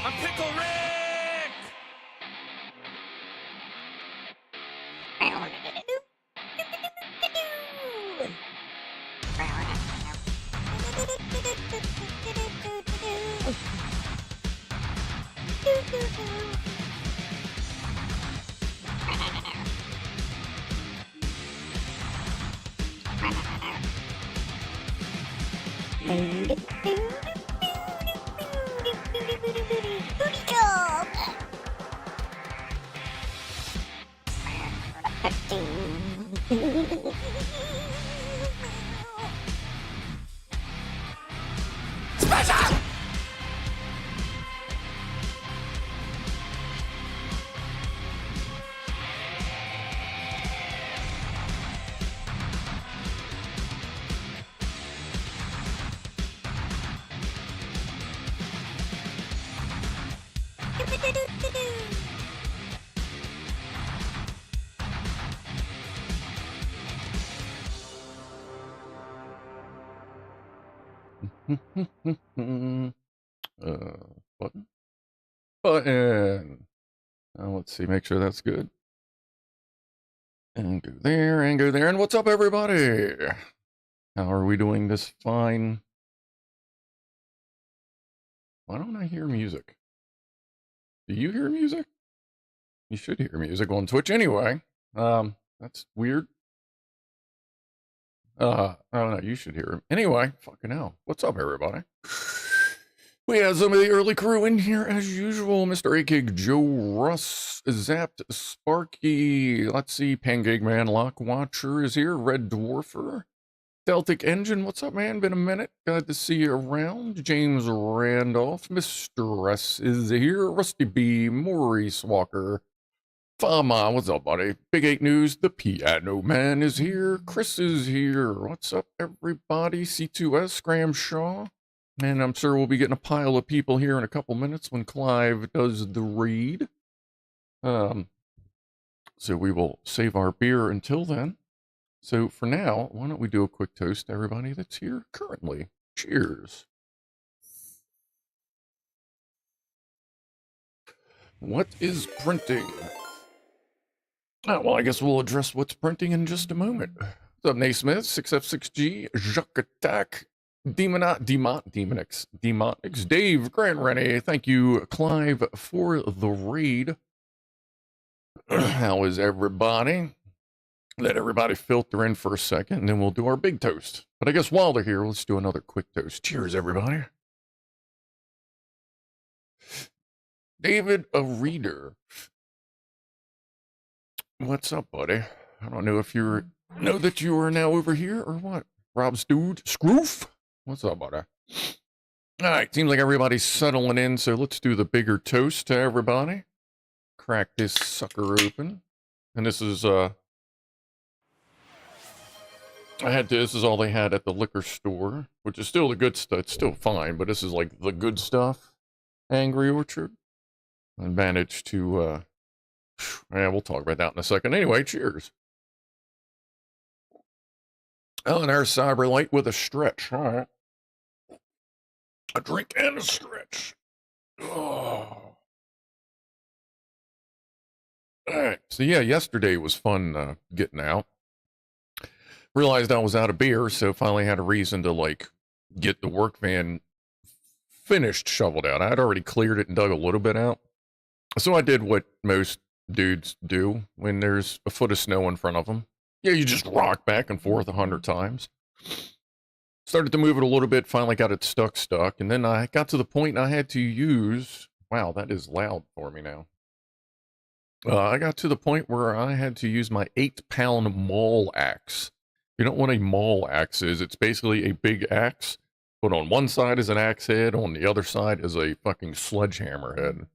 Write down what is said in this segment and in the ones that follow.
I'm Pickle Rick! Special! Button. Button. Let's see, make sure that's good. And go there, and go there. And what's up, everybody? How are we doing this fine? Why don't I hear music? Do you hear music? You should hear music on Twitch anyway. That's weird. I don't know, you should hear him. Anyway, fucking hell. What's up, everybody? We have some of the early crew in here as usual. Mr. A-Cake, Joe Russ, Zapped, Sparky, let's see, Pancake Man, Lock Watcher is here, Red Dwarfer, Celtic Engine, what's up, man? Been a minute. Glad to see you around. James Randolph, Mr. S is here, Rusty B, Maurice Walker, Fama, what's up, buddy? Big 8 News, the Pianoman is here, Chris is here. What's up, everybody? C2S, Graham Shaw. And I'm sure we'll be getting a pile of people here in a couple minutes when Clive does the read. So we will save our beer until then. So for now, why don't we do a quick toast to everybody that's here currently. Cheers. What is printing? Oh, well, I guess we'll address what's printing in just a moment. What's up, Naismith, 6F6G, Jacques Attack, Demonix, Dave, Grant Rennie, thank you, Clive, for the raid. How is everybody? Let everybody filter in for a second, and then we'll do our big toast. But I guess while they're here, let's do another quick toast. Cheers, everybody. David, a reader. What's up, buddy? I don't know if you know that you are now over here or what. Rob's dude, Scroof. What's up, buddy? All right, seems like everybody's settling in, so let's do the bigger toast to everybody. Crack this sucker open. And this is, this is all they had at the liquor store, which is still the good stuff. It's still fine, but this is like the good stuff. Angry Orchard. I managed to, yeah, we'll talk about that in a second. Anyway, cheers. Oh, and there's Cyberlight with a stretch. All right. A drink and a stretch. Oh. All right. So, yeah, yesterday was fun getting out. Realized I was out of beer, so finally had a reason to, like, get the work van finished, shoveled out. I had already cleared it and dug a little bit out. So I did what most dudes do when there's a foot of snow in front of them. Yeah, you just rock back and forth 100 times. Started to move it a little bit, finally got it stuck, and then I got to the point I had to use... Wow, that is loud for me now. I got to the point where I had to use my 8-pound maul axe. You know what a maul axe is? It's basically a big axe, but on one side is an axe head, on the other side is a fucking sledgehammer head.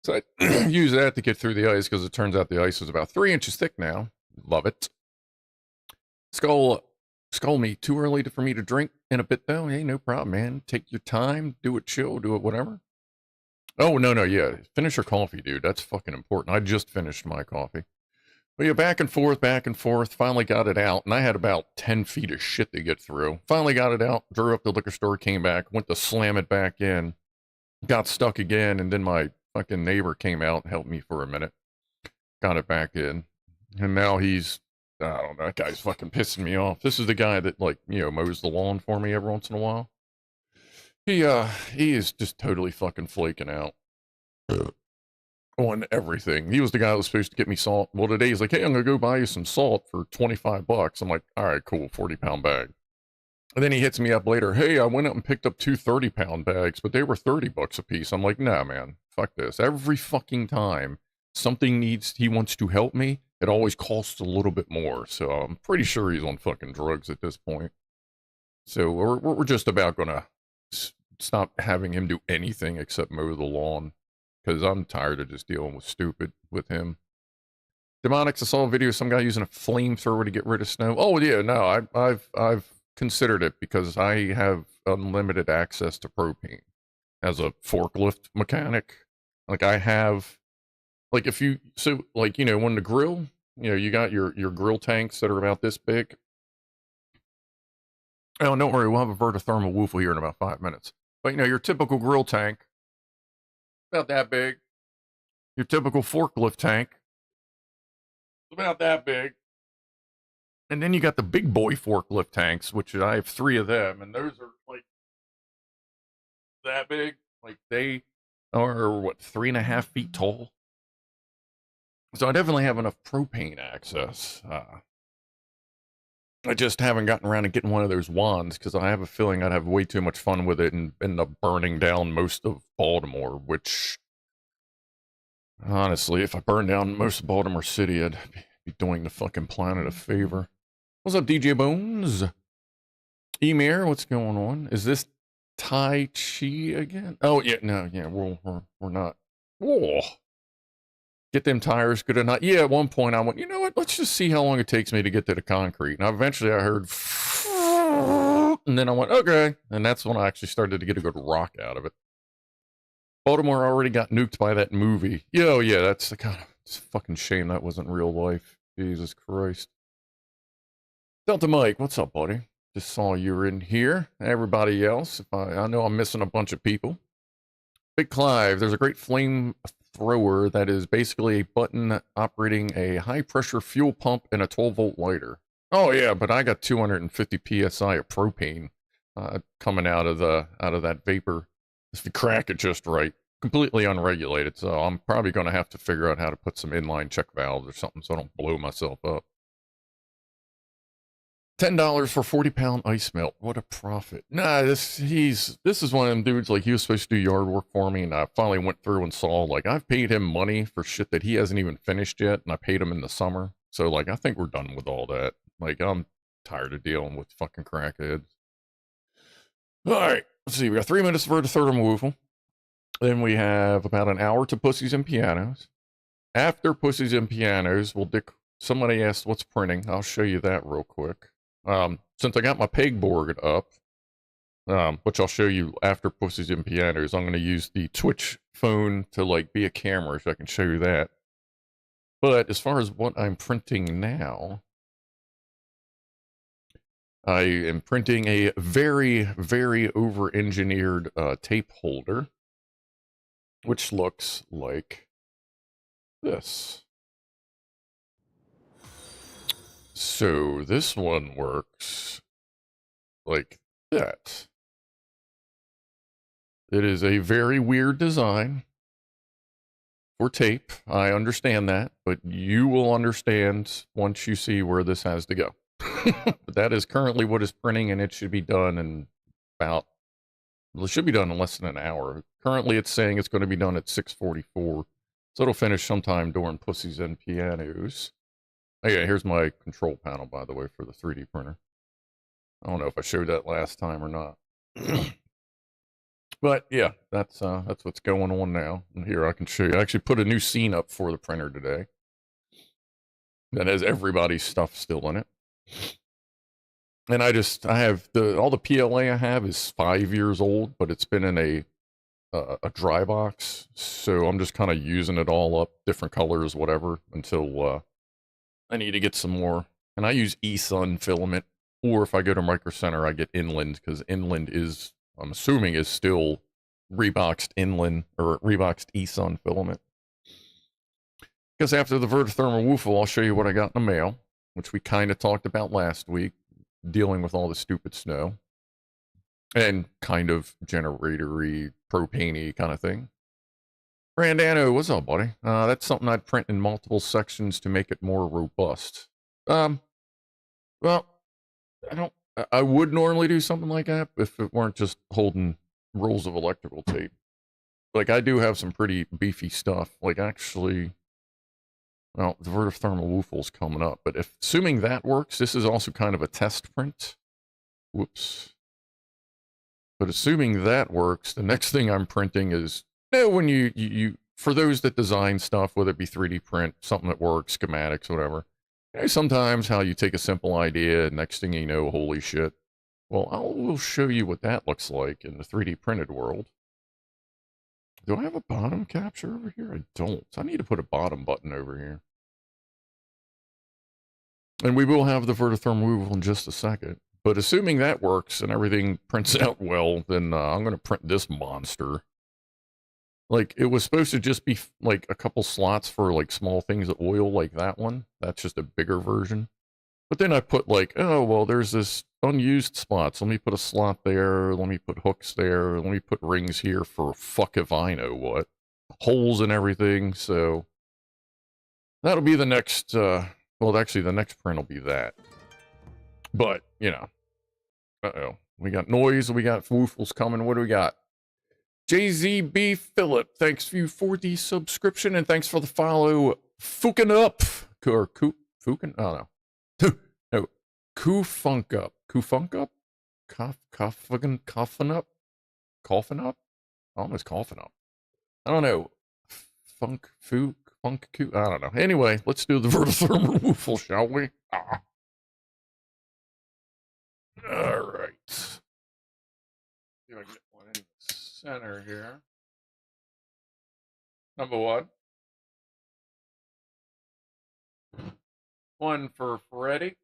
So I use that to get through the ice, because it turns out the ice is about 3 inches thick now. Love it. Skull me. Too early for me to drink in a bit, though. Hey, no problem, man. Take your time. Do it chill. Do it whatever. Oh, no, yeah. Finish your coffee, dude. That's fucking important. I just finished my coffee. But yeah, back and forth. Finally got it out. And I had about 10 feet of shit to get through. Finally got it out. Drew up the liquor store, came back, went to slam it back in. got stuck again, and then my fucking neighbor came out and helped me for a minute. Got it back in. And now he's, I don't know, that guy's fucking pissing me off. This is the guy that, like, you know, mows the lawn for me every once in a while. He is just totally fucking flaking out on everything. He was the guy that was supposed to get me salt. Well, today he's like, hey, I'm gonna go buy you some salt for $25. I'm like, all right, cool, 40-pound bag. And then he hits me up later, hey, I went out and picked up two 30-pound bags, but they were $30 a piece. I'm like, nah, man, fuck this. Every fucking time he wants to help me, it always costs a little bit more. So I'm pretty sure he's on fucking drugs at this point. So we're just about gonna stop having him do anything except mow the lawn, because I'm tired of just dealing with stupid with him. Demonics, I saw a video of some guy using a flamethrower to get rid of snow. Oh yeah, no, I've considered it because I have unlimited access to propane as a forklift mechanic. Like I have, like if you, so like, you know, when the grill, you know, you got your grill tanks that are about this big. Oh, don't worry, we'll have a VertoThermoWhoofle here in about 5 minutes. But you know, your typical grill tank, about that big. Your typical forklift tank, about that big. And then you got the big boy forklift tanks, which I have 3 of them, and those are like that big. Like they are, what, 3.5 feet tall? So I definitely have enough propane access. I just haven't gotten around to getting one of those wands because I have a feeling I'd have way too much fun with it and end up burning down most of Baltimore, which, honestly, if I burn down most of Baltimore City, I'd be doing the fucking planet a favor. What's up, DJ Bones? Emir, what's going on? Is this Tai Chi again? Oh, yeah, no, yeah, we're not. Whoa. Get them tires good or not? Yeah, at one point I went, you know what? Let's just see how long it takes me to get to the concrete. And eventually I heard, and then I went, okay. And that's when I actually started to get a good rock out of it. Baltimore already got nuked by that movie. Yo, yeah, that's the kind of, it's a fucking shame that wasn't real life. Jesus Christ. Delta Mike, what's up, buddy? Just saw you were in here. Everybody else, if I know I'm missing a bunch of people. Big Clive, there's a great flame thrower that is basically a button operating a high-pressure fuel pump and a 12-volt lighter. Oh yeah, but I got 250 psi of propane coming out of that vapor. If you crack it just right, completely unregulated. So I'm probably going to have to figure out how to put some inline check valves or something so I don't blow myself up. $10 for 40-pound ice melt. What a profit. Nah, this is one of them dudes, like, he was supposed to do yard work for me, and I finally went through and saw, like, I've paid him money for shit that he hasn't even finished yet, and I paid him in the summer. So, like, I think we're done with all that. Like, I'm tired of dealing with fucking crackheads. Alright, let's see. We got 3 minutes for the ThermoWhoofle. Then we have about an hour to Pussies and Pianos. After Pussies and Pianos, somebody asked what's printing. I'll show you that real quick. Since I got my pegboard up, which I'll show you after Pussies and Pianos, I'm going to use the Twitch phone to, like, be a camera so I can show you that. But as far as what I'm printing now, I am printing a very, very over-engineered tape holder, which looks like this. So this one works like that. It is a very weird design for tape. I understand that, but you will understand once you see where this has to go. But that is currently what is printing, and it should be done in about, well, it should be done in less than an hour. Currently it's saying it's going to be done at 6:44. So it'll finish sometime during Pussies and Pianos. Oh yeah, here's my control panel, by the way, for the 3D printer. I don't know if I showed that last time or not. But yeah, that's what's going on now. And here I can show you. I actually put a new scene up for the printer today that has everybody's stuff still in it. And I have all the PLA I have is 5 years old, but it's been in a dry box. So I'm just kind of using it all up, different colors, whatever, until I need to get some more. And I use eSun filament, or if I go to Micro Center, I get Inland, because Inland is, I'm assuming, is still reboxed inland or reboxed ESUN filament. Because after the VertoThermoWhoofle, I'll show you what I got in the mail, which we kind of talked about last week, dealing with all the stupid snow and kind of generator-y, propane-y kind of thing. Brandano, what's up, buddy? That's something I'd print in multiple sections to make it more robust. Well, I would normally do something like that if it weren't just holding rolls of electrical tape. Like, I do have some pretty beefy stuff. Like, actually, well, the VertoThermoWhoofle's coming up, but assuming that works, this is also kind of a test print. Whoops. But assuming that works, the next thing I'm printing is, when you for those that design stuff, whether it be 3D print, something that works, schematics, whatever, sometimes how you take a simple idea and next thing you know, holy shit. Well, we'll show you what that looks like in the 3D printed world. Do I have a bottom capture over here? I don't. I need to put a bottom button over here. And we will have the VertoThermoWhoofle in just a second. But assuming that works and everything prints out well, then I'm going to print this monster. Like, it was supposed to just be, like, a couple slots for, like, small things of oil like that one. That's just a bigger version. But then I put, like, oh, well, there's this unused spot. So let me put a slot there. Let me put hooks there. Let me put rings here for fuck if I know what. Holes and everything. So that'll be the next, well, actually, the next print will be that. But, you know. Uh-oh. We got noise. We got woofles coming. What do we got? JZB Phillip, thanks for you for the subscription and thanks for the follow. Fucking up. Or Fukin? Oh, no. No. Funk up. Funk up? Coughing up? Coughing up? Almost coughing up. I don't know. Funk, I don't know. Anyway, let's do the VertoThermoWhoofle, shall we? All right. See if I can get one in the center here. Number one. One for Freddy.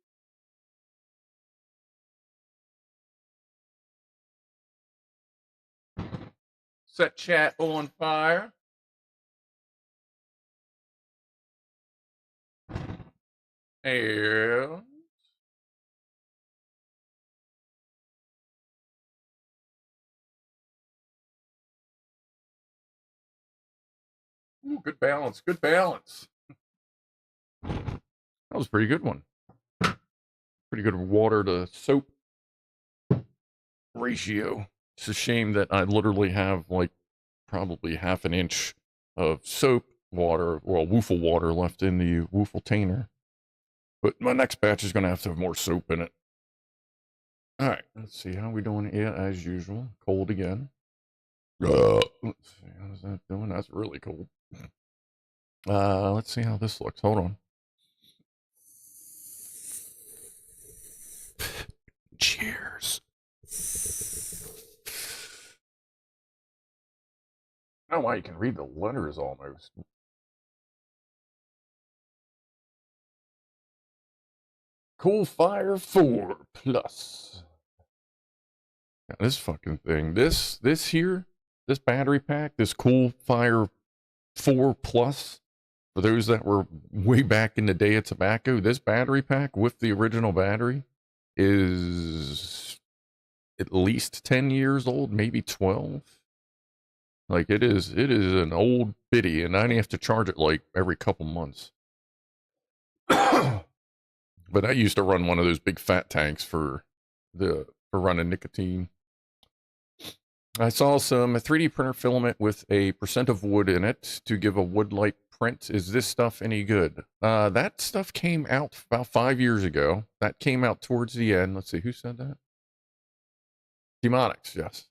Set chat on fire. And ooh, good balance. Good balance. That was a pretty good one. Pretty good water to soap ratio. It's a shame that I literally have like probably half an inch of soap water, well, woofle water left in the woofle tainer. But my next batch is going to have more soap in it. All right, let's see how we doing. Yeah, as usual, cold again. Let's see, how's that doing? That's really cold. Let's see how this looks. Hold on. Cheers. I don't know why you can read the letters almost. Cool Fire 4 Plus. Now, this fucking thing. This here, this battery pack, this Cool Fire 4 Plus, for those that were way back in the day of tobacco, this battery pack with the original battery is at least 10 years old, maybe 12. Like it is an old biddy, and I only have to charge it like every couple months. But I used to run one of those big fat tanks for running nicotine. I saw some 3D printer filament with a % of wood in it to give a wood-like print. Is this stuff any good? That stuff came out about 5 years ago. That came out towards the end. Let's see, who said that? Demonics, yes.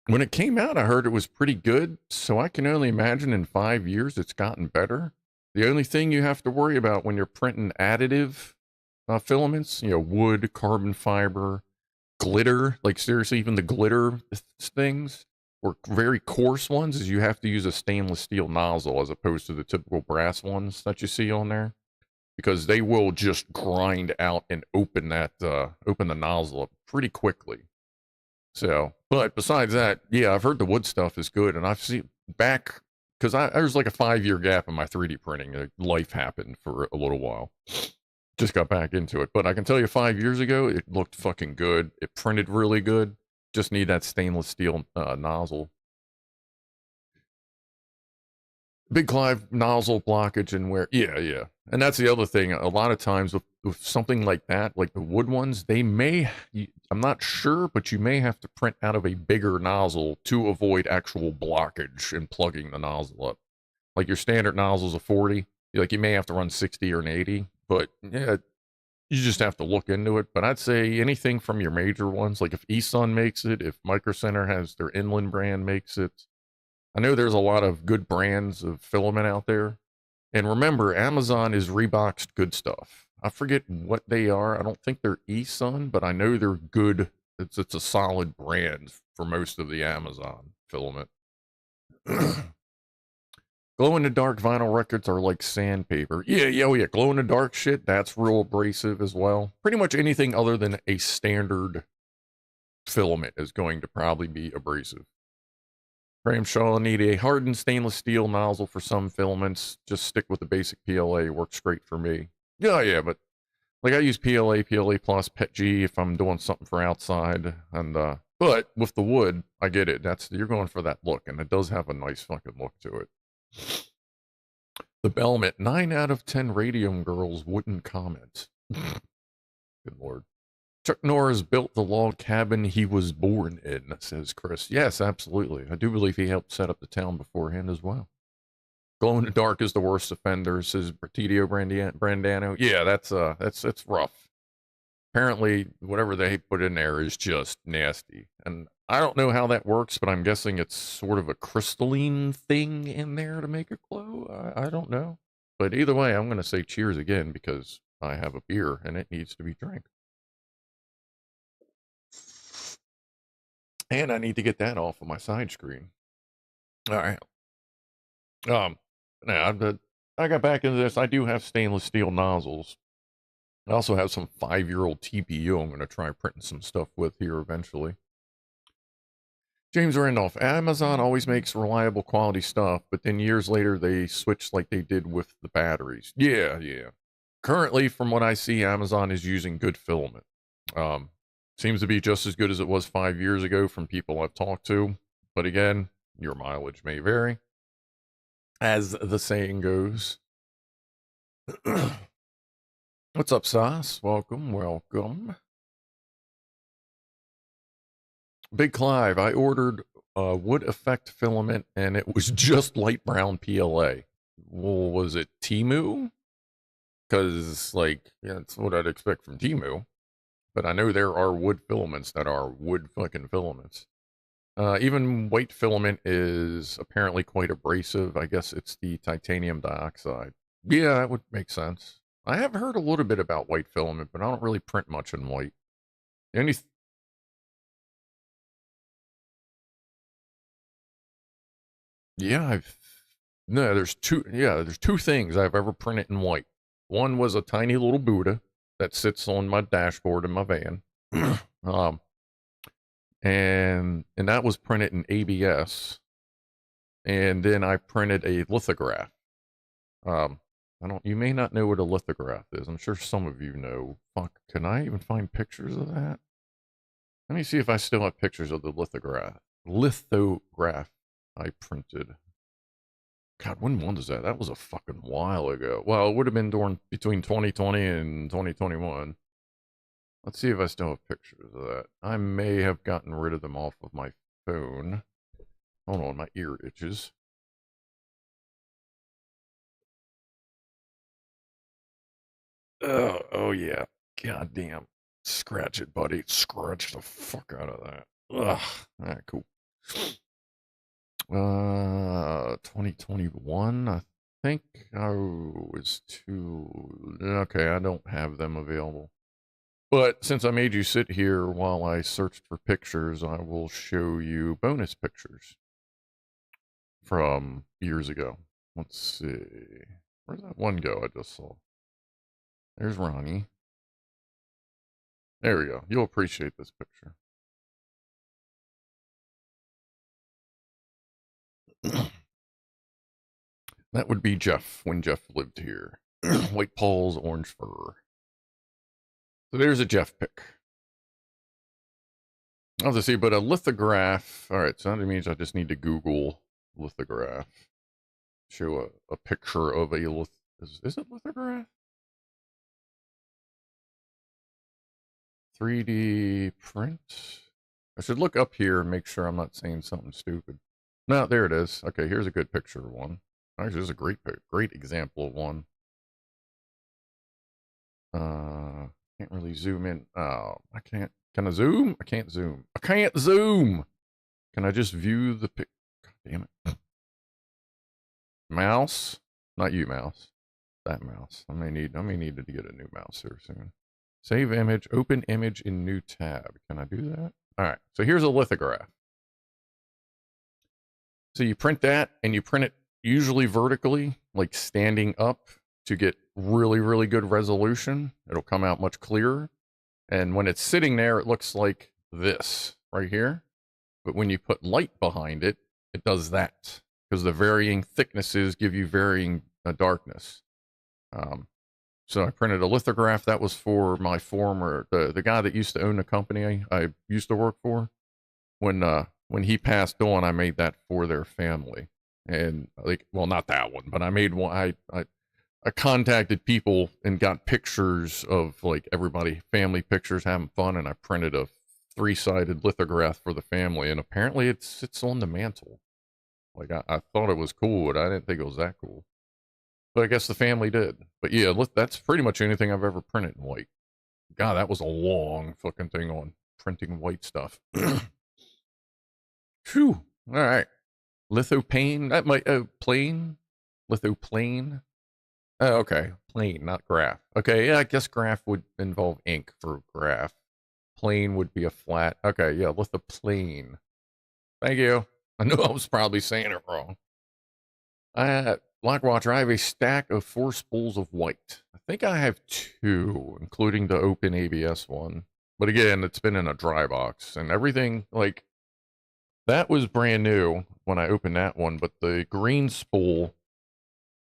When it came out, I heard it was pretty good, so I can only imagine in 5 years it's gotten better. The only thing you have to worry about when you're printing additive filaments, wood, carbon fiber, glitter, like seriously, even the glitter things, or very coarse ones, is you have to use a stainless steel nozzle as opposed to the typical brass ones that you see on there, because they will just grind out and open the nozzle up pretty quickly. So, but besides that, yeah, I've heard the wood stuff is good, and I've seen back because there's like a 5-year gap in my 3D printing. Life happened for a little while. Just got back into it, but I can tell you, 5 years ago, it looked fucking good. It printed really good. Just need that stainless steel nozzle. BigClive nozzle blockage and wear. Yeah, yeah. And that's the other thing. A lot of times with something like that, like the wood ones, they may, I'm not sure, but you may have to print out of a bigger nozzle to avoid actual blockage and plugging the nozzle up. Like your standard nozzle's a 40. Like you may have to run 60 or an 80, but yeah, you just have to look into it. But I'd say anything from your major ones, like if eSun makes it, if Micro Center has their Inland brand makes it, I know there's a lot of good brands of filament out there. And remember, Amazon is Reeboxed good stuff. I forget what they are. I don't think they're eSun, but I know they're good. It's a solid brand for most of the Amazon filament. Glow-in-the-dark vinyl records are like sandpaper. Yeah, oh yeah, glow-in-the-dark shit, that's real abrasive as well. Pretty much anything other than a standard filament is going to probably be abrasive. Graham Shaw, need a hardened stainless steel nozzle for some filaments. Just stick with the basic PLA. Works great for me. Yeah, but like I use PLA plus, PETG if I'm doing something for outside. And but with the wood, I get it. You're going for that look, and it does have a nice fucking look to it. The Belmont, 9 out of 10 Radium girls wouldn't comment. Good lord. Chuck Norris built the log cabin he was born in, says Chris. Yes, absolutely. I do believe he helped set up the town beforehand as well. Glow in the dark is the worst offender, says Bertidio Brandano. Yeah, that's rough. Apparently, whatever they put in there is just nasty. And I don't know how that works, but I'm guessing it's sort of a crystalline thing in there to make it glow. I don't know. But either way, I'm going to say cheers again because I have a beer and it needs to be drank. And I need to get that off of my side screen. All right. Now I got back into this. I do have stainless steel nozzles. I also have some 5-year-old TPU I'm going to try printing some stuff with here eventually. James Randolph, Amazon always makes reliable quality stuff, but then years later they switch like they did with the batteries. Yeah. Currently, from what I see, Amazon is using good filament. Seems to be just as good as it was 5 years ago from people I've talked to. But again, your mileage may vary. As the saying goes. What's up, Sauce? Welcome. Big Clive, I ordered wood effect filament and it was just light brown PLA. Well, was it Temu? Because, like, yeah, that's what I'd expect from Temu. But I know there are wood filaments that are wood fucking filaments. Even white filament is apparently quite abrasive. I guess it's the titanium dioxide. Yeah, that would make sense. I have heard a little bit about white filament, but I don't really print much in white. The only there's two things I've ever printed in white. One was a tiny little Buddha that sits on my dashboard in my van. And that was printed in ABS. And then I printed a lithograph. You may not know what a lithograph is. I'm sure some of you know. Fuck, can I even find pictures of that? Let me see if I still have pictures of the lithograph I printed. God, when was that? That was a fucking while ago. Well, it would have been between 2020 and 2021. Let's see if I still have pictures of that. I may have gotten rid of them off of my phone. Hold on, my ear itches. Oh yeah. God damn. Scratch it, buddy. Scratch the fuck out of that. Ugh. Alright, cool. 2021, I think I was too... Okay, I don't have them available. But since I made you sit here while I searched for pictures, I will show you bonus pictures from years ago. Let's see. Where'd that one go I just saw? There's Ronnie. There we go. You'll appreciate this picture. That would be Jeff when Jeff lived here. White paws, orange fur. So there's a Jeff pic. I'll have to see, but a lithograph. All right, so that means I just need to Google lithograph. Show a picture of a is it lithograph? 3D print. I should look up here and make sure I'm not saying something stupid. No, there it is. Okay, here's a good picture of one. Actually, this is a great example of one. Can't really zoom in. Oh, I can't. Can I zoom? I can't zoom. I can't zoom. Can I just view the pic? God damn it. Mouse? Not you, mouse. That mouse. I may need to get a new mouse here soon. Save image. Open image in new tab. Can I do that? All right. So here's a lithograph. So you print that, and you print it usually vertically, like standing up to get really, really good resolution. It'll come out much clearer. And when it's sitting there, it looks like this right here. But when you put light behind it, it does that because the varying thicknesses give you varying darkness. So I printed a lithograph. That was for my former, the guy that used to own the company I used to work for. When he passed on, I made that for their family. And like, well, not that one, but I made one. I contacted people and got pictures of like everybody, family pictures, having fun, and I printed a 3-sided lithograph for the family, and apparently it sits on the mantle. Like I thought it was cool, but I didn't think it was that cool. But I guess the family did. But yeah, look, that's pretty much anything I've ever printed in white. God, that was a long fucking thing on printing white stuff. Phew. All right. Lithoplane. That might plane. Lithoplane. Oh, okay. Plane, not graph. Okay, yeah, I guess graph would involve ink for graph. Plane would be a flat. Okay, yeah, lithoplane. Thank you. I knew I was probably saying it wrong. Blackwatcher, I have a stack of 4 spools of white. I think I have 2, including the open ABS one. But again, it's been in a dry box, and everything, like, that was brand new when I opened that one, but the green spool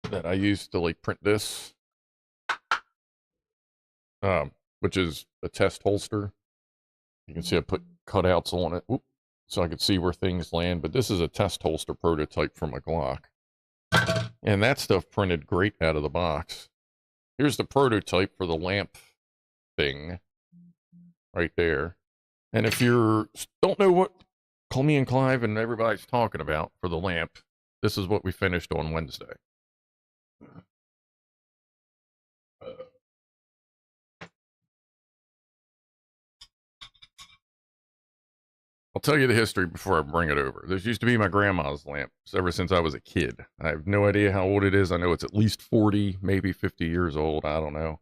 that I used to, like, print this, which is a test holster. You can see I put cutouts on it, so I could see where things land, but this is a test holster prototype for my Glock. And that stuff printed great out of the box. Here's the prototype for the lamp thing right there. And if you don't know what me and Clive and everybody's talking about for the lamp, this is what we finished on Wednesday. I'll tell you the history before I bring it over. This used to be my grandma's lamp ever since I was a kid. I have no idea how old it is. I know it's at least 40, maybe 50 years old. I don't know.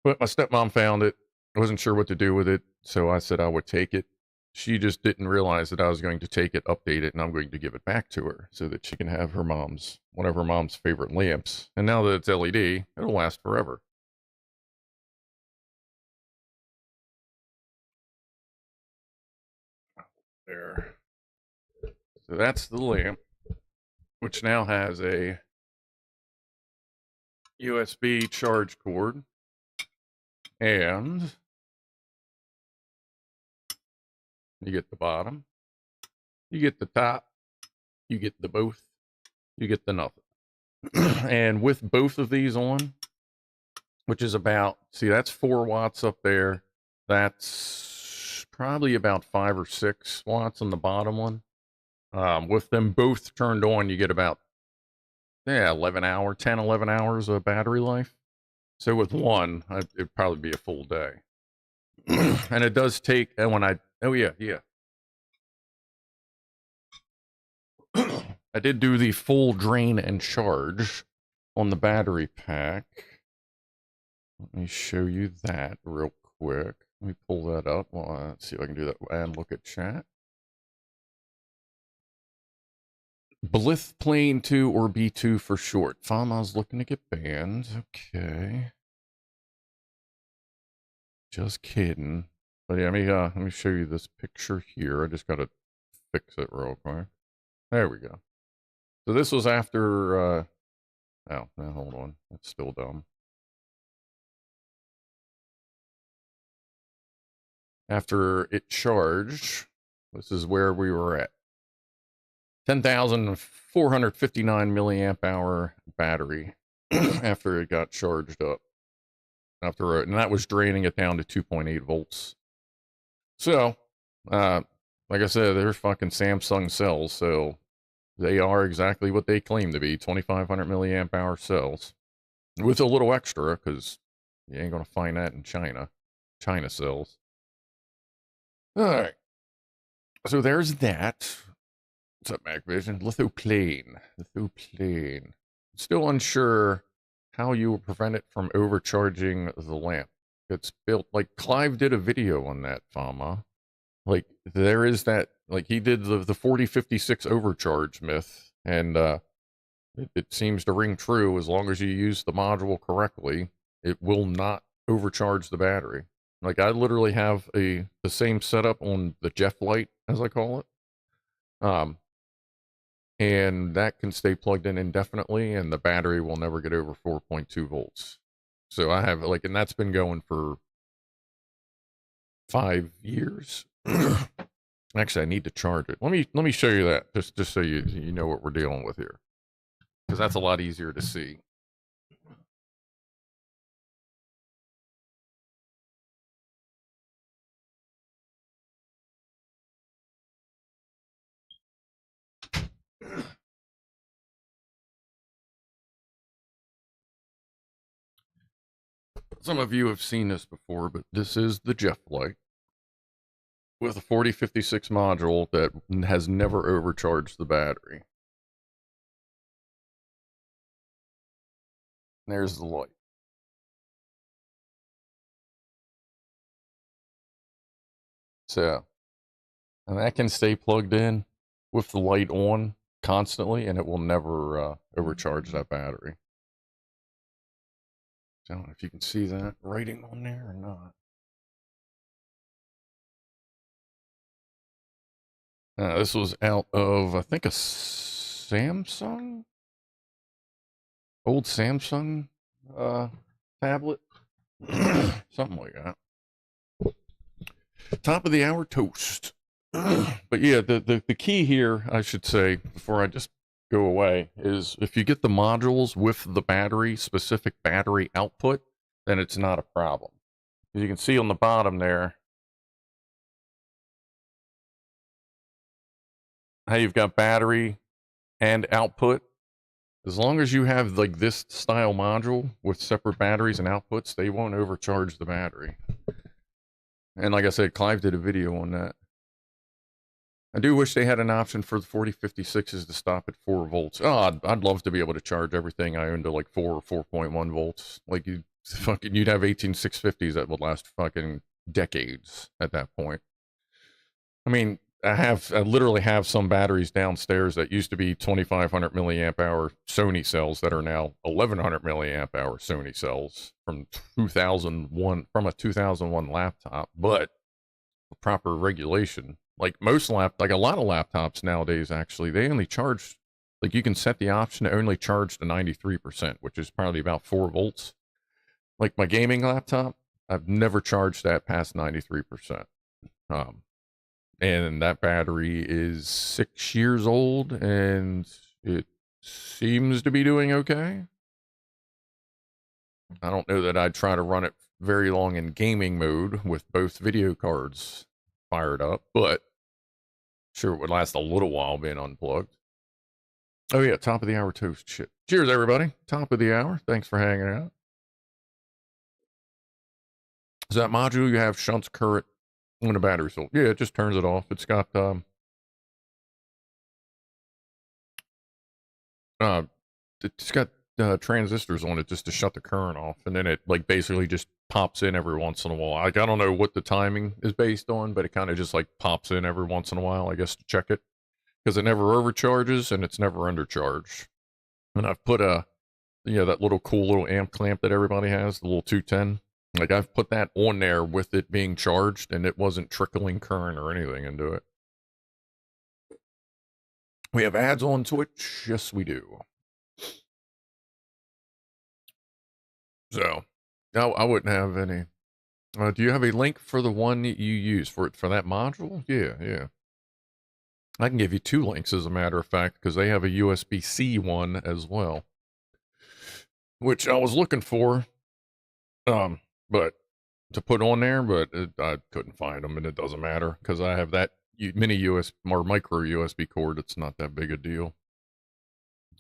But my stepmom found it. I wasn't sure what to do with it, so I said I would take it. She just didn't realize that I was going to take it, update it, and I'm going to give it back to her so that she can have one of her mom's favorite lamps. And now that it's LED, it'll last forever. There. So that's the lamp, which now has a USB charge cord, and you get the bottom, you get the top, you get the both, you get the nothing. And with both of these on, which is about, see, that's 4 watts up there. That's probably about 5 or 6 watts on the bottom one. With them both turned on, you get about 10, 11 hours of battery life. So with one, it'd probably be a full day. And it does take, and when oh yeah. I did do the full drain and charge on the battery pack. Let me show you that real quick. Let me pull that up. Well, let's see if I can do that and look at chat. Blith Plane 2 or B2 for short. Fama's looking to get banned. Okay. Just kidding. But yeah, let me show you this picture here. I just gotta fix it real quick. There we go. So this was after, oh, no, hold on. That's still dumb. After it charged, this is where we were at. 10,459 milliamp hour battery after it got charged up. And that was draining it down to 2.8 volts. So, like I said, they're fucking Samsung cells, so they are exactly what they claim to be, 2,500 milliamp hour cells. With a little extra, because you ain't going to find that in China. China cells. All right. So there's that. What's up, MacVision? Lithoplane. Still unsure how you will prevent it from overcharging the lamp. It's built, like, Clive did a video on that, Fama. Like, there is that, like, he did the 4056 overcharge myth, and it seems to ring true. As long as you use the module correctly, it will not overcharge the battery. Like, I literally have the same setup on the Jeff light, as I call it. And that can stay plugged in indefinitely, and the battery will never get over 4.2 volts. So I have, like, and that's been going for 5 years. Actually, I need to charge it. Let me show you that, just so you know what we're dealing with here, because that's a lot easier to see. Some of you have seen this before, but this is the Jeff light with a 4056 module that has never overcharged the battery. There's the light. So, and that can stay plugged in with the light on constantly, and it will never overcharge that battery. I don't know if you can see that writing on there or not. This was out of, I think, a Samsung? Old Samsung tablet? Something like that. Top of the hour toast. But yeah, the key here, I should say, before I just go away, is if you get the modules with the battery, specific battery output, then it's not a problem. As you can see on the bottom there, how you've got battery and output. As long as you have, like, this style module with separate batteries and outputs, they won't overcharge the battery. And like I said, Clive did a video on that. I do wish they had an option for the 4056s to stop at 4 volts. Oh, I'd love to be able to charge everything I own to like 4 or 4.1 volts. Like, you'd have 18650s that would last fucking decades at that point. I mean, I literally have some batteries downstairs that used to be 2500 milliamp hour Sony cells that are now 1100 milliamp hour Sony cells from 2001, from a 2001 laptop, but proper regulation. Like a lot of laptops nowadays, actually, they only charge, like, you can set the option to only charge to 93%, which is probably about 4 volts. Like my gaming laptop, I've never charged that past 93%. And that battery is 6 years old, and it seems to be doing okay. I don't know that I'd try to run it very long in gaming mode with both video cards fired up, but sure it would last a little while being unplugged. Oh yeah, top of the hour toast shit. Cheers, everybody. Top of the hour. Thanks for hanging out. Is that module you have shunts current when the battery's full? Yeah, it just turns it off. It's got transistors on it just to shut the current off, and then it, like, basically just pops in every once in a while. Like, I don't know what the timing is based on, but it kind of just, like, pops in every once in a while, I guess, to check it, because it never overcharges and it's never undercharged. And I've put that little cool little amp clamp that everybody has, the little 210. Like, I've put that on there with it being charged, and it wasn't trickling current or anything into it. We have ads on Twitch. Yes, we do. So, no, I wouldn't have any. Do you have a link for the one that you use for that module? Yeah, yeah. I can give you 2 links, as a matter of fact, because they have a USB-C one as well, which I was looking for, but to put on there, but I couldn't find them, and it doesn't matter because I have that mini USB or micro USB cord. It's not that big a deal.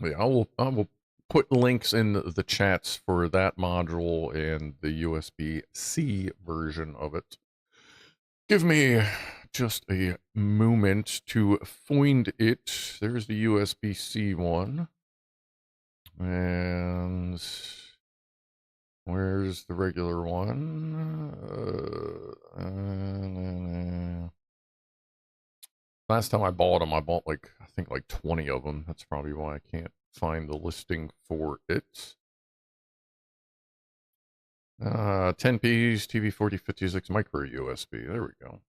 Yeah, I will put links in the chats for that module and the USB-C version of it. Give me just a moment to find it. There's the USB-C one. And where's the regular one? Last time I bought them, I bought I think 20 of them. That's probably why I can't find the listing for it. 10 Ps, TV4056 micro USB. There we go.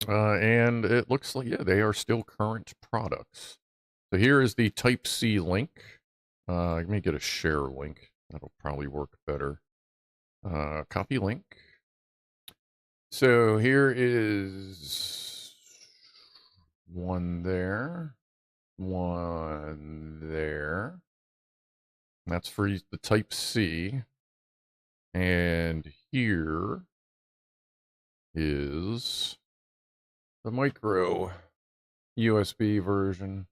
And it looks like, yeah, they are still current products. So here is the Type-C link. Let me get a share link. That'll probably work better. Copy link. So here is one there. One there. That's for the Type-C. And here is the micro USB version.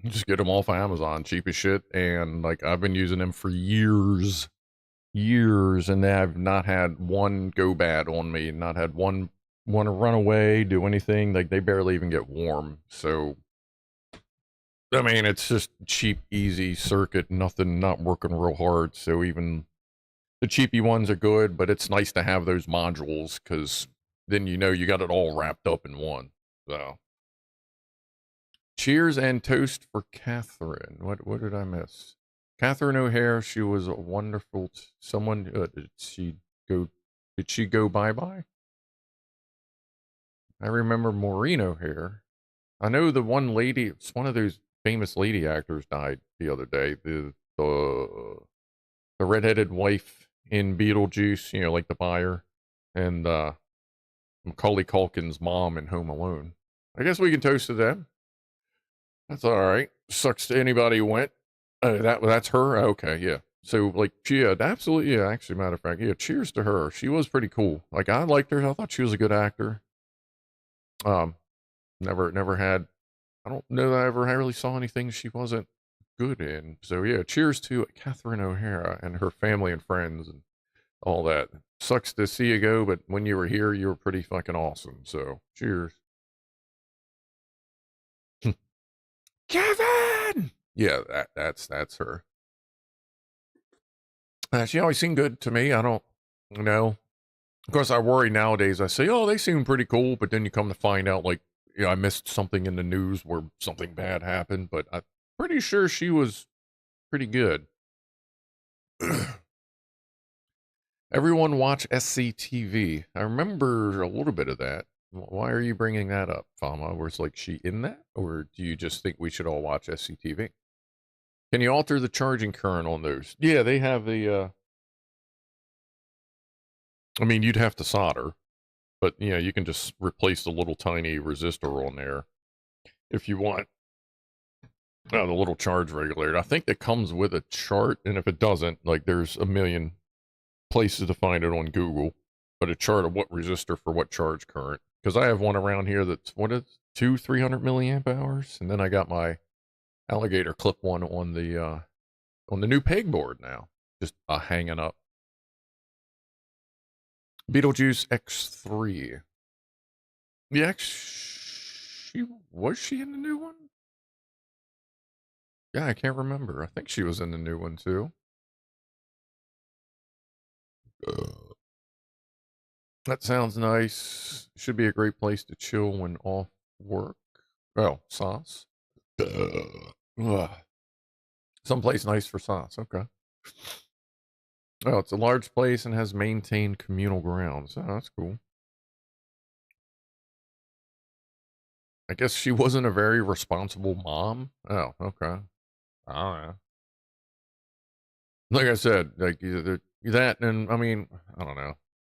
Just get them off Amazon, cheap as shit. And I've been using them for years, and I've not had one go bad on me, not had one want to run away, do anything. They barely even get warm. So, I mean, it's just cheap, easy circuit, nothing, not working real hard. So even the cheapy ones are good, but it's nice to have those modules because then you got it all wrapped up in one. So, cheers and toast for Catherine. What did I miss? Catherine O'Hare. She was a wonderful someone. Did she go bye-bye? I remember Maureen O'Hare. I know the one lady. It's one of those famous lady actors died the other day. The redheaded wife in Beetlejuice. Like the buyer, and Macaulay Culkin's mom in Home Alone. I guess we can toast to them. That's all right. Sucks to anybody who went. That's her. Okay, yeah. So yeah, absolutely, yeah. Actually, matter of fact, yeah. Cheers to her. She was pretty cool. I liked her. I thought she was a good actor. Never had. I don't know that I ever really saw anything she wasn't good in. So yeah, cheers to Catherine O'Hara and her family and friends and all that. Sucks to see you go, but when you were here, you were pretty fucking awesome. So cheers. Kevin! Yeah, that's her. She always seemed good to me. I don't know. Of course, I worry nowadays. I say, oh, they seem pretty cool, but then you come to find out, I missed something in the news where something bad happened, but I'm pretty sure she was pretty good. Everyone watch SCTV. I remember a little bit of that. Why are you bringing that up, Fama? Was she in that? Or do you just think we should all watch SCTV? Can you alter the charging current on those? Yeah, they have the, I mean, you'd have to solder, but you can just replace the little tiny resistor on there if you want. The little charge regulator. I think it comes with a chart, and if it doesn't, there's a million places to find it on Google, but a chart of what resistor for what charge current. Because I have one around here that's 300 milliamp hours, and then I got my alligator clip one on the new pegboard now, just hanging up. Beetlejuice X3. Yeah, was she in the new one? Yeah, I can't remember. I think she was in the new one too. That sounds nice. Should be a great place to chill when off work. Oh, sauce. Someplace nice for sauce. Okay. Oh, it's a large place and has maintained communal grounds. Oh, that's cool. I guess she wasn't a very responsible mom. Oh, okay. I don't know. Like I said, like that, and I mean, I don't know.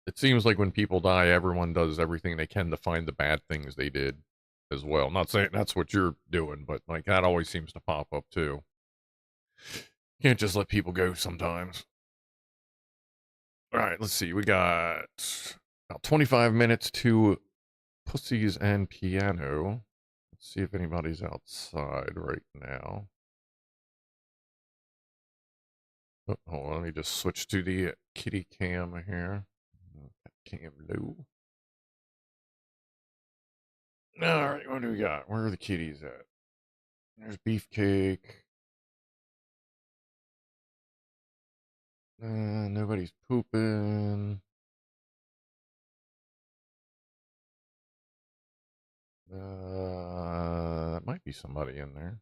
It seems like when people die, everyone does everything they can to find the bad things they did as well. Not saying that's what you're doing, but like that always seems to pop up too. Can't just let people go sometimes. All right, let's see. We got about 25 minutes to Pussies and Piano. Let's see if anybody's outside right now. Oh, hold on, let me just switch to the kitty cam here. Cam low. All right, what do we got? Where are the kitties at? There's Beefcake. Nobody's pooping. Might be somebody in there.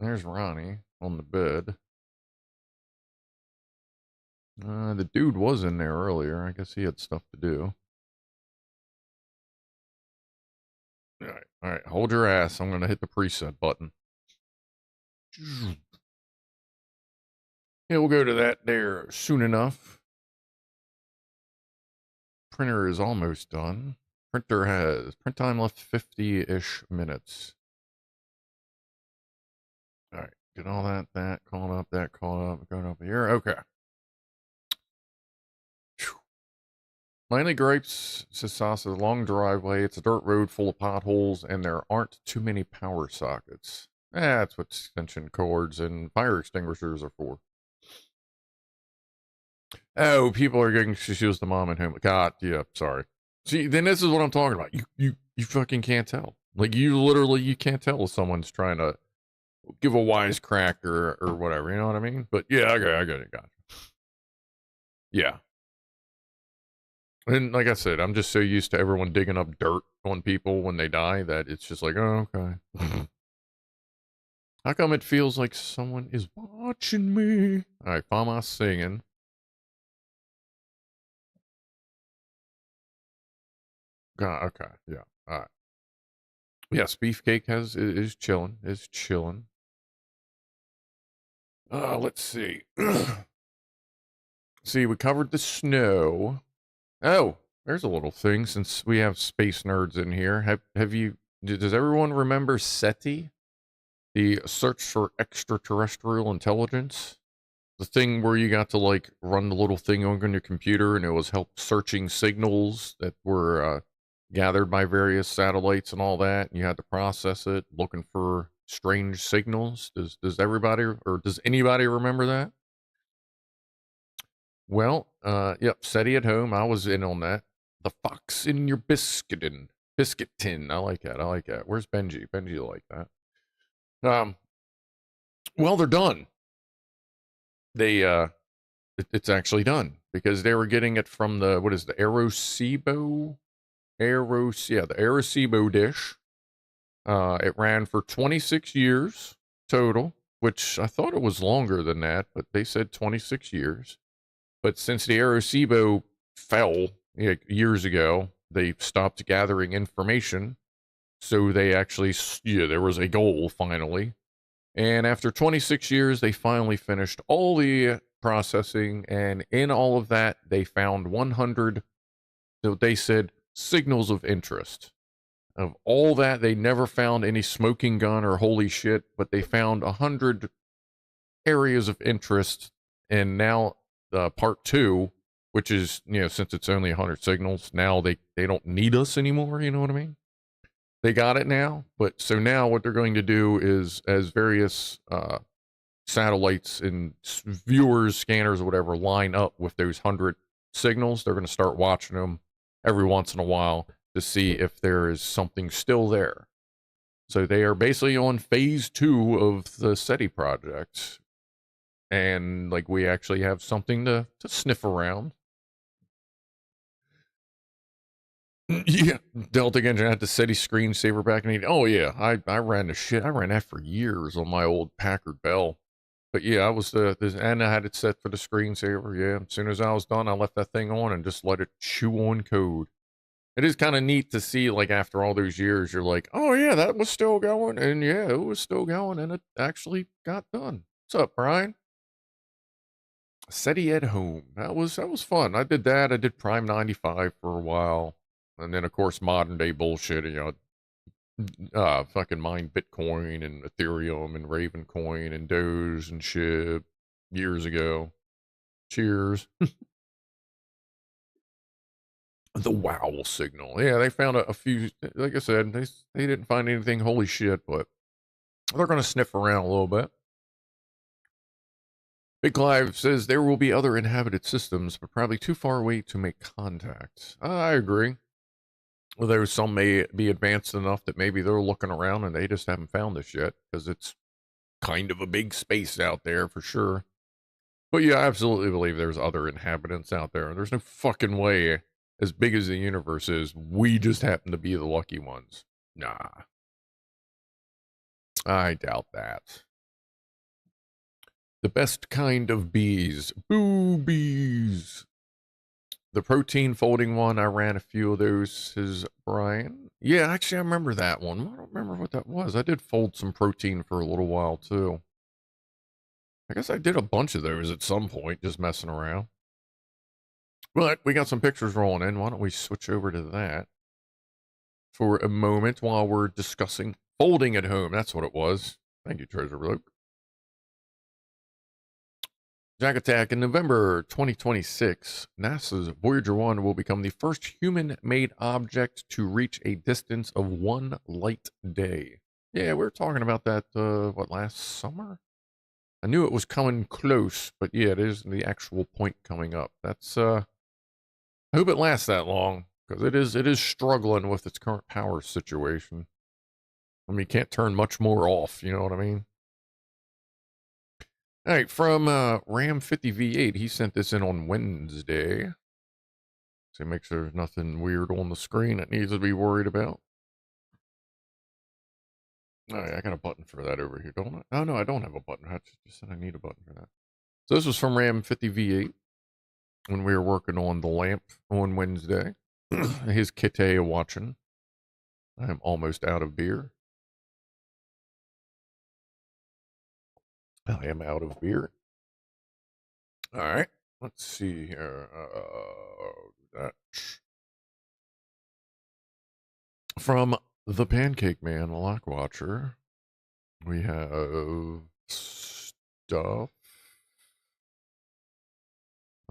There's Ronnie on the bed. The dude was in there earlier. I guess he had stuff to do. All right. Hold your ass. I'm gonna hit the preset button. Yeah, we'll go to that there soon enough. Printer is almost done. Printer has print time left 50-ish minutes. All right, get all that caught up, going up here. Okay. My only gripes, says Sasa, long driveway. It's a dirt road full of potholes, and there aren't too many power sockets. That's what extension cords and fire extinguishers are for. Oh, people are getting, she was the mom at home. God, yeah, sorry. See, then this is what I'm talking about. You fucking can't tell. Like, you can't tell if someone's trying to give a wisecrack or whatever, you know what I mean? But yeah, okay, I get it, gotcha. Yeah. And like I said, I'm just so used to everyone digging up dirt on people when they die that it's just like, oh, okay. How come it feels like someone is watching me? All right, Fama singing. God, okay, yeah, all right. Yes, Beefcake is chilling, let's see. See, we covered the snow. Oh, there's a little thing since we have space nerds in here. Have you, does everyone remember SETI? The search for extraterrestrial intelligence? The thing where you got to like run the little thing on your computer and it was help searching signals that were gathered by various satellites and all that. And you had to process it, looking for strange signals. Does everybody or does anybody remember that? Well, yep, SETI at home. I was in on that. The fox in your biscuit tin. I like that. I like that. Where's Benji? Benji will like that. Well, they're done. They it's actually done because they were getting it from the what is the Arecibo the Arecibo dish. It ran for 26 years total, which I thought it was longer than that, but they said 26 years. But since the Arecibo fell years ago, they stopped gathering information. So they actually, there was a goal finally. And after 26 years, they finally finished all the processing. And in all of that, they found 100, so they said, signals of interest. Of all that, they never found any smoking gun or holy shit, but they found 100 areas of interest. And now part two, which is, since it's only 100 signals, now they don't need us anymore, you know what I mean? They got it now, but so now what they're going to do is as various satellites and viewers, scanners, or whatever line up with those 100 signals, they're going to start watching them every once in a while to see if there is something still there. So they are basically on phase 2 of the SETI project. And like we actually have something to sniff around. Yeah, Delta Engine had the SETI screensaver back in the. Oh yeah, I ran the shit. I ran that for years on my old Packard Bell. But yeah, I was and I had it set for the screensaver. Yeah, as soon as I was done, I left that thing on and just let it chew on code. It is kind of neat to see, like, after all those years, you're like, oh yeah, that was still going, and yeah, it was still going, and it actually got done. What's up, Brian? SETI at home. That was fun. I did that. I did Prime 95 for a while, and then of course modern day bullshit. Fucking mine Bitcoin and Ethereum and Ravencoin and Doge and shit years ago. Cheers. The wow signal. Yeah, they found a few. Like I said, they didn't find anything. Holy shit! But they're gonna sniff around a little bit. BigClive says there will be other inhabited systems, but probably too far away to make contact. I agree. Although some may be advanced enough that maybe they're looking around and they just haven't found this yet, because it's kind of a big space out there for sure. But yeah, I absolutely believe there's other inhabitants out there. There's no fucking way, as big as the universe is, we just happen to be the lucky ones. Nah. I doubt that. The best kind of bees. Boobies. The protein folding one, I ran a few of those, says Brian. Yeah, actually, I remember that one. I don't remember what that was. I did fold some protein for a little while, too. I guess I did a bunch of those at some point, just messing around. But we got some pictures rolling in. Why don't we switch over to that for a moment while we're discussing folding at home? That's what it was. Thank you, Treasure Luke. Jack Attack in November 2026, NASA's Voyager 1 will become the first human-made object to reach a distance of 1 light day. Yeah, we were talking about that, last summer? I knew it was coming close, but yeah, it is the actual point coming up. That's, I hope it lasts that long, because it is struggling with its current power situation. I mean, you can't turn much more off, you know what I mean? All right, from Ram 50V8, he sent this in on Wednesday. So make sure there's nothing weird on the screen that needs to be worried about. All right, I got a button for that over here, don't I? Oh, no, I don't have a button. I just said I need a button for that. So this was from Ram 50V8 when we were working on the lamp on Wednesday. His Kite watching. I am almost out of beer. I am out of beer. All right, let's see here. That from the Pancake Man, Lock Watcher, we have stuff.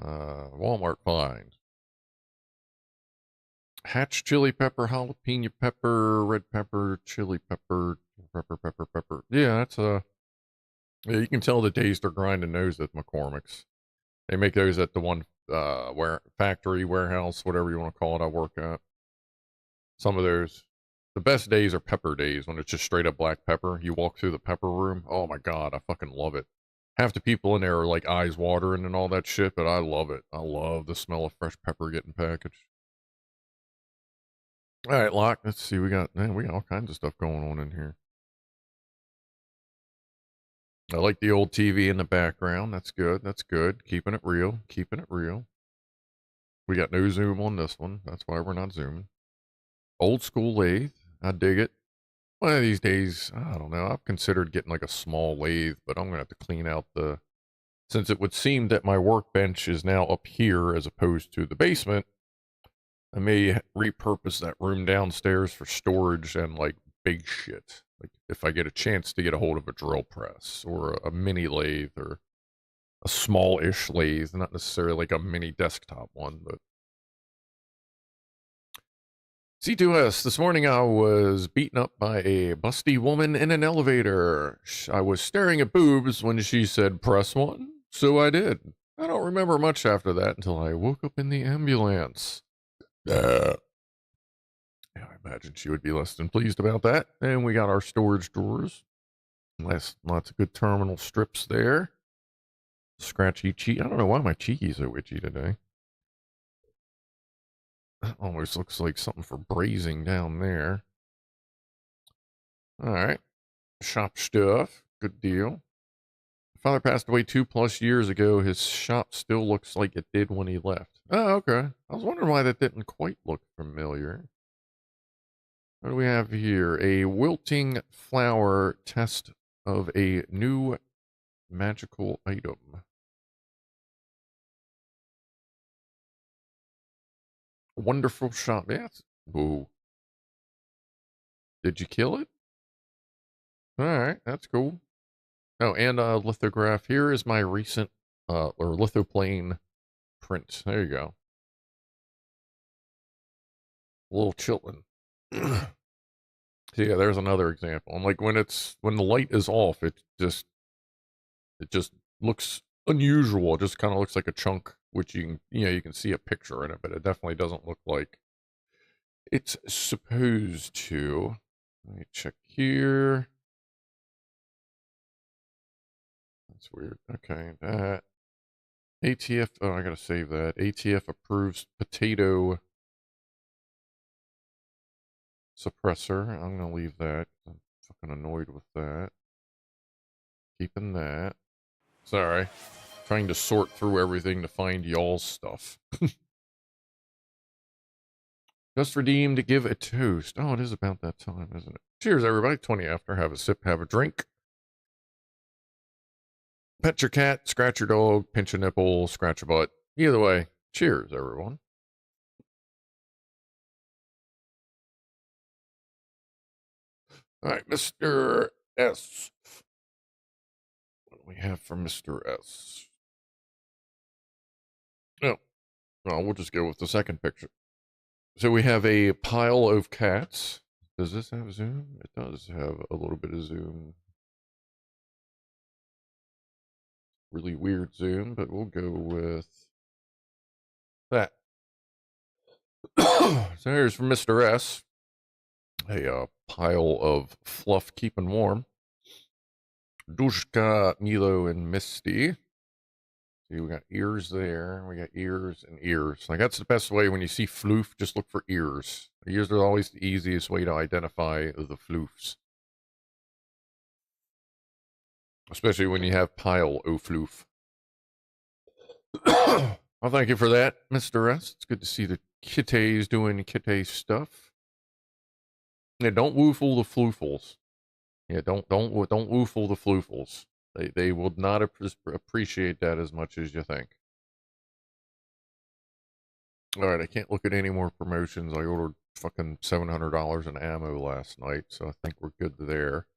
Walmart find. Hatch chili pepper, jalapeno pepper, red pepper, chili pepper, pepper. Yeah, that's yeah, you can tell the taste are grinding those at McCormick's. They make those at the one factory, warehouse, whatever you want to call it, I work at. Some of those. The best days are pepper days when it's just straight up black pepper. You walk through the pepper room. Oh my God, I fucking love it. Half the people in there are like eyes watering and all that shit, but I love it. I love the smell of fresh pepper getting packaged. All right, Locke, let's see. We got all kinds of stuff going on in here. I like the old TV in the background. That's good. That's good. Keeping it real. Keeping it real. We got no zoom on this one. That's why we're not zooming. Old school lathe. I dig it. One of these days, I don't know. I've considered getting like a small lathe, but I'm going to have to clean out since it would seem that my workbench is now up here as opposed to the basement, I may repurpose that room downstairs for storage and like big shit. Like if I get a chance to get a hold of a drill press or a mini lathe or a small-ish lathe, not necessarily like a mini desktop one, but C2S, this morning I was beaten up by a busty woman in an elevator. I was staring at boobs when she said, press one, so I did. I don't remember much after that until I woke up in the ambulance. Yeah, I imagine she would be less than pleased about that. And we got our storage drawers. Lots of good terminal strips there. Scratchy cheek. I don't know why my cheekies are itchy today. That almost looks like something for brazing down there. All right. Shop stuff. Good deal. Father passed away 2+ years ago. His shop still looks like it did when he left. Oh, okay. I was wondering why that didn't quite look familiar. What do we have here? A wilting flower test of a new magical item. Wonderful shop. Yes. Whoa. Did you kill it? All right. That's cool. Oh, and a lithograph. Here is my recent, or lithoplane print. There you go. A little chillin'. So yeah, there's another example. And like when the light is off, it just looks unusual. It just kind of looks like a chunk, which you can see a picture in it, but it definitely doesn't look like it's supposed to. Let me check here. That's weird. Okay, that ATF. Oh, I gotta save that. ATF approves potato suppressor. I'm gonna leave that. I'm fucking annoyed with that. Keeping that. Sorry. Trying to sort through everything to find y'all's stuff. Just redeemed to give a toast. Oh, it is about that time, isn't it? Cheers, everybody. 20 after. Have a sip, have a drink. Pet your cat, scratch your dog, pinch a nipple, scratch a butt. Either way, cheers, everyone. All right, Mr. S. What do we have for Mr. S? Oh, well, we'll just go with the second picture. So we have a pile of cats. Does this have zoom? It does have a little bit of zoom. Really weird zoom, but we'll go with that. So here's from Mr. S. A pile of fluff keeping warm. Dushka, Milo, and Misty. See, we got ears there. We got ears and ears. Like, that's the best way when you see floof, just look for ears. Ears are always the easiest way to identify the floofs. Especially when you have pile o floof. Well, thank you for that, Mr. S. It's good to see the kitties doing kitty stuff. Yeah, don't woofle the floofles. Yeah, don't woofle the floofles. They will not appreciate that as much as you think. All right, I can't look at any more promotions. I ordered fucking $700 in ammo last night, so I think we're good there.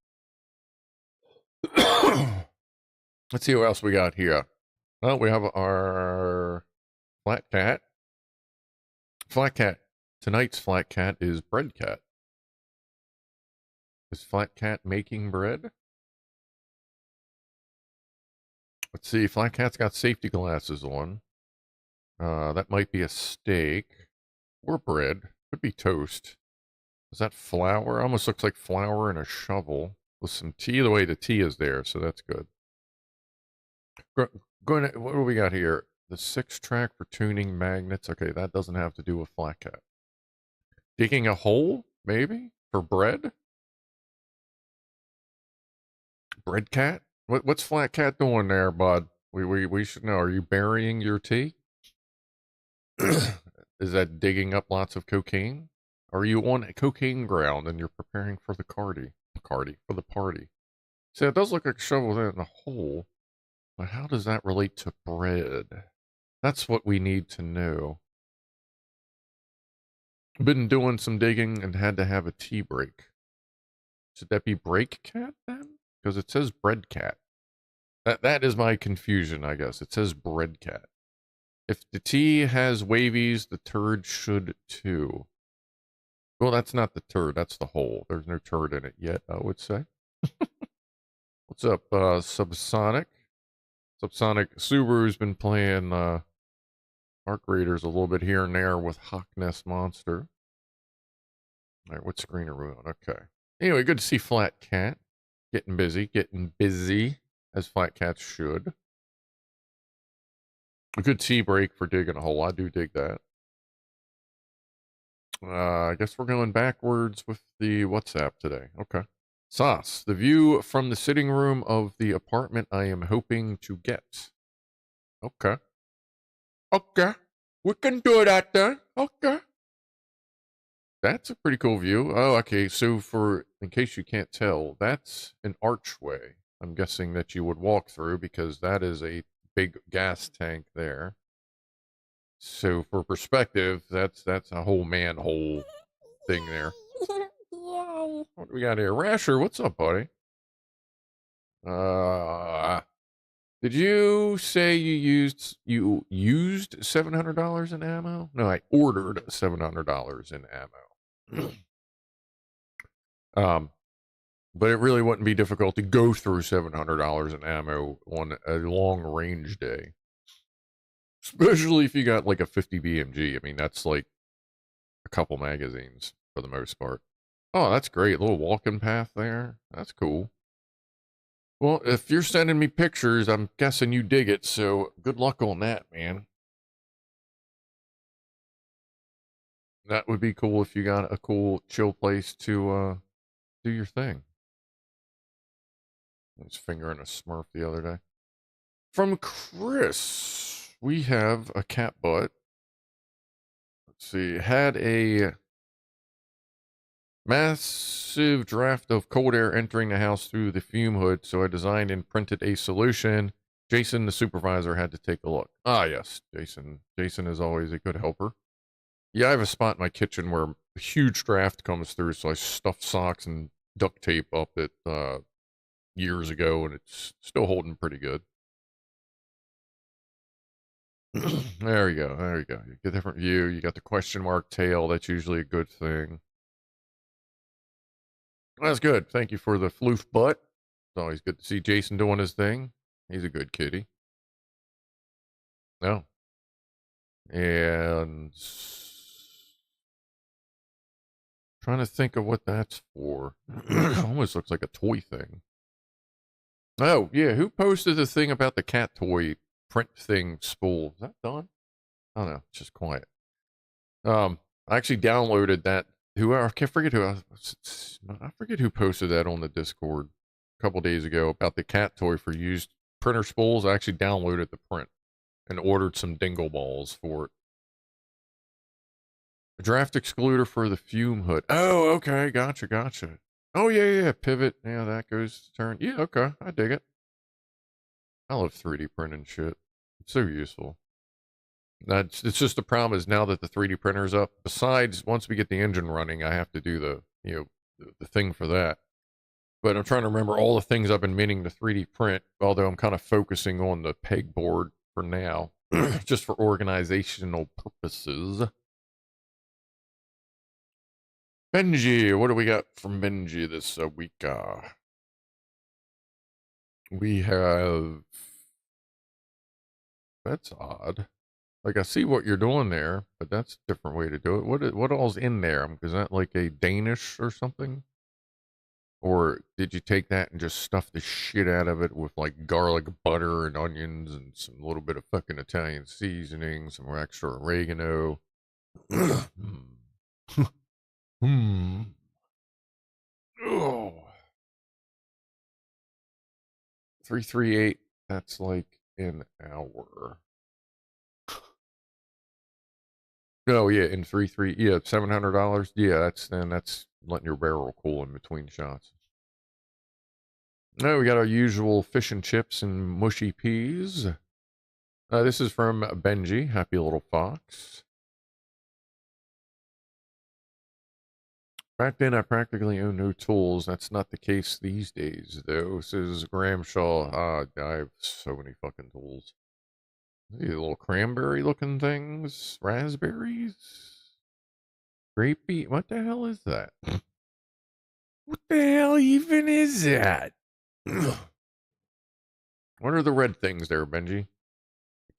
Let's see what else we got here. Well, we have our flat cat. Flat cat. Tonight's flat cat is bread cat. Is flat cat making bread? Let's see. Flat cat's got safety glasses on. That might be a steak or bread. Could be toast. Is that flour? Almost looks like flour and a shovel with some tea. The way the tea is there, so that's good. What do we got here? The 6-track for tuning magnets. Okay, that doesn't have to do with flat cat. Digging a hole, maybe for bread. Bread cat. What's flat cat doing there, bud? We should know. Are you burying your tea? Is that digging up lots of cocaine? Are you on a cocaine ground and you're preparing for the party? For the party. See, it does look like a shovel there in the hole, but how does that relate to bread? That's what we need to know. Been doing some digging and had to have a tea break. Should that be break cat then? Because it says bread cat. That is my confusion, I guess. It says bread cat. If the tea has wavies, the turd should too. Well, that's not the turd, that's the hole. There's no turd in it yet, I would say. What's up, Subsonic? Subsonic Subaru's been playing Arc Raiders a little bit here and there with Hawk Nest Monster. Alright, what screen are we on? Okay. Anyway, good to see Flat Cat. Getting busy, as Flat Cats should. A good tea break for digging a hole. I do dig that. I guess we're going backwards with the WhatsApp today. Okay. Sauce, the view from the sitting room of the apartment I am hoping to get. Okay. Okay. We can do that then. Okay. That's a pretty cool view. Oh, okay. So in case you can't tell, that's an archway. I'm guessing that you would walk through because that is a big gas tank there. So for perspective, that's a whole manhole thing there. What do we got here? Rasher, what's up, buddy? Did you say you used $700 in ammo? No, I ordered $700 in ammo. But it really wouldn't be difficult to go through $700 in ammo on a long range day. Especially if you got like a 50 BMG. I mean, that's like a couple magazines for the most part. Oh, that's great. Little walking path there. That's cool. Well, if you're sending me pictures, I'm guessing you dig it, so good luck on that, man. That would be cool if you got a cool chill place to do your thing. I was fingering a Smurf the other day. From Chris, we have a cat butt. Let's see, had a massive draft of cold air entering the house through the fume hood, so I designed and printed a solution. Jason, the supervisor, had to take a look. Ah, yes, Jason. Jason is always a good helper. Yeah, I have a spot in my kitchen where a huge draft comes through, so I stuffed socks and duct tape up it years ago, and it's still holding pretty good. There you go. There you go. You get a different view. You got the question mark tail. That's usually a good thing. That's good. Thank you for the floof butt. It's always good to see Jason doing his thing. He's a good kitty. No. And trying to think of what that's for. Almost looks like a toy thing. Oh, yeah. Who posted the thing about the cat toy print thing spool? Is that done? I don't know. It's just quiet. I actually downloaded that. I can't forget who I forget who posted that on the Discord a couple days ago about the cat toy for used printer spools. I actually downloaded the print and ordered some dingle balls for it. A draft excluder for the fume hood. Oh, okay. Gotcha. Oh, yeah. Pivot. Yeah, that goes to turn. Yeah, okay. I dig it. I love 3D printing shit. It's so useful. It's just the problem is now that the 3D printer's up, besides once we get the engine running, I have to do the thing for that. But I'm trying to remember all the things I've been meaning to 3D print, although I'm kind of focusing on the pegboard for now, just for organizational purposes. Benji, what do we got from Benji this week? We have... That's odd. Like, I see what you're doing there, but that's a different way to do it. What all's in there? Is that like a Danish or something? Or did you take that and just stuff the shit out of it with like garlic butter and onions and some little bit of fucking Italian seasoning, some extra oregano? Oh. 338, that's like an hour. Oh yeah, in 3 yeah, $700. Yeah, that's letting your barrel cool in between shots. No, we got our usual fish and chips and mushy peas. This is from Benji, happy little fox. Back then, I practically owned no tools. That's not the case these days, though. Says Graham Shaw. I have so many fucking tools. These little cranberry-looking things, raspberries, grapey. What the hell is that? What the hell even is that? What are the red things there, Benji?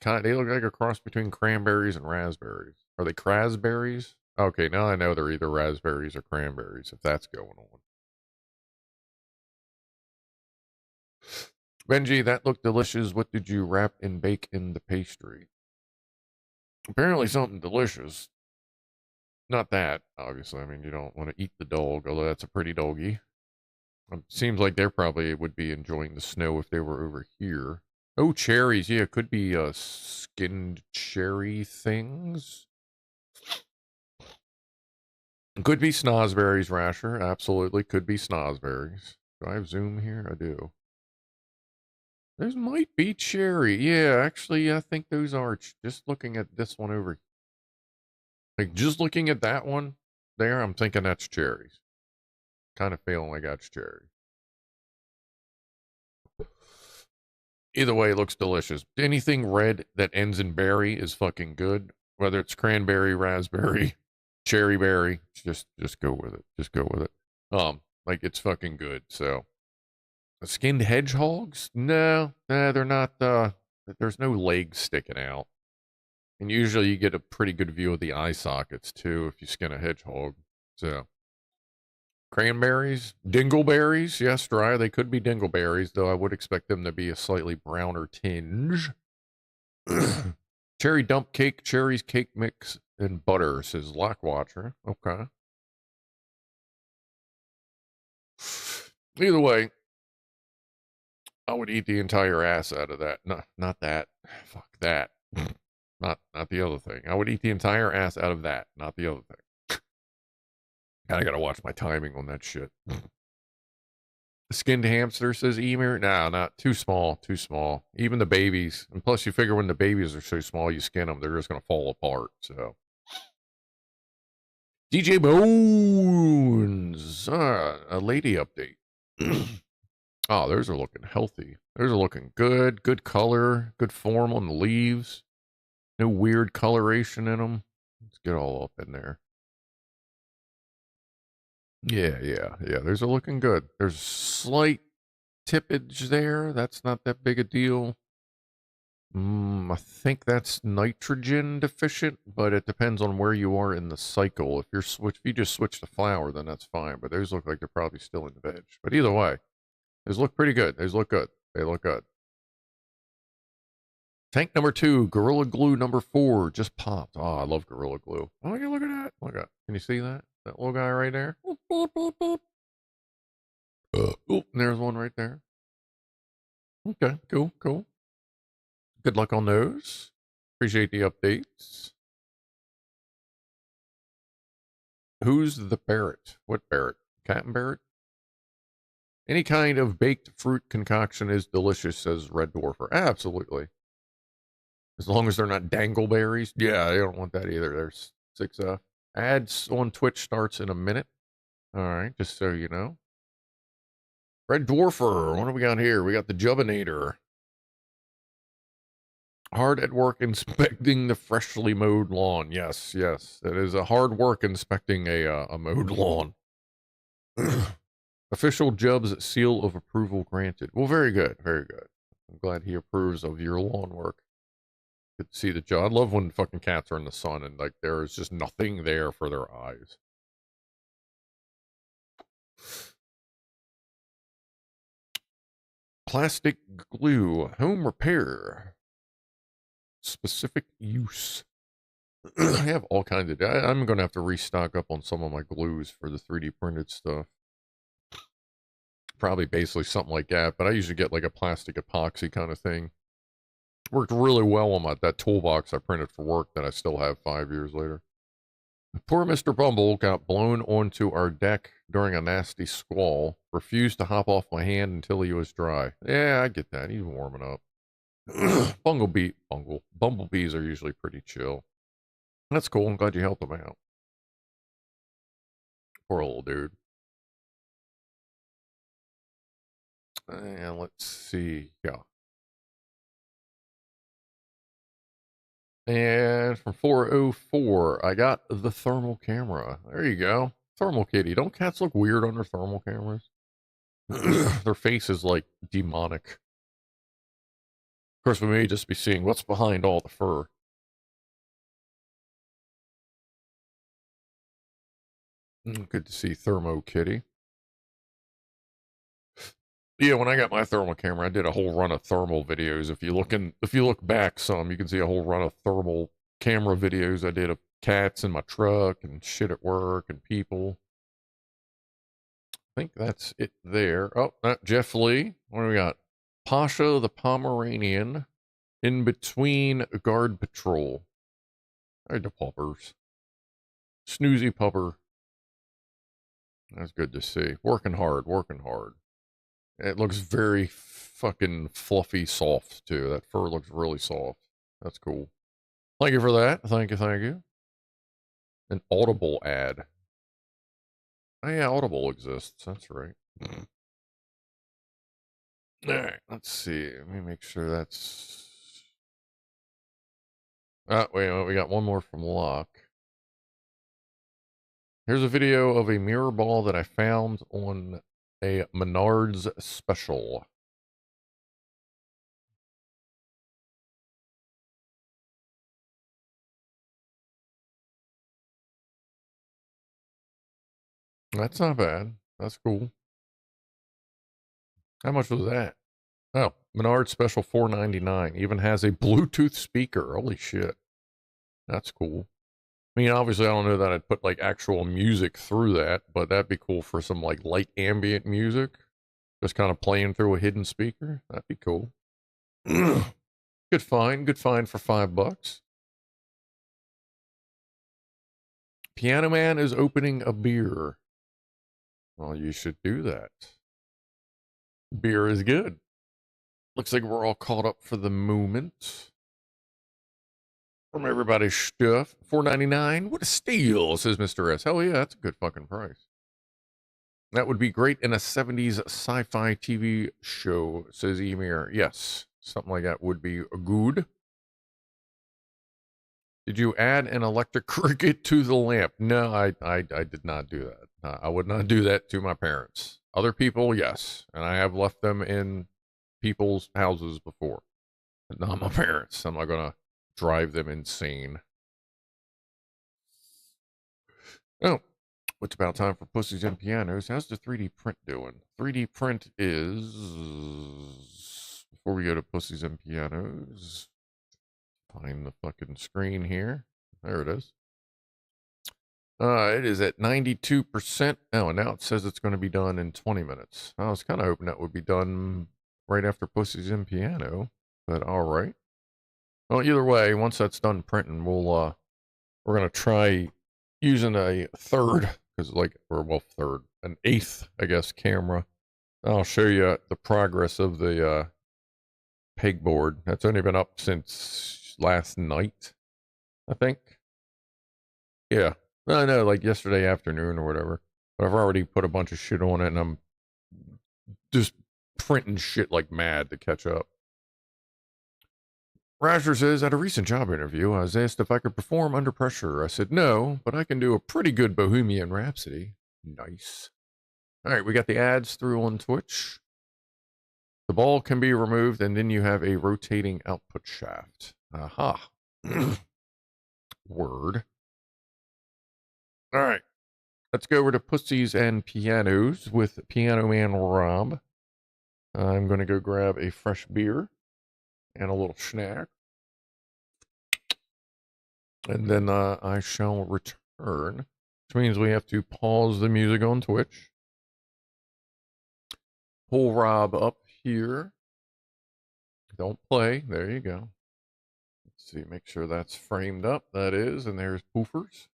They look like a cross between cranberries and raspberries. Are they crasberries? Okay, now I know they're either raspberries or cranberries, if that's going on. Benji, that looked delicious. What did you wrap and bake in the pastry? Apparently something delicious. Not that, obviously. I mean, you don't want to eat the dog, although that's a pretty doggy. Seems like they probably would be enjoying the snow if they were over here. Oh, cherries. Yeah, it could be skinned cherry things. Could be snozberries, Rasher. Absolutely could be snozberries. Do I have zoom here? I do. Those might be cherry. Yeah, actually, I think those are. Just looking at this one over. Like, just looking at that one there, I'm thinking that's cherries. Kind of feeling like that's cherry. Either way, it looks delicious. Anything red that ends in berry is fucking good. Whether it's cranberry, raspberry, cherry berry, just go with it. Just go with it. Like it's fucking good. So, skinned hedgehogs? No, they're not. There's no legs sticking out, and usually you get a pretty good view of the eye sockets too if you skin a hedgehog. So, cranberries, dingleberries, yes, dry. They could be dingleberries, though I would expect them to be a slightly browner tinge. Cherry dump cake, cherries, cake mix, and butter, says Lockwatcher. Okay. Either way, I would eat the entire ass out of that. No, not that. Fuck that. Not the other thing. I would eat the entire ass out of that, not the other thing. I gotta watch my timing on that shit. Skinned hamster, says Emir. Nah, not too small, too small. Even the babies. And plus, you figure when the babies are so small, you skin them, they're just going to fall apart. So, DJ Bones, a lady update. Oh, those are looking healthy. Those are looking good. Good color, good form on the leaves. No weird coloration in them. Let's get all up in there. Yeah. Those are looking good. There's slight tippage there. That's not that big a deal. I think that's nitrogen deficient, but it depends on where you are in the cycle. If you just switch to flower, then that's fine. But those look like they're probably still in the veg. But either way, those look pretty good. Those look good. They look good. Tank number 2, Gorilla Glue number 4 just popped. Oh, I love Gorilla Glue. Oh, yeah, look at that. Look at that. Can you see that? That little guy right there? Oh, there's one right there. Okay, cool. Good luck on those. Appreciate the updates. Who's the Barrett? What Barrett? Captain Barrett? Any kind of baked fruit concoction is delicious, says Red Dwarfer. Absolutely. As long as they're not dangleberries. Yeah, I don't want that either. There's 6 ads on Twitch starts in a minute. All right, just so you know. Red Dwarfer, what do we got here? We got the Jubbinator. Hard at work inspecting the freshly mowed lawn. Yes. It is a hard work inspecting a mowed lawn. Official Jub's seal of approval granted. Well, very good. I'm glad he approves of your lawn work. Good to see the Jub. I love when fucking cats are in the sun and like there is just nothing there for their eyes. Plastic glue, home repair, specific use. I have all kinds of. I'm going to have to restock up on some of my glues for the 3D printed stuff. Probably basically something like that, but I usually get like a plastic epoxy kind of thing. Worked really well on that toolbox I printed for work that I still have 5 years later. Poor Mr. Bumble got blown onto our deck during a nasty squall. Refused to hop off my hand until he was dry. Yeah, I get that. He's warming up. Bumblebees are usually pretty chill. That's cool. I'm glad you helped him out. Poor old dude. And let's see. Yeah. And from 404, I got the thermal camera. There you go. Thermal kitty. Don't cats look weird under thermal cameras? Their face is like demonic. Of course, we may just be seeing what's behind all the fur. Good to see Thermo Kitty. Yeah, when I got my thermal camera, I did a whole run of thermal videos. If you look back some, you can see a whole run of thermal camera videos I did of cats in my truck and shit at work and people. think that's it there. Oh, Jeff Lee. What do we got? Pasha the Pomeranian in between guard patrol. Hey, the puppers. Snoozy pupper. That's good to see. Working hard, working hard. It looks very fucking fluffy soft, too. That fur looks really soft. That's cool. Thank you for that. Thank you, thank you. An Audible ad. Oh, yeah, Audible exists. That's right. All right, let's see. Let me make sure that's... wait, we got one more from Locke. Here's a video of a mirror ball that I found on a Menards special. That's not bad. That's cool. How much was that? Oh, Menards special $4.99. Even has a Bluetooth speaker. Holy shit. That's cool. I mean, obviously, I don't know that I'd put like actual music through that, but that'd be cool for some like light ambient music. Just kind of playing through a hidden speaker. That'd be cool. Good find for $5. Pianoman is opening a beer. Well, you should do that. Beer is good. Looks like we're all caught up for the moment. From everybody's stuff. $4.99. What a steal, says Mr. S. Hell yeah, that's a good fucking price. That would be great in a 70s sci-fi TV show, says Emir. Yes, something like that would be good. Did you add an electric cricket to the lamp? No, I did not do that. I would not do that to my parents. Other people, yes. And I have left them in people's houses before. But not my parents. I'm not going to drive them insane. Oh, it's about time for Pussies and Pianos. How's the 3D print doing? 3D print is... Before we go to Pussies and Pianos... Find the fucking screen here. There it is. It is at 92%. Oh, and now it says it's going to be done in 20 minutes. I was kind of hoping that would be done right after Pussies in Piano, but all right. Well, either way, once that's done printing, we're going to try using a third, an eighth, I guess, camera. I'll show you the progress of the pegboard. That's only been up since last night, I think. Yeah. I know, like yesterday afternoon or whatever. But I've already put a bunch of shit on it, and I'm just printing shit like mad to catch up. Rasher says, at a recent job interview, I was asked if I could perform under pressure. I said no, but I can do a pretty good Bohemian Rhapsody. Nice. All right, we got the ads through on Twitch. The ball can be removed, and then you have a rotating output shaft. Aha. Word. All right. Let's go over to Pussies and Pianos with Pianoman Rob. I'm going to go grab a fresh beer and a little snack. And then I shall return, which means we have to pause the music on Twitch. Pull Rob up here. Don't play. There you go. Let's see. Make sure that's framed up. That is. And there's Poofers.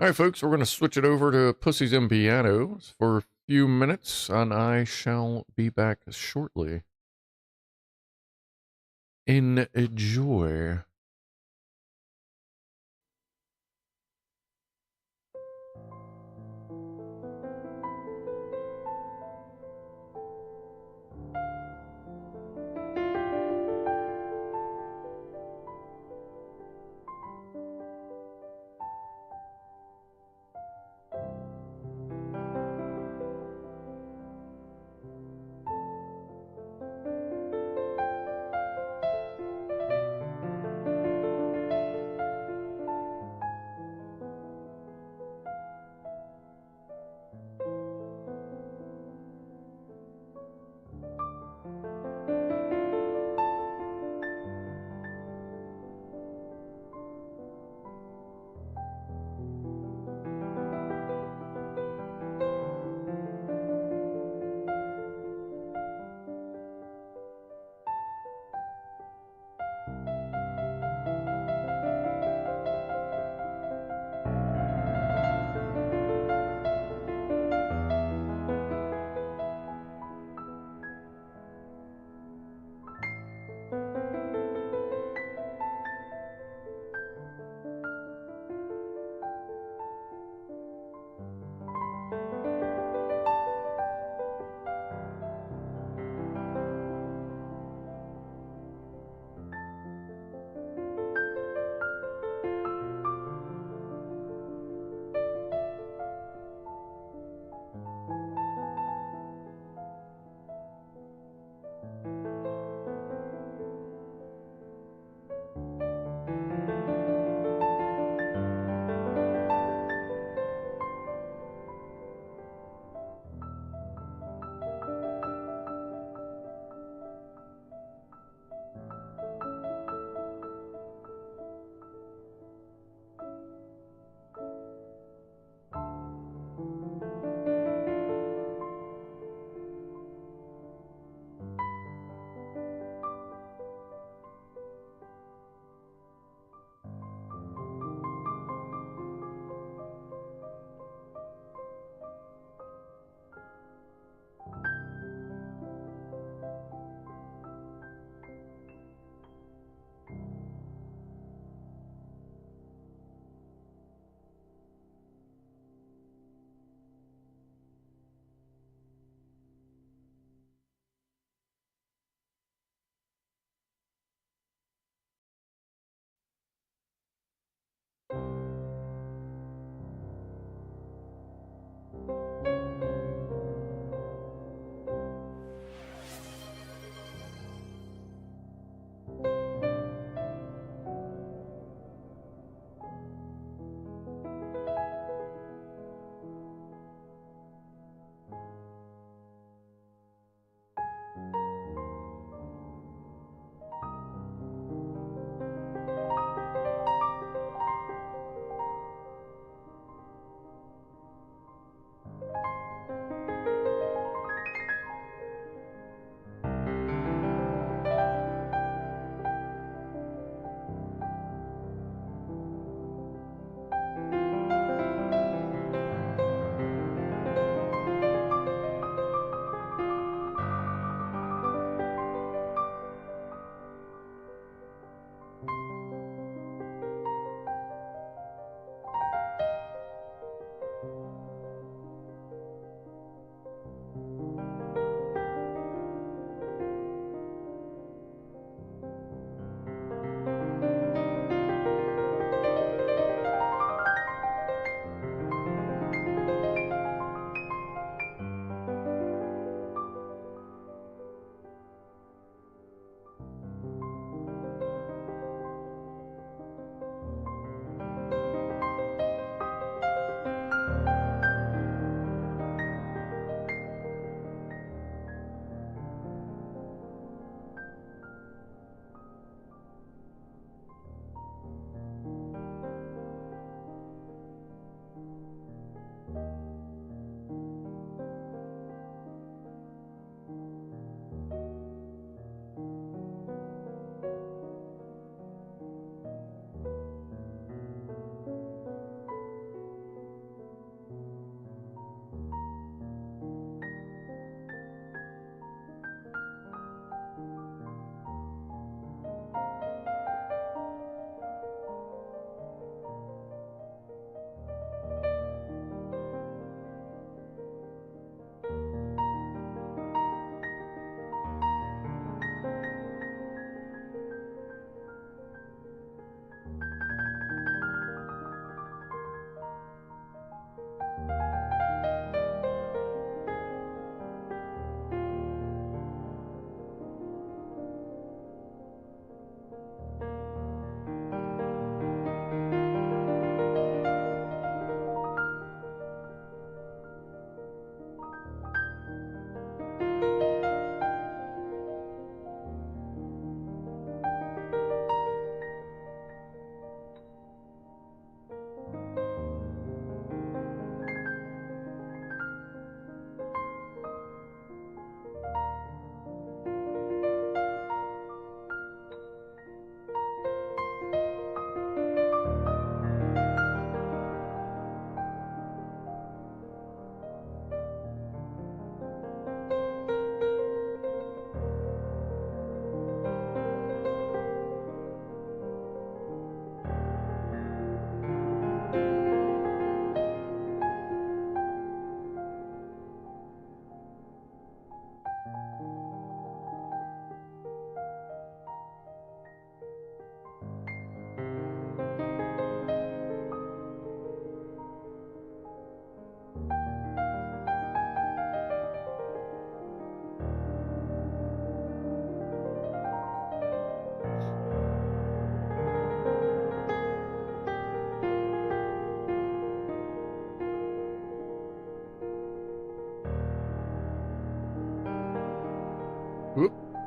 All right, folks. We're going to switch it over to Pussies and Pianos for a few minutes. And I shall be back shortly. Enjoy.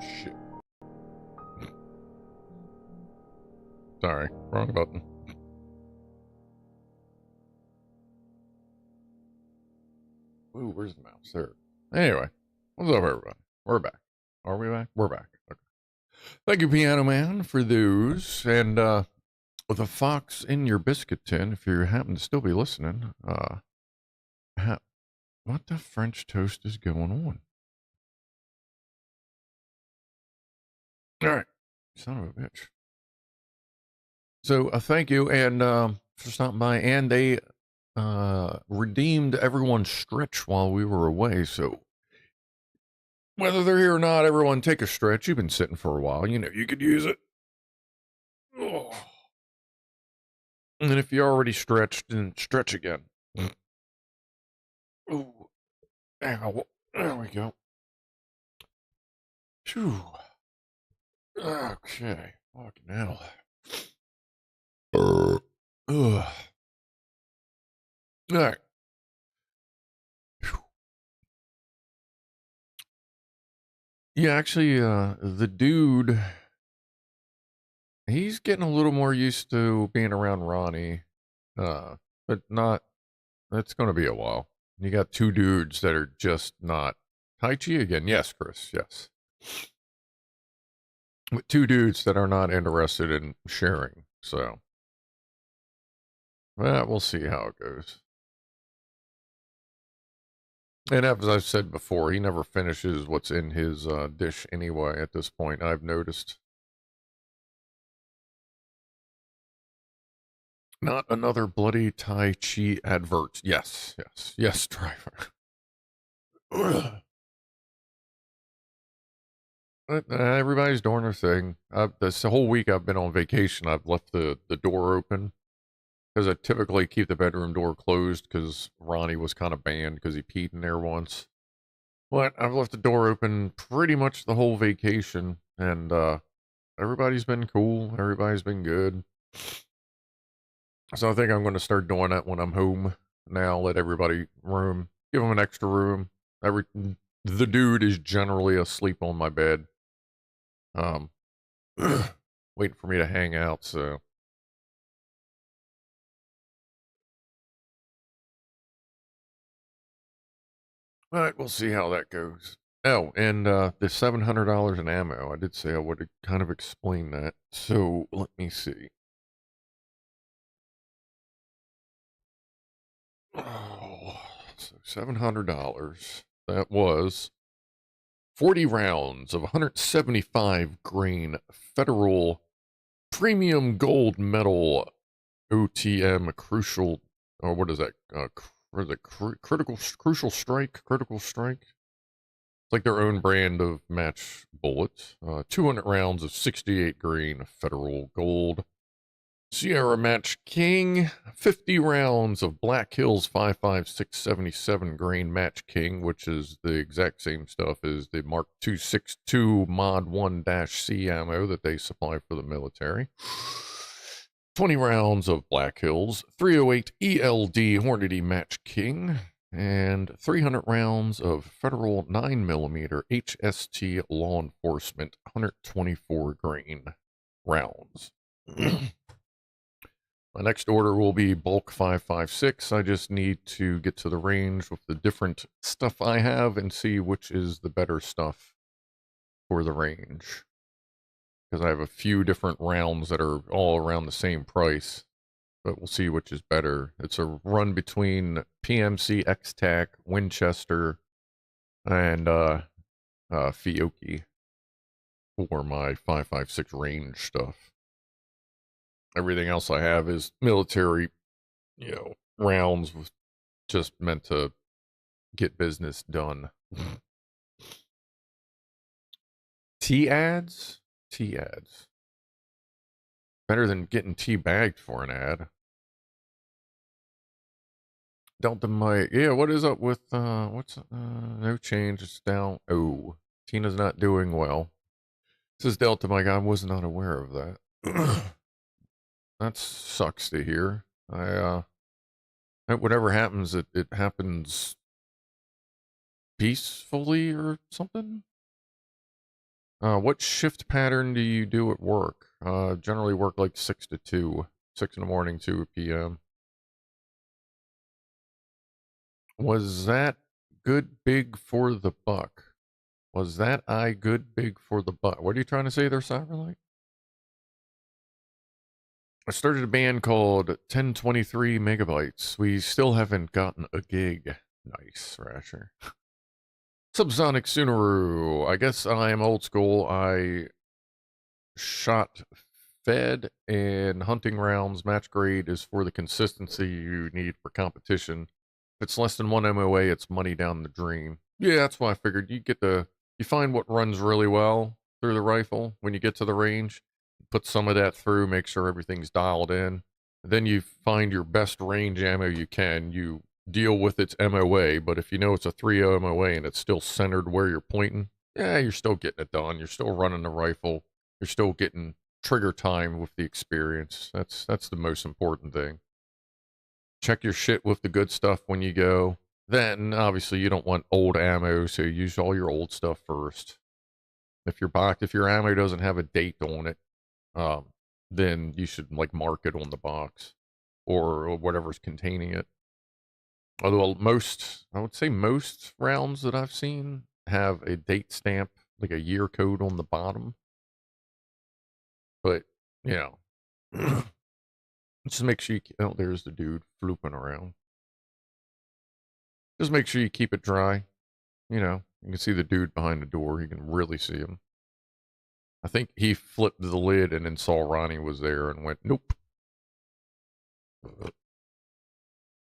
Shit. Sorry, wrong button. Ooh, where's the mouse? There. Anyway, what's up, everybody? We're back. Are we back? We're back. Okay. Thank you, Pianoman, for those. And with a fox in your biscuit tin, if you happen to still be listening, what the French toast is going on? All right, son of a bitch. So thank you, and for stopping by. And they redeemed everyone's stretch while we were away. So whether they're here or not, everyone take a stretch. You've been sitting for a while. You know you could use it. Oh. And if you already stretched, then stretch again. Ooh. Ow. There we go. Phew. Okay. Fucking hell. Ugh. All right. Phew. Yeah, actually, the dude, he's getting a little more used to being around Ronnie, but not, it's going to be a while. You got two dudes that are just not, Tai Chi again, yes, Chris, yes. But two dudes that are not interested in sharing, so. Well, we'll see how it goes. And as I've said before, he never finishes what's in his dish anyway at this point, I've noticed. Not another bloody Tai Chi advert. Yes, yes, yes, driver. Everybody's doing their thing. This whole week I've been on vacation. I've left the door open because I typically keep the bedroom door closed because Ronnie was kind of banned because he peed in there once. But I've left the door open pretty much the whole vacation, and everybody's been cool. Everybody's been good. So I think I'm going to start doing that when I'm home now. Let everybody room, give them an extra room. The dude is generally asleep on my bed, waiting for me to hang out. So, but we'll see how that goes. Oh, and the $700 in ammo. I did say I would kind of explain that. So let me see. Oh, so $700. That was 40 rounds of 175 grain federal premium gold medal OTM crucial, or what is that? Critical strike. It's like their own brand of match bullets. 200 rounds of 68 grain federal gold Sierra Match King, 50 rounds of Black Hills 5.5677 grain Match King, which is the exact same stuff as the Mark 262 Mod 1-C ammo that they supply for the military. 20 rounds of Black Hills 308 ELD Hornady Match King, and 300 rounds of Federal 9mm HST Law Enforcement 124 grain rounds. My next order will be bulk 5.56. I just need to get to the range with the different stuff I have and see which is the better stuff for the range. Because I have a few different rounds that are all around the same price, but we'll see which is better. It's a run between PMC X-Tac, Winchester, and Fiocchi for my 5.56 range stuff. Everything else I have is military, rounds with just meant to get business done. T-ads? T-ads. Better than getting T-bagged for an ad. Delta Mike. Yeah, what is up with, no change, it's down. Oh, Tina's not doing well. This is Delta Mike, I was not aware of that. That sucks to hear. Whatever happens, it happens peacefully or something? What shift pattern do you do at work? Generally work like 6 to 2. 6 in the morning, 2 p.m. Was that good big for the buck? Was that I good big for the buck? What are you trying to say there, Cyberlight? I started a band called 1023 Megabytes. We still haven't gotten a gig. Nice, Rasher. Subsonic Sunaru. I guess I am old school. I shot fed and hunting rounds. Match grade is for the consistency you need for competition. If it's less than 1 MOA, it's money down the drain. Yeah, that's why I figured you find what runs really well through the rifle when you get to the range. Put some of that through, make sure everything's dialed in. Then you find your best range ammo you can. You deal with its MOA, but if you know it's a 3 MOA and it's still centered where you're pointing, yeah, you're still getting it done. You're still running the rifle. You're still getting trigger time with the experience. That's the most important thing. Check your shit with the good stuff when you go. Then obviously you don't want old ammo, so use all your old stuff first. If your ammo doesn't have a date on it, then you should like mark it on the box or whatever's containing it. Although I would say most rounds that I've seen have a date stamp, like a year code on the bottom. But, you know, just make sure oh, there's the dude flooping around. Just make sure you keep it dry. You know, you can see the dude behind the door. You can really see him. I think he flipped the lid and then saw Ronnie was there and went, nope.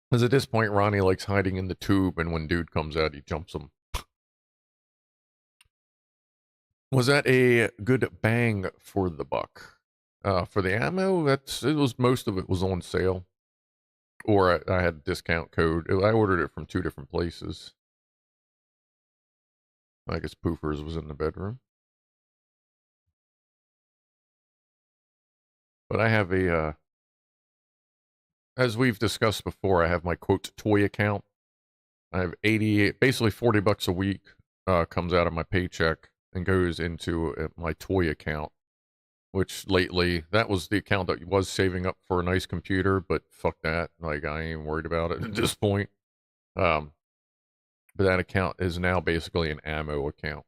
Because at this point, Ronnie likes hiding in the tube, and when dude comes out, he jumps him. Was that a good bang for the buck? For the ammo, most of it was on sale. Or I had a discount code. I ordered it from 2 different places. I guess Poofers was in the bedroom. But I have as we've discussed before, I have my quote toy account. I have basically $40 a week comes out of my paycheck and goes into my toy account. Which lately, that was the account that was saving up for a nice computer, but fuck that. Like, I ain't worried about it at this point. But that account is now basically an ammo account.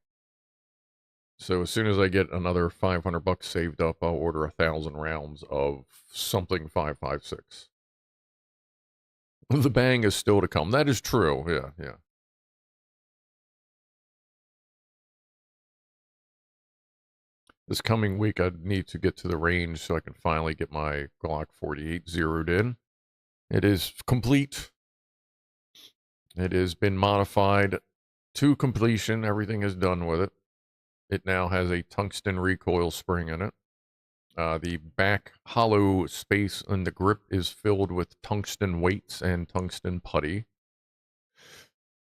So as soon as I get another $500 saved up, I'll order 1,000 rounds of something 5.56. The bang is still to come. That is true. Yeah. This coming week, I need to get to the range so I can finally get my Glock 48 zeroed in. It is complete. It has been modified to completion. Everything is done with it. It now has a tungsten recoil spring in it. The back hollow space in the grip is filled with tungsten weights and tungsten putty.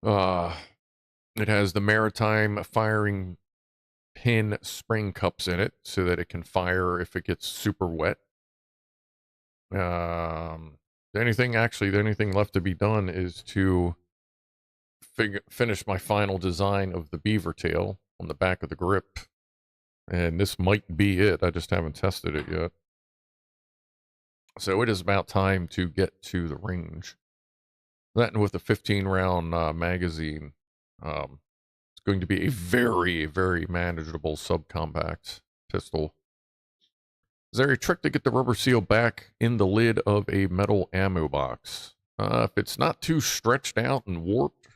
It has the maritime firing pin spring cups in it so that it can fire if it gets super wet. The only thing left to be done is to finish my final design of the beaver tail on the back of the grip. And this might be it. I just haven't tested it yet. So it is about time to get to the range. That and with a 15-round magazine, it's going to be a very, very manageable subcompact pistol. Is there a trick to get the rubber seal back in the lid of a metal ammo box? If it's not too stretched out and warped,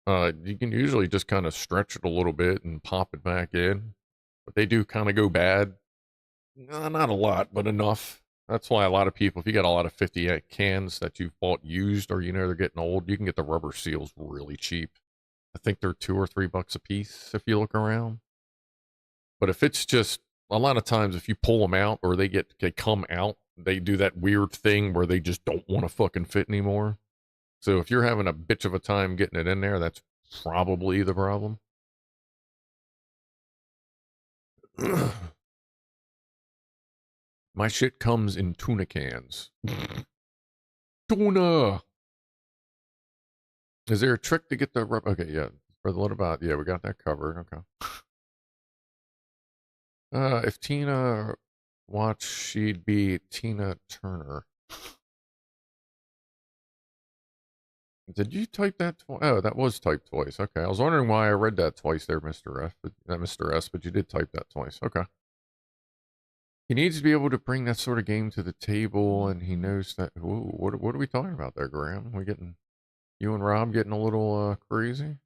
you can usually just kind of stretch it a little bit and pop it back in. But they do kind of go bad. Not a lot, but enough. That's why a lot of people, if you got a lot of 50 cans that you've bought used or you know they're getting old, you can get the rubber seals really cheap. I think they're $2 or $3 a piece if you look around. But if it's just, a lot of times if you pull them out or they come out, they do that weird thing where they just don't want to fucking fit anymore. So if you're having a bitch of a time getting it in there, that's probably the problem. My shit comes in tuna cans. Tuna! Is there a trick to get the rubber? Okay, yeah. What about, yeah, we got that covered. Okay. If Tina watched, she'd be Tina Turner. Did you type that twice? Oh, that was typed twice. Okay, I was wondering why I read that twice there, Mr. F. Mr. S, but you did type that twice. Okay. He needs to be able to bring that sort of game to the table, and he knows that. Ooh, what are we talking about there, Graham? We getting you and Rob getting a little crazy?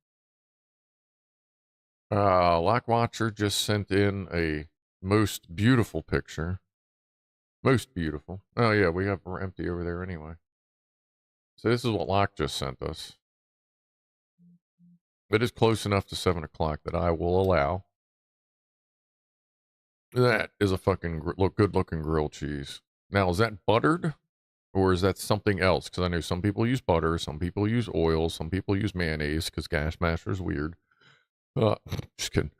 Lockwatcher just sent in a most beautiful picture. Most beautiful. Oh yeah, we're empty over there anyway. So this is what Lock just sent us. It is close enough to 7 o'clock that I will allow. That is a fucking good looking grilled cheese. Now, is that buttered or is that something else? Because I know some people use butter, some people use oil, some people use mayonnaise because Gas Master is weird. Just kidding.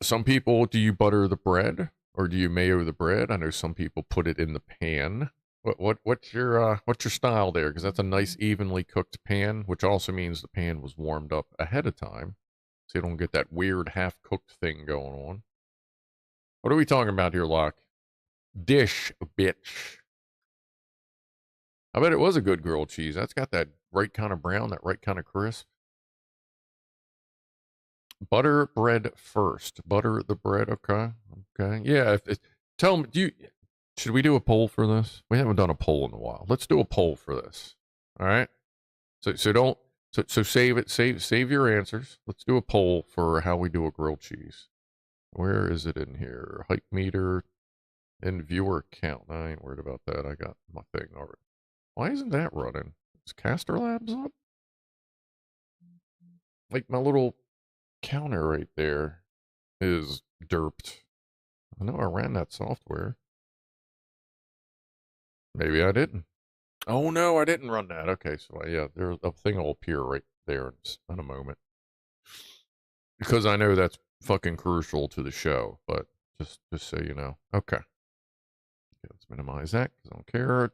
Some people, do you butter the bread or do you mayo the bread? I know some people put it in the pan. What's your style there? Because that's a nice evenly cooked pan, which also means the pan was warmed up ahead of time, so you don't get that weird half cooked thing going on. What are we talking about here, Locke? Dish, bitch. I bet it was a good grilled cheese. That's got that right kind of brown, that right kind of crisp. Butter bread first. Butter the bread. Okay. Okay. Yeah. Tell me, should we do a poll for this? We haven't done a poll in a while. Let's do a poll for this. All right. So save it. Save your answers. Let's do a poll for how we do a grilled cheese. Where is it in here? Hype meter and viewer count. I ain't worried about that. I got my thing already. Why isn't that running? Is Caster Labs up? Like my little counter right there is derped. I know I ran that software. Maybe I didn't. Oh no, I didn't run that. Okay, so yeah, there's a thing will appear right there in a moment. Because I know that's fucking crucial to the show, but just so you know. Okay. Let's minimize that because I don't care.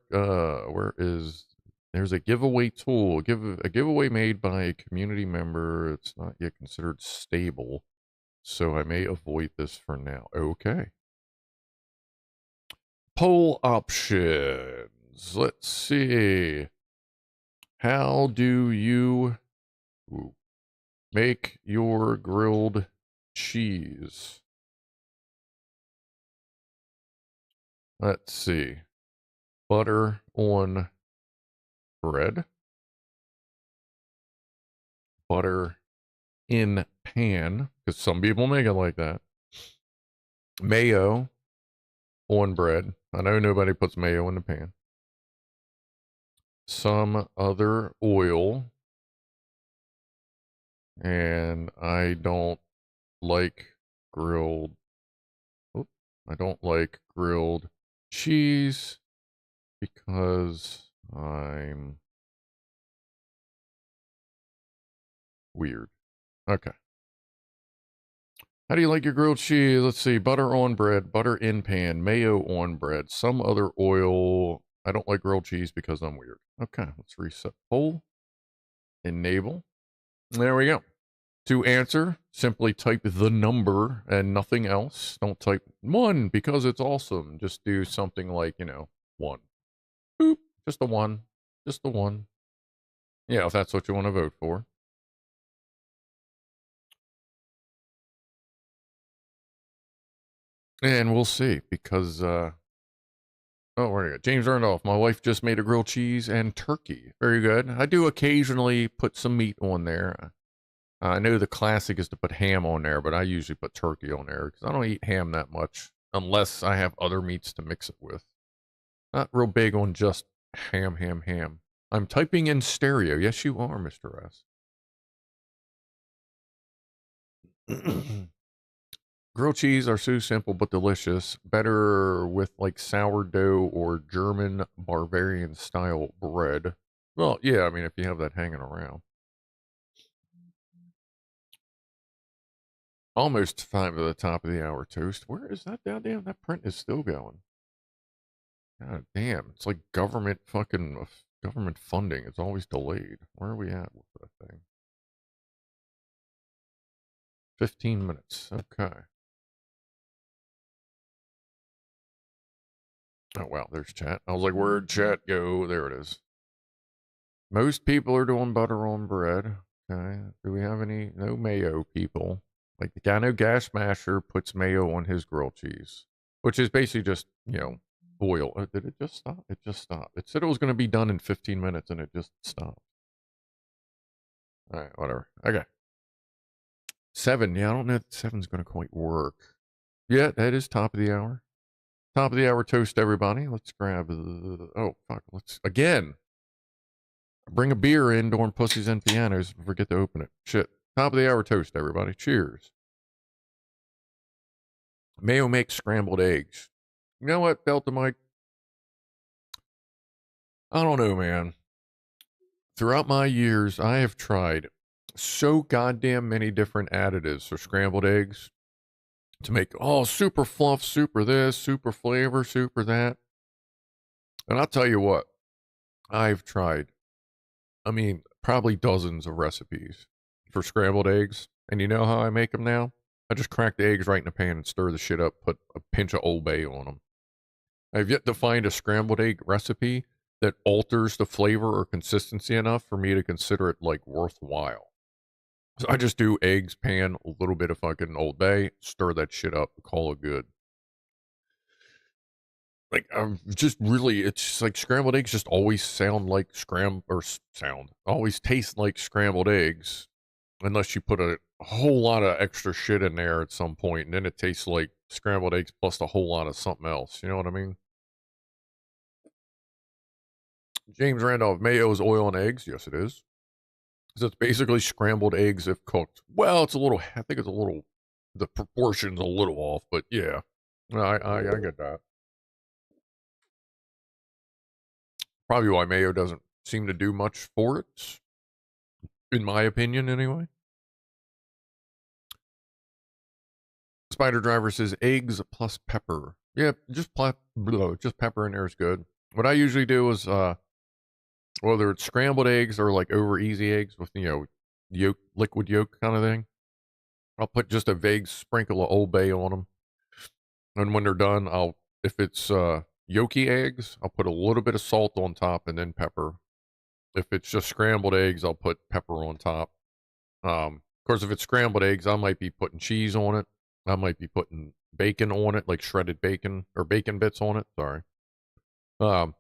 There's a giveaway tool, a giveaway made by a community member. It's not yet considered stable, so I may avoid this for now. Okay. Poll options. Let's see. How do you make your grilled cheese? Let's see. Butter on bread. Butter in pan, because some people make it like that. Mayo on bread. I know nobody puts mayo in the pan. Some other oil. And I don't like grilled. I don't like grilled cheese because I'm weird. Okay. How do you like your grilled cheese? Let's see. Butter on bread, butter in pan, mayo on bread, some other oil. I don't like grilled cheese because I'm weird. Okay, let's reset poll. Enable. There we go. To answer, simply type the number and nothing else. Don't type 1 because it's awesome. Just do something like, 1. Boop. Just the 1. Just the 1. Yeah, if that's what you want to vote for. And we'll see because, oh, where do you go? James Erndorf, my wife just made a grilled cheese and turkey. Very good. I do occasionally put some meat on there. I know the classic is to put ham on there, but I usually put turkey on there because I don't eat ham that much unless I have other meats to mix it with. Not real big on just ham. I'm typing in stereo. Yes, you are, Mr. S. Grilled cheese are so simple but delicious. Better with like sourdough or German Bavarian style bread. Well, yeah, I mean, if you have that hanging around. Almost time to the top of the hour toast. Where is that? Damn, that print is still going. God damn, it's like government funding. It's always delayed. Where are we at with that thing? 15 minutes. Okay. Oh, wow, there's chat. I was like, where'd chat go? There it is. Most people are doing butter on bread. Okay. Do we have any? No mayo people. Like the guy, no gas masher puts mayo on his grilled cheese, which is basically just, oil. Did it just stop? It just stopped. It said it was going to be done in 15 minutes and it just stopped. All right, whatever. Okay. 7. Yeah, I don't know if 7's going to quite work. Yeah, that is top of the hour. Top of the hour toast, everybody. Let's grab. Oh, fuck. Let's. Again. Bring a beer in during Pussies and Pianos and forget to open it. Shit. Top of the hour toast, everybody. Cheers. Mayo makes scrambled eggs. You know what, Delta Mike? I don't know, man. Throughout my years, I have tried so goddamn many different additives for scrambled eggs to make, super fluff, super this, super flavor, super that. And I'll tell you what, I've tried, probably dozens of recipes for scrambled eggs. And you know how I make them now? I just crack the eggs right in the pan and stir the shit up, put a pinch of Old Bay on them. I've yet to find a scrambled egg recipe that alters the flavor or consistency enough for me to consider it like worthwhile. So I just do eggs, pan, a little bit of fucking Old Bay, stir that shit up, call it good. Like I'm just really, it's just like scrambled eggs just always sound like always taste like scrambled eggs, unless you put a whole lot of extra shit in there at some point, and then it tastes like scrambled eggs plus a whole lot of something else. You know what I mean? James Randolph, mayo is oil and eggs. Yes, it is. So it's basically scrambled eggs if cooked. Well, I think the proportion's a little off, but yeah. I get that. Probably why mayo doesn't seem to do much for it, in my opinion, anyway. Spider Driver says eggs plus pepper. Yeah, just pepper in there is good. What I usually do is, whether it's scrambled eggs or like over easy eggs with, liquid yolk kind of thing, I'll put just a vague sprinkle of Old Bay on them. And when they're done, if it's yolky eggs, I'll put a little bit of salt on top and then pepper. If it's just scrambled eggs, I'll put pepper on top. Of course, if it's scrambled eggs, I might be putting cheese on it. I might be putting bacon on it, like shredded bacon or bacon bits on it. Sorry. Let's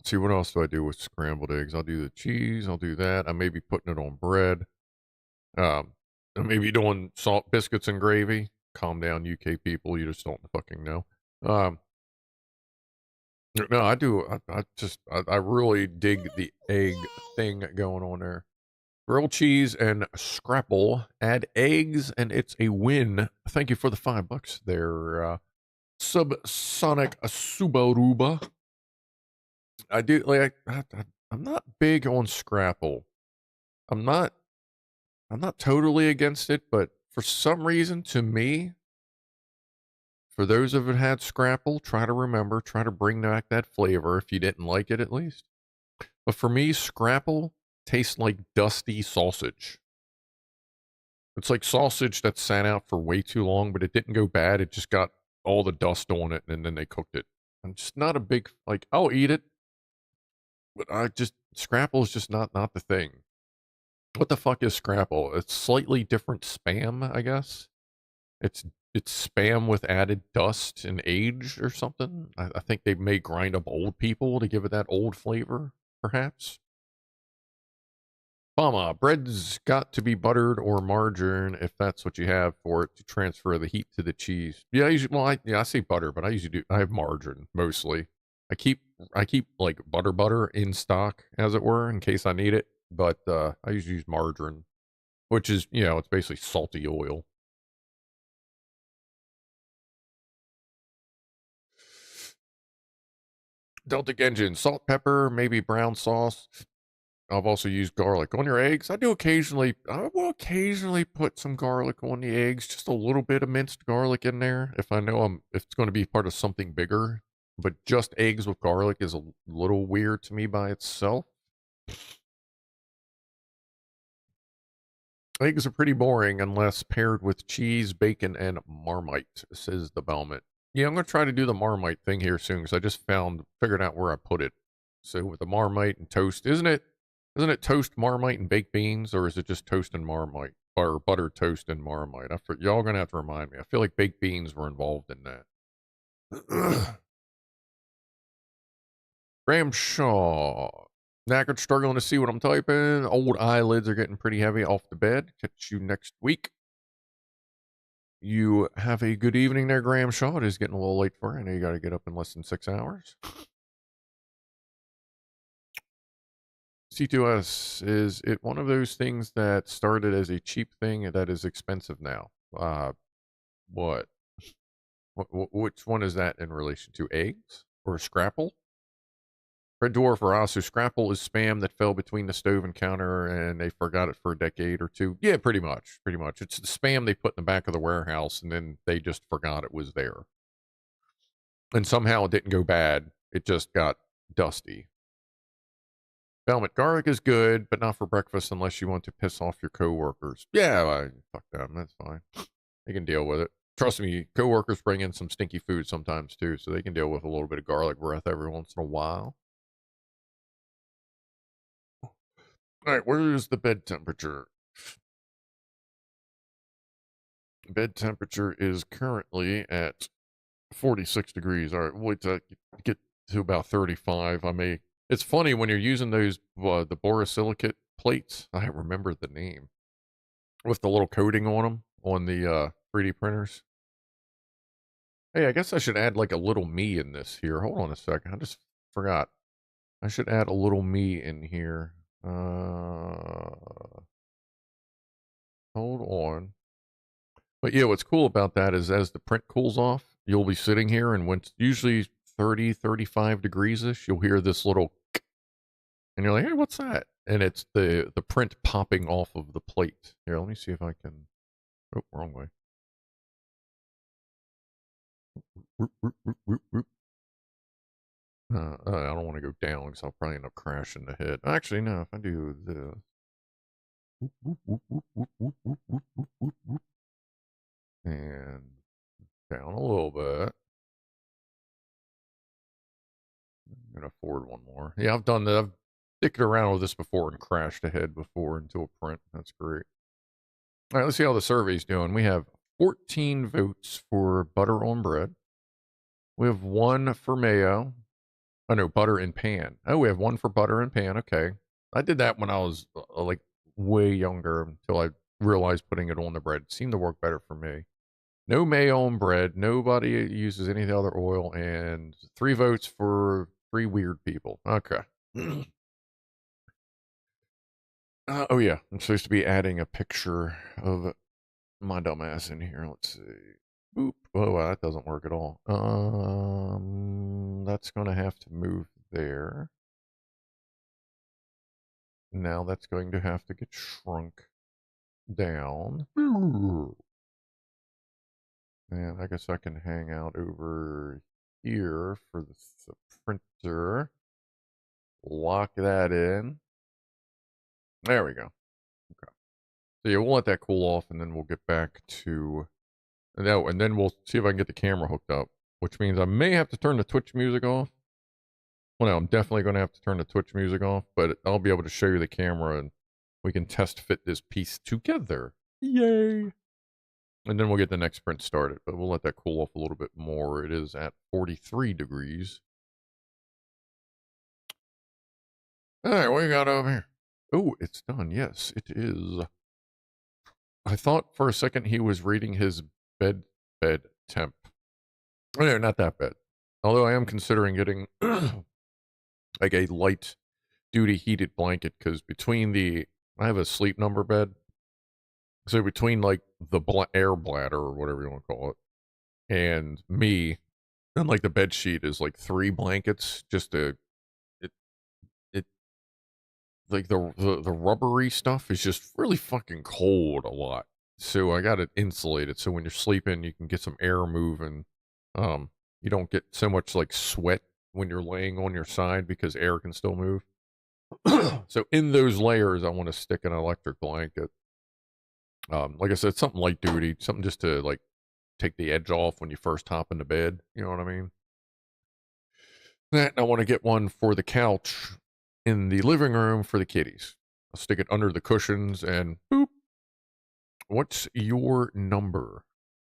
see, what else do I do with scrambled eggs? I'll do the cheese. I'll do that. I may be putting it on bread. I may be doing salt biscuits and gravy. Calm down, UK people. You just don't fucking know. No, I do. I really dig the egg thing going on there. Grilled cheese and scrapple. Add eggs, and it's a win. Thank you for the $5 there, Subsonic Subaruba. I do like. I'm not big on scrapple. I'm not totally against it, but for some reason, to me, for those of it had scrapple, try to bring back that flavor if you didn't like it at least. But for me, scrapple tastes like dusty sausage. It's like sausage that sat out for way too long, but it didn't go bad. It just got all the dust on it, and then they cooked it. I'm just not a big, like, I'll eat it, but scrapple is just not the thing. What the fuck is scrapple? It's slightly different spam, I guess. It's spam with added dust and age or something. I think they may grind up old people to give it that old flavor, perhaps. Mama, bread's got to be buttered or margarine if that's what you have for it to transfer the heat to the cheese. Yeah, I say butter, but I have margarine mostly. I keep like butter in stock, as it were, in case I need it. But I usually use margarine, which is, it's basically salty oil. Delta Engine, salt, pepper, maybe brown sauce. I've also used garlic on your eggs. I will occasionally put some garlic on the eggs, just a little bit of minced garlic in there if I know if it's going to be part of something bigger. But just eggs with garlic is a little weird to me by itself. Eggs are pretty boring unless paired with cheese, bacon, and Marmite, says the Bellman. Yeah, I'm gonna try to do the Marmite thing here soon because I just figured out where I put it. So with the Marmite and toast, isn't it toast, Marmite, and baked beans, or is it just toast and Marmite, or butter toast and Marmite? Y'all gonna have to remind me. I feel like baked beans were involved in that. Graham Shaw. Knackered, struggling to see what I'm typing. Old eyelids are getting pretty heavy off the bed. Catch you next week. You have a good evening there, Graham Shaw. It is getting a little late for you. I know you got to get up in less than 6 hours. C2S, is it one of those things that started as a cheap thing that is expensive now? What? Which one is that in relation to? Eggs or Scrapple? Red Dwarf or also Scrapple is spam that fell between the stove and counter and they forgot it for a decade or two. Yeah, pretty much. Pretty much. It's the spam they put in the back of the warehouse and then they just forgot it was there. And somehow it didn't go bad. It just got dusty. Velvet garlic is good, but not for breakfast unless you want to piss off your coworkers. Yeah, fuck them. That's fine. They can deal with it. Trust me, coworkers bring in some stinky food sometimes too, so they can deal with a little bit of garlic breath every once in a while. All right, where is the bed temperature? Bed temperature is currently at 46 degrees. All right, wait till I get to about 35. It's funny when you're using those, the borosilicate plates. I remember the name. With the little coating on them on the 3D printers. Hey, I guess I should add like a little me in this here. Hold on a second. I just forgot. I should add a little me in here. Hold on. But yeah, what's cool about that is as the print cools off, you'll be sitting here and when it's usually 30, 35 degrees-ish, you'll hear this little and you're like, hey, what's that? And it's the print popping off of the plate. Here, let me see if I can. Oh, wrong way. I don't want to go down because I'll probably end up crashing the head. Actually, no, if I do this. And down a little bit. I'm going to forward one more. Yeah, I've done that. I've dicked around with this before and crashed ahead before into a print. That's great. All right, let's see how the survey's doing. We have 14 votes for butter on bread. We have 1 for mayo. Oh, no, butter in pan. Oh, we have 1 for butter in pan. Okay. I did that when I was like way younger until I realized putting it on the bread seemed to work better for me. No mayo on bread. Nobody uses any other oil. And 3 votes for 3 weird people. Okay. Oh, yeah. I'm supposed to be adding a picture of my dumbass in here. Let's see. Boop. Oh, wow, that doesn't work at all. That's going to have to move there. Now that's going to have to get shrunk down. And I guess I can hang out over here for the printer. Lock that in. There we go. Okay. So yeah, we'll let that cool off and then we'll get back to... No, and then we'll see if I can get the camera hooked up, which means I may have to turn the Twitch music off. Well, no, I'm definitely going to have to turn the Twitch music off, but I'll be able to show you the camera and we can test fit this piece together. Yay! And then we'll get the next print started, but we'll let that cool off a little bit more. It is at 43 degrees. All right, what you got over here? Oh, it's done. Yes, it is. I thought for a second he was reading his bed temp. Oh, no, not that bad. Although I am considering getting like a light duty heated blanket because I have a sleep number bed. So between like the air bladder or whatever you want to call it and me, and like the bed sheet is like 3 blankets just to it like the rubbery stuff is just really fucking cold a lot. So I got it insulated so when you're sleeping you can get some air moving. You don't get so much like sweat when you're laying on your side because air can still move. So in those layers I want to stick an electric blanket. Like I said, something light duty, something just to like take the edge off when you first hop into bed. You know what I mean? That, and I want to get one for the couch in the living room for the kitties. I'll stick it under the cushions and boop. What's your number?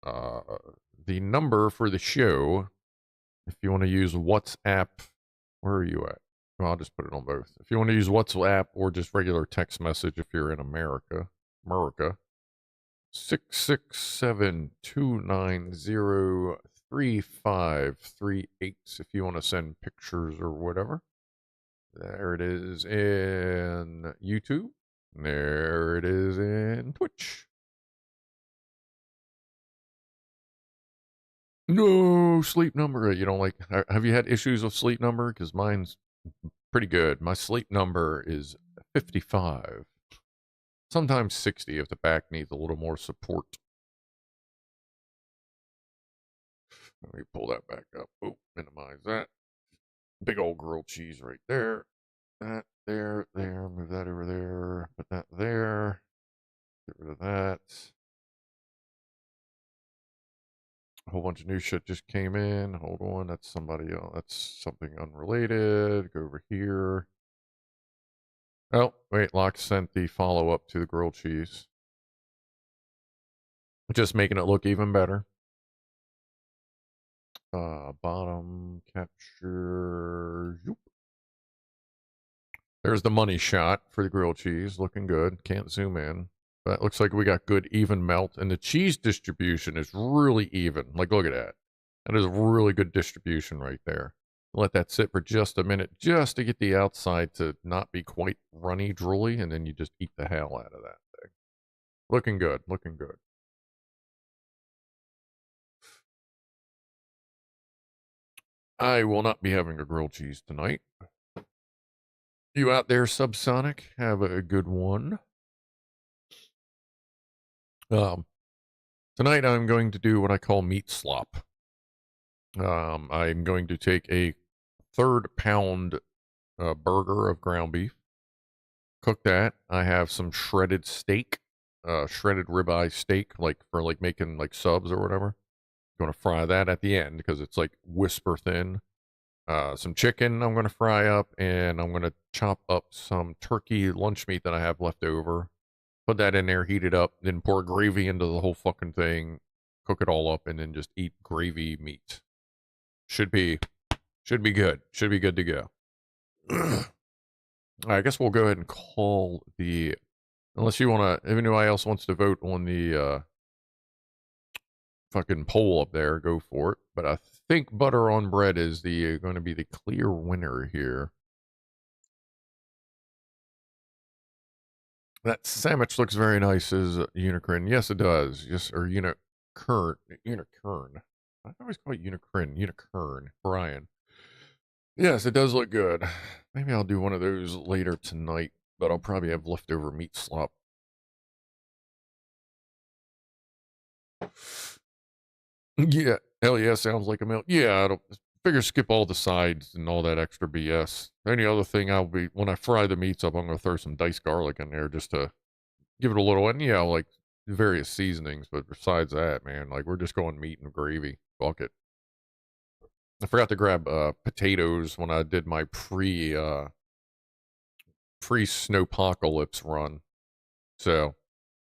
The number for the show, if you want to use WhatsApp, where are you at? Well, I'll just put it on both. If you want to use WhatsApp or just regular text message if you're in America, 667-290-3538 if you want to send pictures or whatever. There it is in YouTube. There it is in Twitch. No sleep number. You don't like, have you had issues with sleep number? Because mine's pretty good. My sleep number is 55. Sometimes 60 if the back needs a little more support. Let me pull that back up. Oh, minimize that. Big old grilled cheese right there. That there. Move that over there. Put that there. Get rid of that. A whole bunch of new shit just came in. Hold on. That's somebody else. That's something unrelated. Go over here. Oh, wait. Locke sent the follow-up to the grilled cheese. Just making it look even better. Bottom capture. Zoop. There's the money shot for the grilled cheese. Looking good. Can't zoom in. But it looks like we got good even melt. And the cheese distribution is really even. Like, look at that. That is a really good distribution right there. Let that sit for just a minute just to get the outside to not be quite runny, drooly. And then you just eat the hell out of that thing. Looking good. Looking good. I will not be having a grilled cheese tonight. You out there, Subsonic? Have a good one. Tonight I'm going to do what I call meat slop. I'm going to take a 1/3 pound burger of ground beef, cook that. I have some shredded steak, shredded ribeye steak, like for like making like subs or whatever. I'm going to fry that at the end because it's like whisper thin. Some chicken I'm going to fry up, and I'm going to chop up some turkey lunch meat that I have left over. Put that in there, heat it up, then pour gravy into the whole fucking thing, cook it all up, and then just eat gravy meat. Should be good. Should be good to go. I guess we'll go ahead and call the, unless you want to, if anybody else wants to vote on the fucking poll up there, go for it. But I think butter on bread is the going to be the clear winner here. That sandwich looks very nice, as Unicron. Yes, it does. Yes, or Unicron. I always call it Unicron. Brian. Yes, it does look good. Maybe I'll do one of those later tonight, but I'll probably have leftover meat slop. Yeah, hell yeah, sounds like a meal. Yeah, I don't figure skip all the sides and all that extra BS. Any other thing I'll be, when I fry the meats up, I'm going to throw some diced garlic in there just to give it a little, and yeah, like various seasonings, but besides that, man, like we're just going meat and gravy. Fuck it. I forgot to grab potatoes when I did my pre-snowpocalypse run. So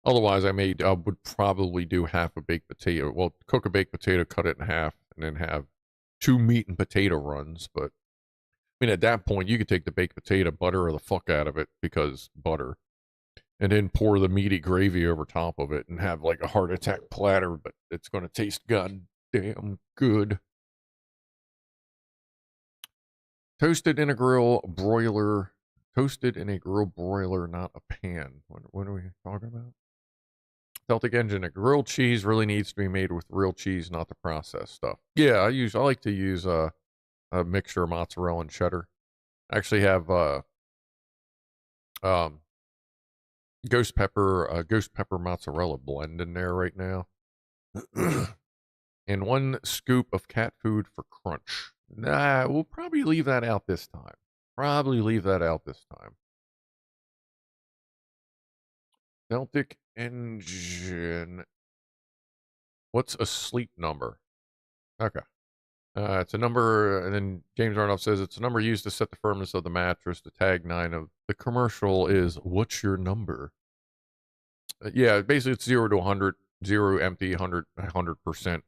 otherwise I would probably do half a baked potato. Well, cook a baked potato, cut it in half, and then have 2 meat and potato runs. But I mean, at that point, you could take the baked potato, butter the fuck out of it because butter, and then pour the meaty gravy over top of it and have like a heart attack platter, but it's going to taste goddamn good. Toasted in a grill broiler, not a pan. What are we talking about? Celtic engine, a grilled cheese really needs to be made with real cheese, not the processed stuff. Yeah, I like to use a mixture of mozzarella and cheddar. I actually have ghost pepper mozzarella blend in there right now. And 1 scoop of cat food for crunch. Nah, we'll probably leave that out this time. Celtic engine What's a sleep number? Okay. It's a number, and then James Arnold says it's a number used to set the firmness of the mattress. The tagline of the commercial is, "What's your number?" Yeah, basically it's 0 to 100, 0 empty, 100%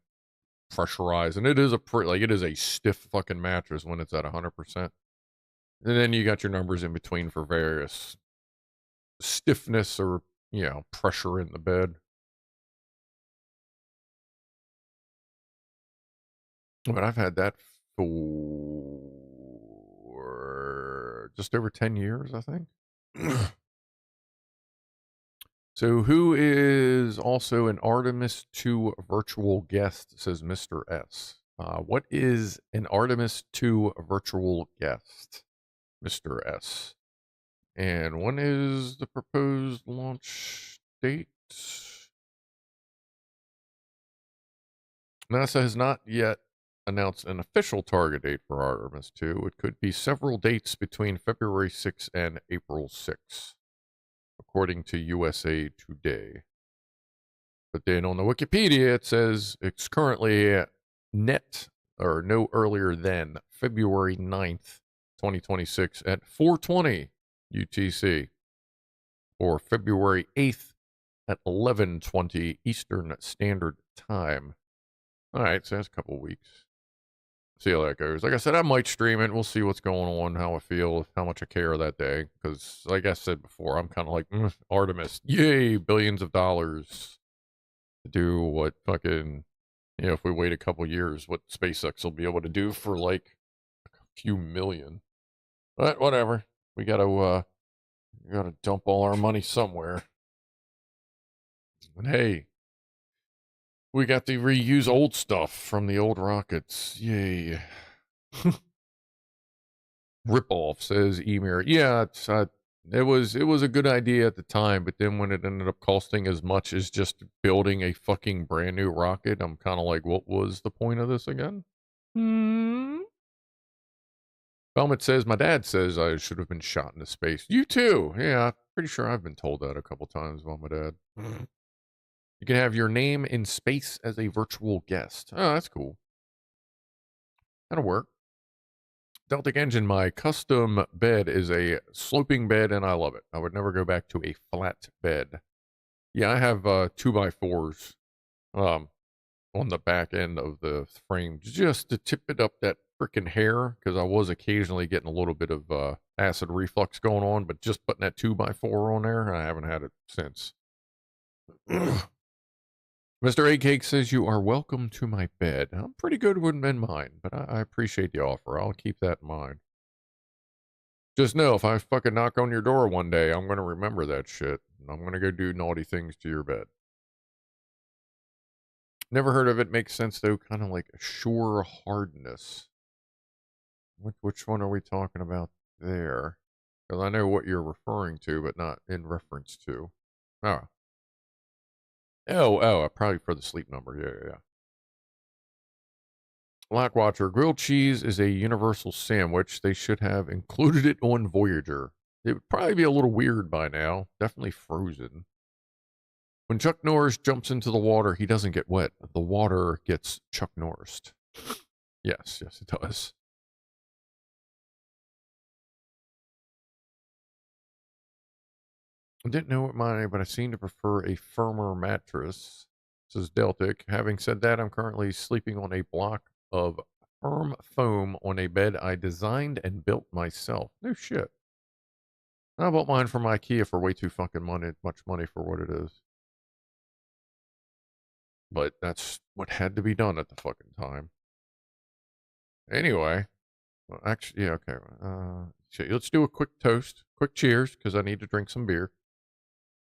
pressurized, and it is it is a stiff fucking mattress when it's at 100%. And then you got your numbers in between for various stiffness or, pressure in the bed. But I've had that for just over 10 years, I think. So who is also an Artemis 2 virtual guest, says Mr. S. What is an Artemis 2 virtual guest, Mr. S? And when is the proposed launch date? NASA has not yet announced an official target date for Artemis 2. It could be several dates between February 6 and April 6, according to USA Today. But then on the Wikipedia, it says it's currently net or no earlier than February 9th, 2026 at 4:20 UTC, or February 8th at 11:20 Eastern Standard Time. All right, so that's a couple weeks. See how that goes. Like I said, I might stream it. We'll see what's going on, how I feel, how much I care that day. Because, like I said before, I'm kind of like, Artemis, yay, billions of dollars to do what fucking, if we wait a couple years, what SpaceX will be able to do for like a few million. But whatever. We gotta dump all our money somewhere. And hey, we got to reuse old stuff from the old rockets. Yay. Ripoff, says Emir. Yeah, it was a good idea at the time, but then when it ended up costing as much as just building a fucking brand new rocket, I'm kind of like, what was the point of this again? Belmont says, my dad says I should have been shot into space. You too. Yeah, pretty sure I've been told that a couple times by my dad. You can have your name in space as a virtual guest. Oh, that's cool. That'll work. Deltic Engine, my custom bed is a sloping bed, and I love it. I would never go back to a flat bed. Yeah, I have 2x4s on the back end of the frame just to tip it up that freaking hair, because I was occasionally getting a little bit of acid reflux going on, but just putting that 2x4 on there, I haven't had it since. Mr. A Cake says, you are welcome to my bed. I'm pretty good with mine, but I appreciate the offer. I'll keep that in mind. Just know, if I fucking knock on your door one day, I'm going to remember that shit. And I'm going to go do naughty things to your bed. Never heard of it. Makes sense, though. Kind of like sure hardness. Which one are we talking about there? Because I know what you're referring to, but not in reference to. Oh, probably for the sleep number. Yeah. Blackwatcher, grilled cheese is a universal sandwich. They should have included it on Voyager. It would probably be a little weird by now. Definitely frozen. When Chuck Norris jumps into the water, he doesn't get wet. The water gets Chuck Norrised. Yes, it does. I didn't know what mine, but I seem to prefer a firmer mattress, says Deltic. Having said that, I'm currently sleeping on a block of firm foam on a bed I designed and built myself. No shit. I bought mine from IKEA for way too fucking much money for what it is. But that's what had to be done at the fucking time. Anyway, well, actually, yeah, okay. Let's do a quick toast, quick cheers, because I need to drink some beer.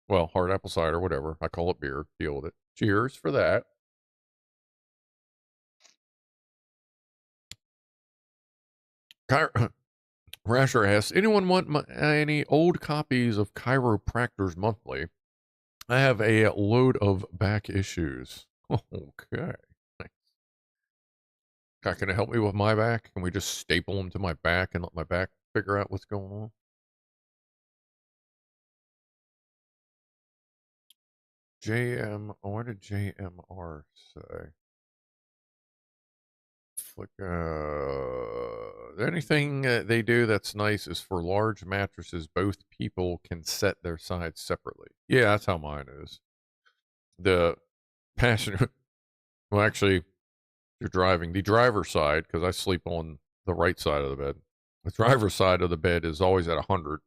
Well, hard apple cider, whatever. I call it beer. Deal with it. Cheers for that. Rasher asks, anyone want any old copies of Chiropractors Monthly? I have a load of back issues. Okay. Can it help me with my back? Can we just staple them to my back and let my back figure out what's going on? what did JMR say? Flick, anything they do that's nice is for large mattresses, both people can set their sides separately. Yeah, that's how mine is. The passenger, well, actually, you're driving. The driver's side, because I sleep on the right side of the bed. The driver's side of the bed is always at 100,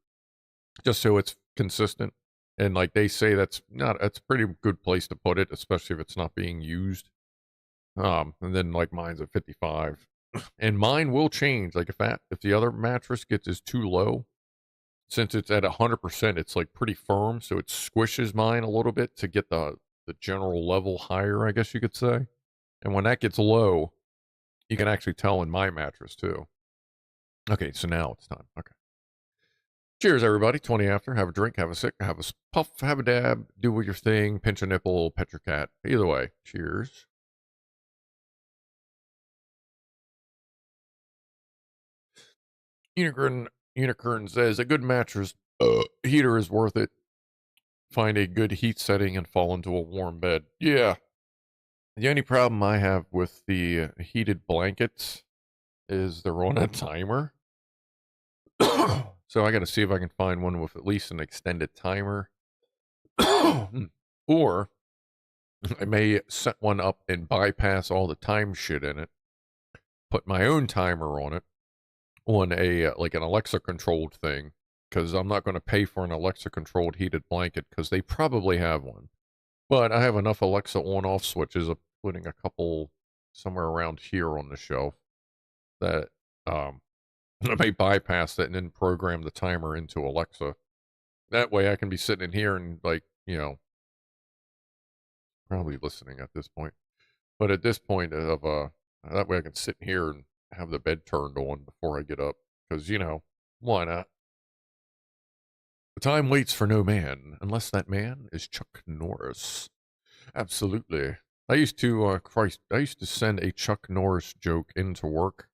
just so it's consistent. And like they say, that's a pretty good place to put it, especially if it's not being used. And then like mine's at 55, and mine will change. Like if the other mattress is too low, since it's at 100%, it's like pretty firm, so it squishes mine a little bit to get the general level higher, I guess you could say. And when that gets low, you can actually tell in my mattress too. Okay, so now it's time. Okay. Cheers, everybody. 20 after. Have a drink, have a sip, have a puff, have a dab, do your thing, pinch a nipple, pet your cat. Either way, cheers. Unicorn says a good mattress heater is worth it. Find a good heat setting and fall into a warm bed. Yeah. The only problem I have with the heated blankets is they're on a timer. So I got to see if I can find one with at least an extended timer. Or I may set one up and bypass all the time shit in it. Put my own timer on it on a like an Alexa controlled thing, because I'm not going to pay for an Alexa controlled heated blanket because they probably have one. But I have enough Alexa on off switches, including a couple somewhere around here on the shelf, that I may bypass that and then program the timer into Alexa. That way I can be sitting in here and like, probably listening at this point. But at this point of that way I can sit here and have the bed turned on before I get up, because why not? The time waits for no man unless that man is Chuck Norris. Absolutely. I used to send a Chuck Norris joke into work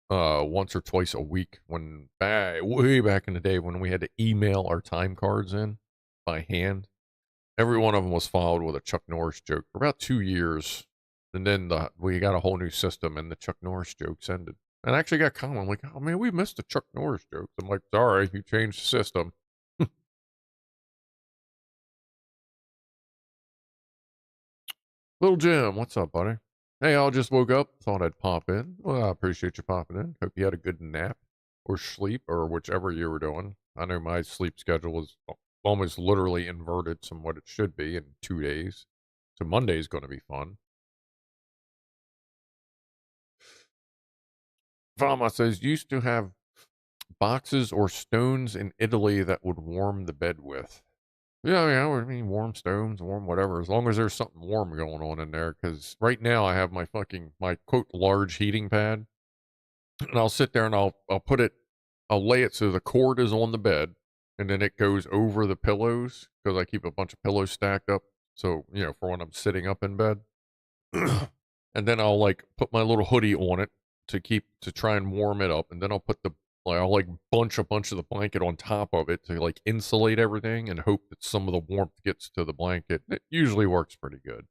once or twice a week way back in the day when we had to email our time cards in by hand. Every one of them was followed with a Chuck Norris joke for about 2 years. And then we got a whole new system and the Chuck Norris jokes ended. And I actually got comment, I'm like, oh man, we missed the Chuck Norris jokes. I'm like, sorry, you changed the system. Little Jim, what's up, buddy? Hey, I just woke up. Thought I'd pop in. Well, I appreciate you popping in. Hope you had a good nap or sleep or whichever you were doing. I know my sleep schedule is almost literally inverted from what it should be in 2 days. So Monday's going to be fun. Fama says, used to have boxes or stones in Italy that would warm the bed with. Yeah, I mean, warm stones, warm whatever, as long as there's something warm going on in there, because right now I have my quote, large heating pad, and I'll sit there and I'll lay it so the cord is on the bed, and then it goes over the pillows, because I keep a bunch of pillows stacked up, so, for when I'm sitting up in bed. And then I'll, put my little hoodie on it to try and warm it up, and then I'll I'll bunch a bunch of the blanket on top of it to insulate everything and hope that some of the warmth gets to the blanket. It usually works pretty good.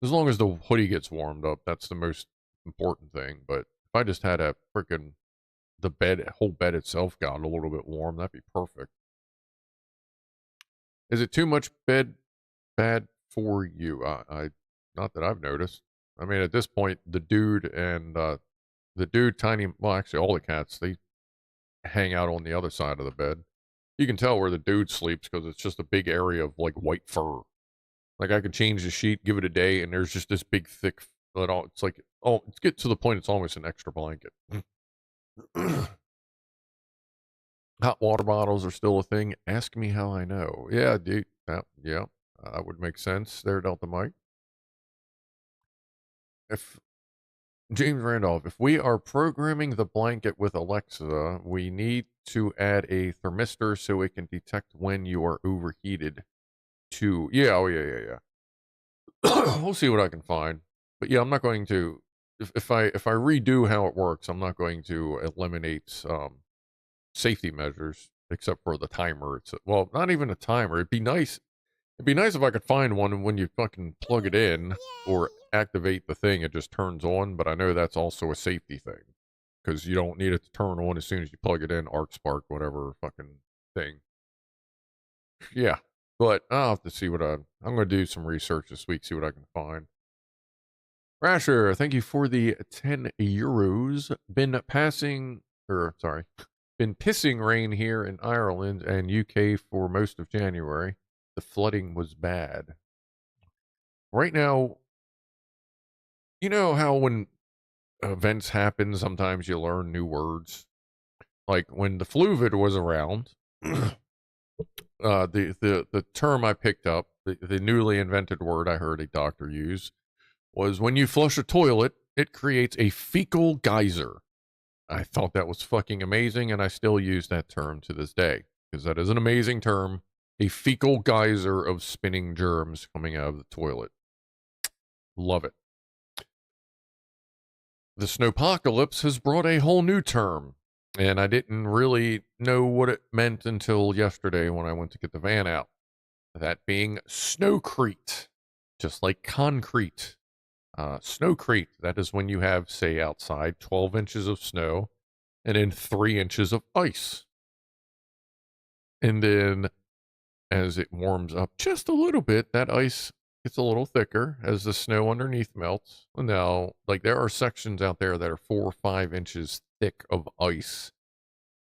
As long as the hoodie gets warmed up, that's the most important thing. But if I just had whole bed itself got a little bit warm, that'd be perfect. Is it too much bed bad for you? I not that I've noticed. I mean, at this point, the dude, Tiny, well, actually all the cats, they hang out on the other side of the bed. You can tell where the dude sleeps because it's just a big area of white fur. I could change the sheet, give it a day, and there's just this big thick. It's it's get to the point it's almost an extra blanket. Hot water bottles are still a thing. Ask me how I know. Yeah, dude. Yeah, that would make sense there, Delta Mike. If James Randolph, if we are programming the blanket with Alexa, we need to add a thermistor so it can detect when you are overheated. Yeah. We'll see what I can find. But yeah, I'm not going to. If I redo how it works, I'm not going to eliminate safety measures except for the timer. Well, not even a timer. It'd be nice It'd be nice if I could find one and when you fucking plug it in or activate the thing, it just turns on, but I know that's also a safety thing. Because you don't need it to turn on as soon as you plug it in, arc spark, whatever fucking thing. Yeah. But I'll have to see what I'm going to do some research this week, see what I can find. Rasher, thank you for the 10 euros. Been pissing rain here in Ireland and UK for most of January. The flooding was bad. Right now, you know how when events happen, sometimes you learn new words. Like when the fluvid was around, the term I picked up, the newly invented word I heard a doctor use, was when you flush a toilet, it creates a fecal geyser. I thought that was fucking amazing, and I still use that term to this day, because that is an amazing term. A fecal geyser of spinning germs coming out of the toilet. Love it. The snowpocalypse has brought a whole new term, and I didn't really know what it meant until yesterday when I went to get the van out. That being snowcrete, just like concrete. Snowcrete, that is when you have, say, outside 12 inches of snow and then 3 inches of ice. And then as it warms up just a little bit, that ice gets a little thicker as the snow underneath melts. Now, like there are sections out there that are 4 or 5 inches thick of ice.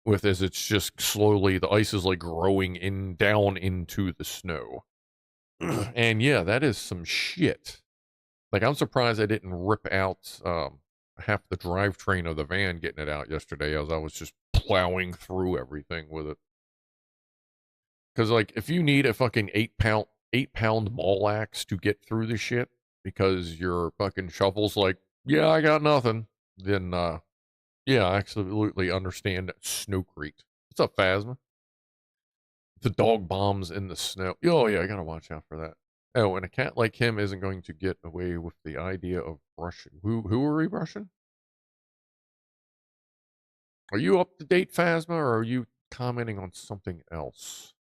With as it's just slowly, the ice is like growing down into the snow. And yeah, that is some shit. Like, I'm surprised I didn't rip out half the drivetrain of the van getting it out yesterday as I was just plowing through everything with it. Because, like, if you need a fucking 8-pound mall axe to get through the shit because your fucking shovel's like, yeah, I got nothing, then, yeah, I absolutely understand snowcrete. What's up, Phasma? The dog bombs in the snow. Oh, yeah, I gotta watch out for that. Oh, and a cat like him isn't going to get away with the idea of brushing. Who are we brushing? Are you up to date, Phasma, or are you commenting on something else?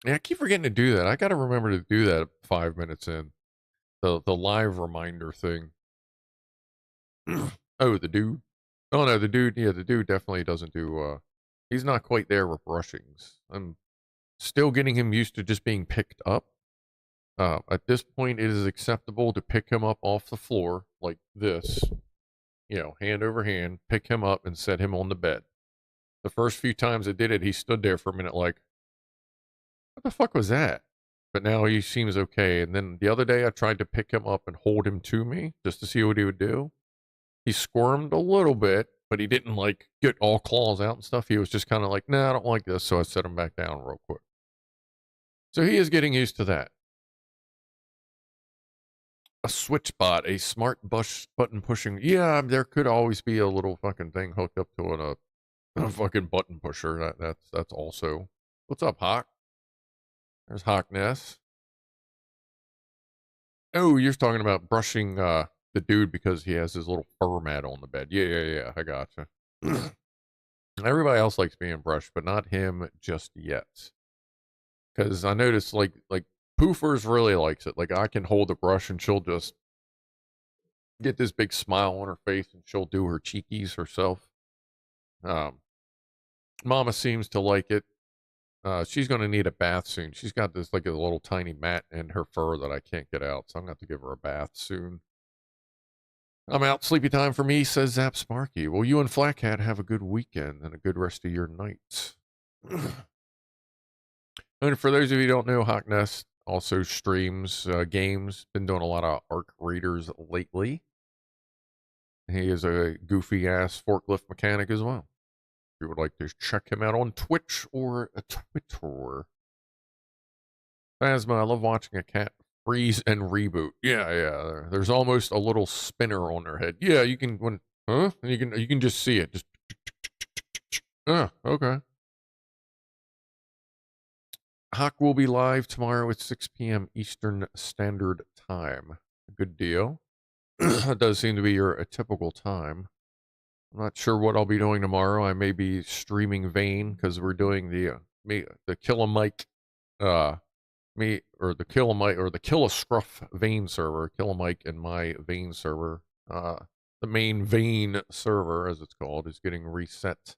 Yeah, I keep forgetting to do that. I got to remember to do that 5 minutes in. The live reminder thing. Oh, the dude. Oh no, the dude. Yeah, the dude definitely doesn't do. He's not quite there with brushings. I'm still getting him used to just being picked up. At this point, it is acceptable to pick him up off the floor like this, hand over hand, pick him up and set him on the bed. The first few times I did it, he stood there for a minute like, what the fuck was that? But now he seems okay. And then the other day, I tried to pick him up and hold him to me just to see what he would do. He squirmed a little bit, but he didn't like get all claws out and stuff. He was just kind of like, nah, I don't like this. So I set him back down real quick. So he is getting used to that. A switch bot, a smart button pushing. Yeah, there could always be a little fucking thing hooked up to a fucking button pusher. That's also. What's up, Hawk? There's Hawkness. Oh, you're talking about brushing the dude because he has his little fur mat on the bed. Yeah. I gotcha. Everybody else likes being brushed, but not him just yet. Because I noticed like Poofers really likes it. Like I can hold the brush and she'll just get this big smile on her face and she'll do her cheekies herself. Mama seems to like it. She's going to need a bath soon. She's got this like a little tiny mat in her fur that I can't get out, so I'm going to have to give her a bath soon. I'm out. Sleepy time for me, says Zap Sparky. Well, you and Flat Cat have a good weekend and a good rest of your nights. And for those of you who don't know, Hawknest also streams games. Been doing a lot of Arc Raiders lately. He is a goofy ass forklift mechanic as well. If you would like to check him out on Twitch or a Twitter. Phasma, I love watching a cat freeze and reboot. Yeah. There's almost a little spinner on their head. Yeah, you can You can just see it. Just okay. Hawk will be live tomorrow at 6 p.m. Eastern Standard Time. Good deal. That does seem to be your typical time. I'm not sure what I'll be doing tomorrow. I may be streaming Vane because we're doing the Kill a Mike me or the Killamite or the Killascruff vein server, Killamike and my vein server, the main vein server as it's called, is getting reset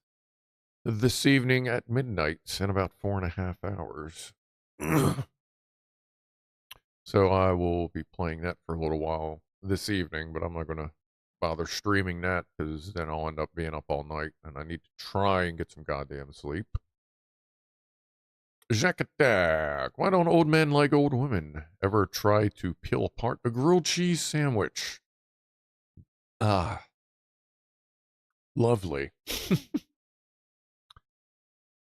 this evening at midnight in about 4.5 hours. So I will be playing that for a little while this evening, but I'm not gonna bother streaming that because then I'll end up being up all night and I need to try and get some goddamn sleep. Jack Attack. Why don't old men like old women ever try to peel apart a grilled cheese sandwich? Ah, lovely.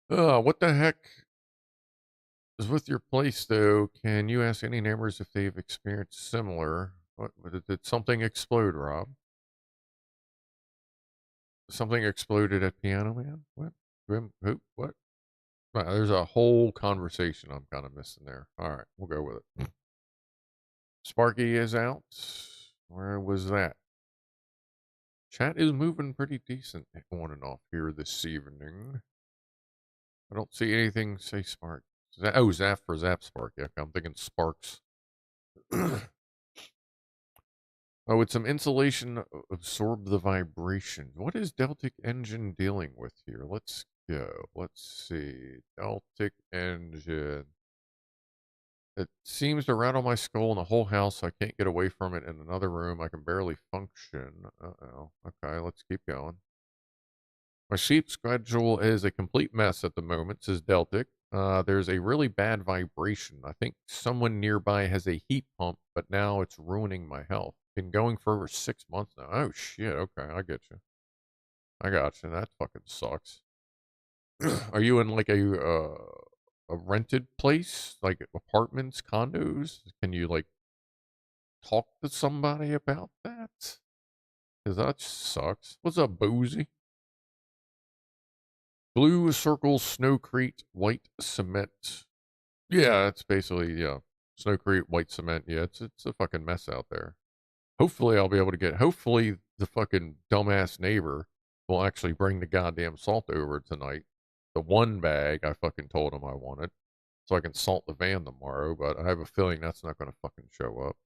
What the heck is with your place, though? Can you ask any neighbors if they've experienced similar? Did something explode, Rob? Something exploded at Pianoman? What? Who? What? There's a whole conversation I'm kind of missing there. All right, we'll go with it. Sparky is out. Where was that? Chat is moving pretty decent on and off here this evening. I don't see anything say Spark. Oh, Zap for Zap Spark. Yeah, I'm thinking Sparks. Oh, with some insulation absorb the vibration. What is Deltic engine dealing with here? Let's go. Let's see. Deltic engine. It seems to rattle my skull in the whole house. I can't get away from it in another room. I can barely function. Uh-oh. Okay, let's keep going. My sleep schedule is a complete mess at the moment, says Deltic. There's a really bad vibration. I think someone nearby has a heat pump, but now it's ruining my health. Been going for over 6 months now. Oh, shit. Okay, I get you. I got you. That fucking sucks. Are you in like a rented place, like apartments, condos? Can you like talk to somebody about that? Because that sucks. What's up, Boozy? Blue circle, snowcrete, white cement. Yeah, it's basically, yeah. Snowcrete, white cement. Yeah, it's a fucking mess out there. Hopefully I'll be able to get, hopefully the fucking dumbass neighbor will actually bring the goddamn salt over tonight. The one bag I fucking told him I wanted. So I can salt the van tomorrow, but I have a feeling that's not going to fucking show up.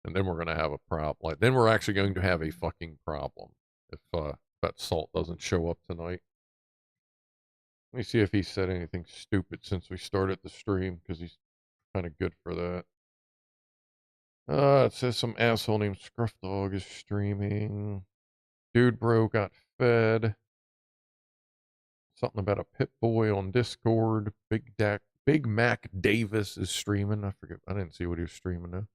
And then we're going to have a problem. Like, then we're actually going to have a fucking problem if that salt doesn't show up tonight. Let me see if he said anything stupid since we started the stream, because he's kind of good for that. It says some asshole named Scrufdog is streaming. Dude bro got fed. Something about a pit boy on Discord. Big Mac Davis is streaming. I forget. I didn't see what he was streaming though.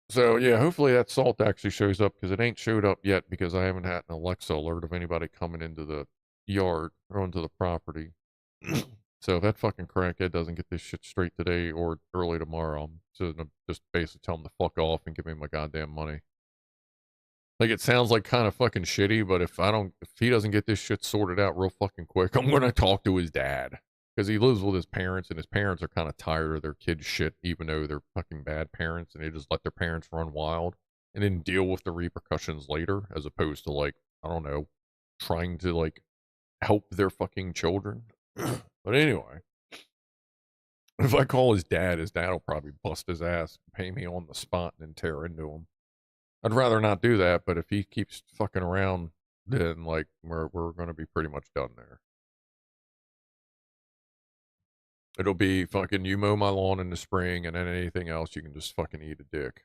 So yeah, hopefully that salt actually shows up because it ain't showed up yet because I haven't had an Alexa alert of anybody coming into the yard or onto the property. So if that fucking crackhead doesn't get this shit straight today or early tomorrow, I'm just basically tell him to fuck off and give me my goddamn money. Like it sounds like kind of fucking shitty, but if he doesn't get this shit sorted out real fucking quick, I'm gonna talk to his dad because he lives with his parents, and his parents are kind of tired of their kids' shit, even though they're fucking bad parents, and they just let their parents run wild and then deal with the repercussions later, as opposed to like I don't know, trying to like help their fucking children. But anyway, if I call his dad will probably bust his ass, pay me on the spot, and then tear into him. I'd rather not do that, but if he keeps fucking around, then like we're gonna be pretty much done there. It'll be fucking you mow my lawn in the spring, and then anything else you can just fucking eat a dick.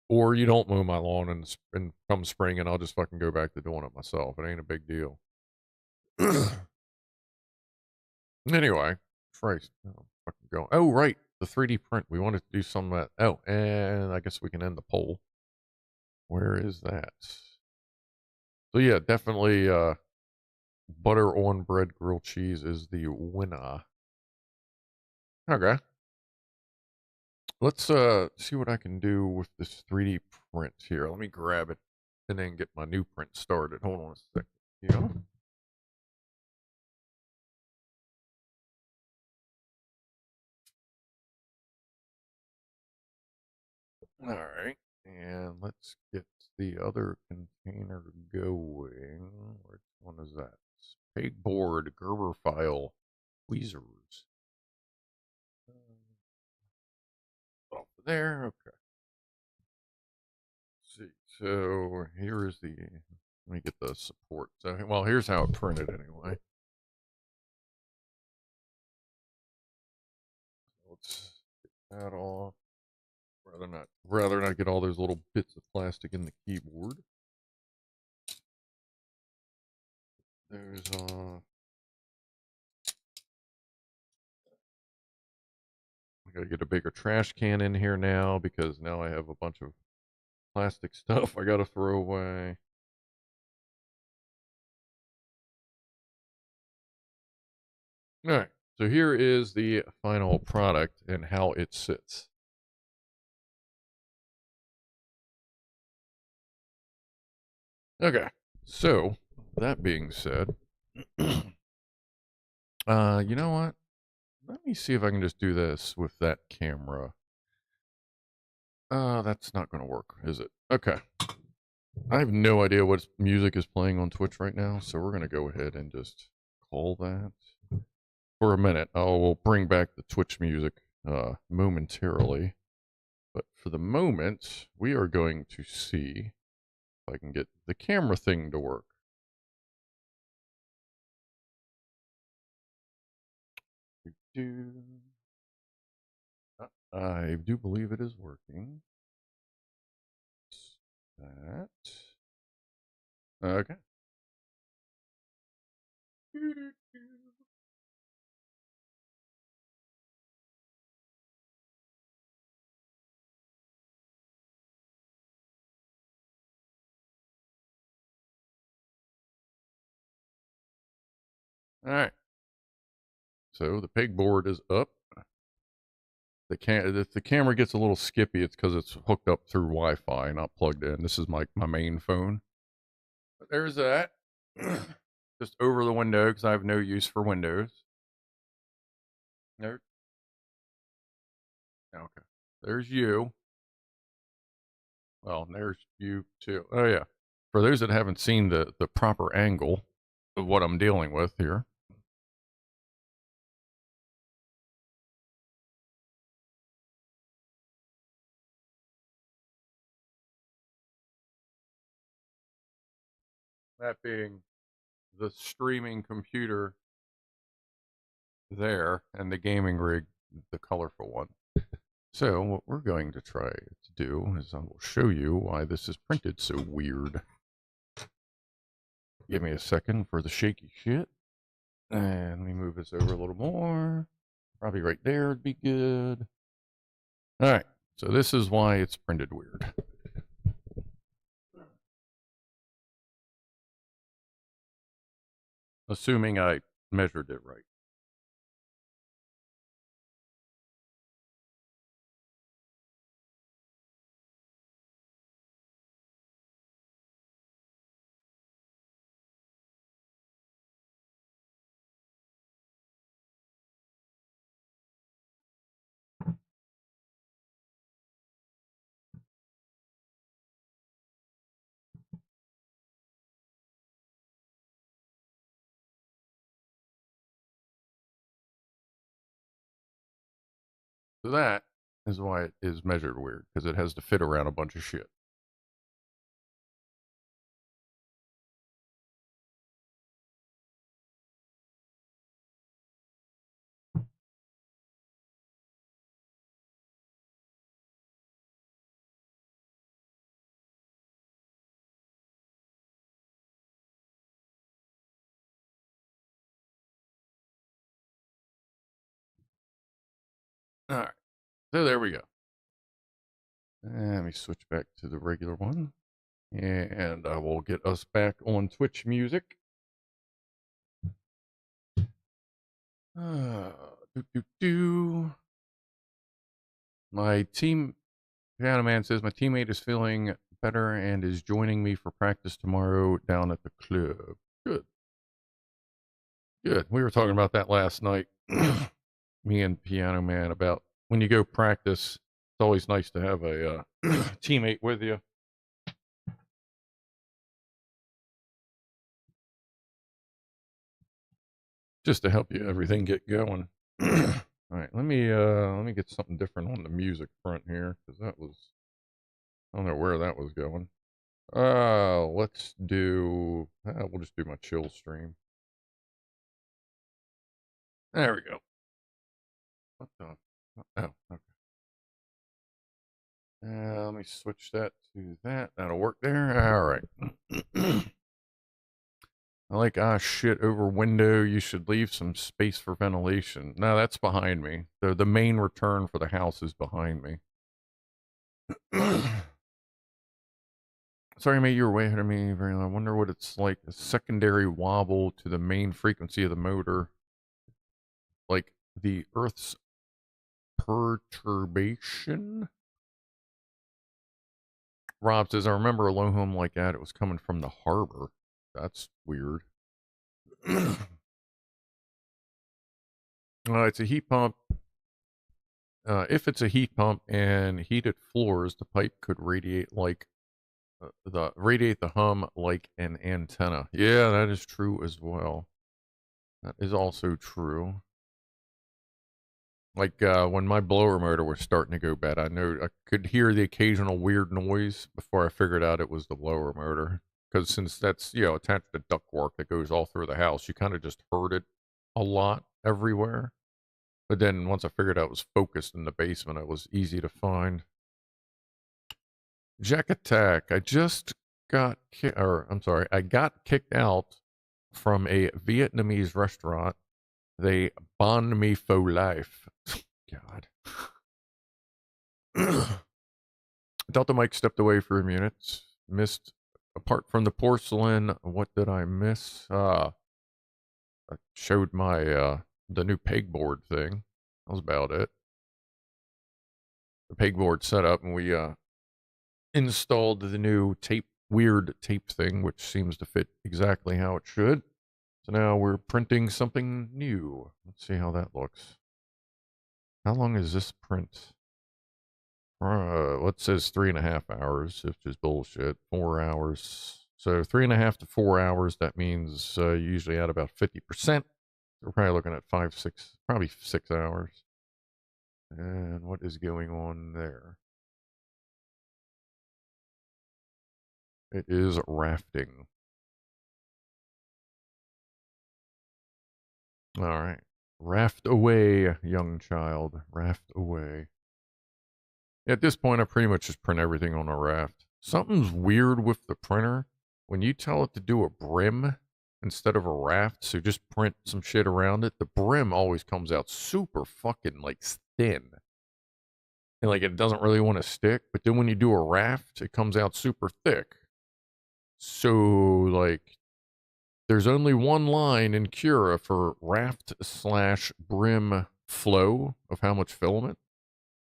Or you don't mow my lawn and come spring, and I'll just fucking go back to doing it myself. It ain't a big deal. Anyway, Christ, oh, fucking go. Oh right, the 3D print. We wanted to do some of that. Oh, and I guess we can end the poll. Where is that? So yeah, definitely butter on bread grilled cheese is the winner. Okay. Let's see what I can do with this 3D print here. Let me grab it and then get my new print started. Hold on a second. Yeah. All right. And let's get the other container going. Which one is that? Pegboard, Gerber file, tweezers. Off there, okay. Let's see, so here is the, let me get the support. So, well, here's how it printed anyway. Let's get that off. Rather not get all those little bits of plastic in the keyboard. Those off. I gotta get a bigger trash can in here now because now I have a bunch of plastic stuff I gotta throw away. All right, so here is the final product and how it sits. Okay, so that being said, you know what? Let me see if I can just do this with that camera. That's not going to work, is it? Okay. I have no idea what music is playing on Twitch right now, so we're going to go ahead and just call that. For a minute, I will bring back the Twitch music momentarily. But for the moment, we are going to see if I can get the camera thing to work. I do believe it is working. That. Okay. All right. So the pegboard is up. If the camera gets a little skippy, it's because it's hooked up through Wi-Fi, not plugged in. This is my main phone. But there's that. Just over the window because I have no use for windows. There. Okay. There's you. Well, there's you too. Oh yeah. For those that haven't seen the proper angle of what I'm dealing with here. That being the streaming computer there and the gaming rig, the colorful one. So what we're going to try to do is I will show you why this is printed so weird. Give me a second for the shaky shit. And let me move this over a little more. Probably right there would be good. All right, so this is why it's printed weird. Assuming I measured it right. So that is why it is measured weird, because it has to fit around a bunch of shit. All right, so there we go. And let me switch back to the regular one. And I will get us back on Twitch music. My team, Pianoman says, my teammate is feeling better and is joining me for practice tomorrow down at the club. Good. Good. We were talking about that last night, me and Pianoman, about when you go practice, it's always nice to have a teammate with you. just to help you everything get going. All right, let me get something different on the music front here, because that was, I don't know where that was going. Let's do, we'll just do my chill stream. There we go. What the? Oh, okay. Let me switch that to that. That'll work there. All right. I like, shit, over window. You should leave some space for ventilation. No, that's behind me. The main return for the house is behind me. Sorry, mate, you were way ahead of me. Very low. I wonder what it's like. A secondary wobble to the main frequency of the motor. Like the Earth's perturbation? Rob says, I remember a low home like that. It was coming from the harbor. That's weird. It's a heat pump. If it's a heat pump and heated floors, the pipe could radiate like the hum like an antenna. Yeah, that is true as well. That is also true. Like when my blower motor was starting to go bad, I know I could hear the occasional weird noise before I figured out it was the blower motor. Because since that's, attached to ductwork that goes all through the house, you kind of just heard it a lot everywhere. But then once I figured out it was focused in the basement, it was easy to find. Jack Attack. I got kicked out from a Vietnamese restaurant. They bond me for life. God. Delta Mike stepped away for a minute. Missed, apart from the porcelain, what did I miss? I showed my, the new pegboard thing. That was about it. The pegboard setup, and we, installed the new weird tape thing, which seems to fit exactly how it should. So now we're printing something new. Let's see how that looks. How long is this print? What says 3.5 hours, which is bullshit. 4 hours. So 3.5 to 4 hours, that means you usually add about 50%. We're probably looking at probably 6 hours. And what is going on there? It is rafting. All right. Raft away, young child. Raft away. At this point, I pretty much just print everything on a raft. Something's weird with the printer. When you tell it to do a brim instead of a raft, so just print some shit around it, the brim always comes out super fucking, like, thin. And, like, it doesn't really want to stick. But then when you do a raft, it comes out super thick. So, like, there's only one line in Cura for raft/brim flow of how much filament.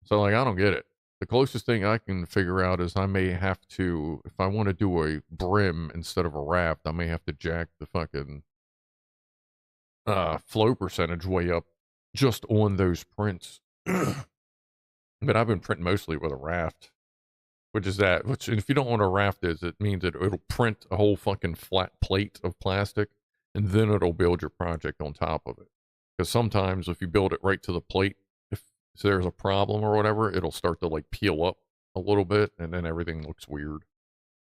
So, like, I don't get it. The closest thing I can figure out is I may have to, if I want to do a brim instead of a raft, I may have to jack the fucking flow percentage way up just on those prints. But I've been printing mostly with a raft, which if you don't know what a raft is, it means it'll print a whole fucking flat plate of plastic, and then it'll build your project on top of it. Because sometimes if you build it right to the plate, if there's a problem or whatever, it'll start to like peel up a little bit, and then everything looks weird.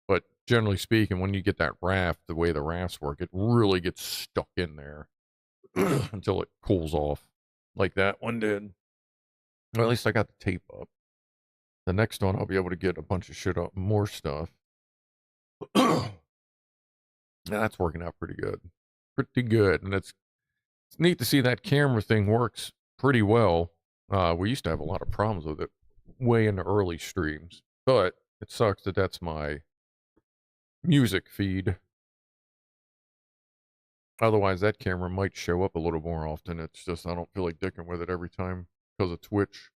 But generally speaking, when you get that raft, the way the rafts work, it really gets stuck in there until it cools off, like that one did. Well, at least I got the tape up. The next one, I'll be able to get a bunch of shit up, more stuff. That's working out pretty good. Pretty good. And it's neat to see that camera thing works pretty well. We used to have a lot of problems with it way in the early streams. But it sucks that that's my music feed. Otherwise, that camera might show up a little more often. It's just I don't feel like dicking with it every time because of Twitch.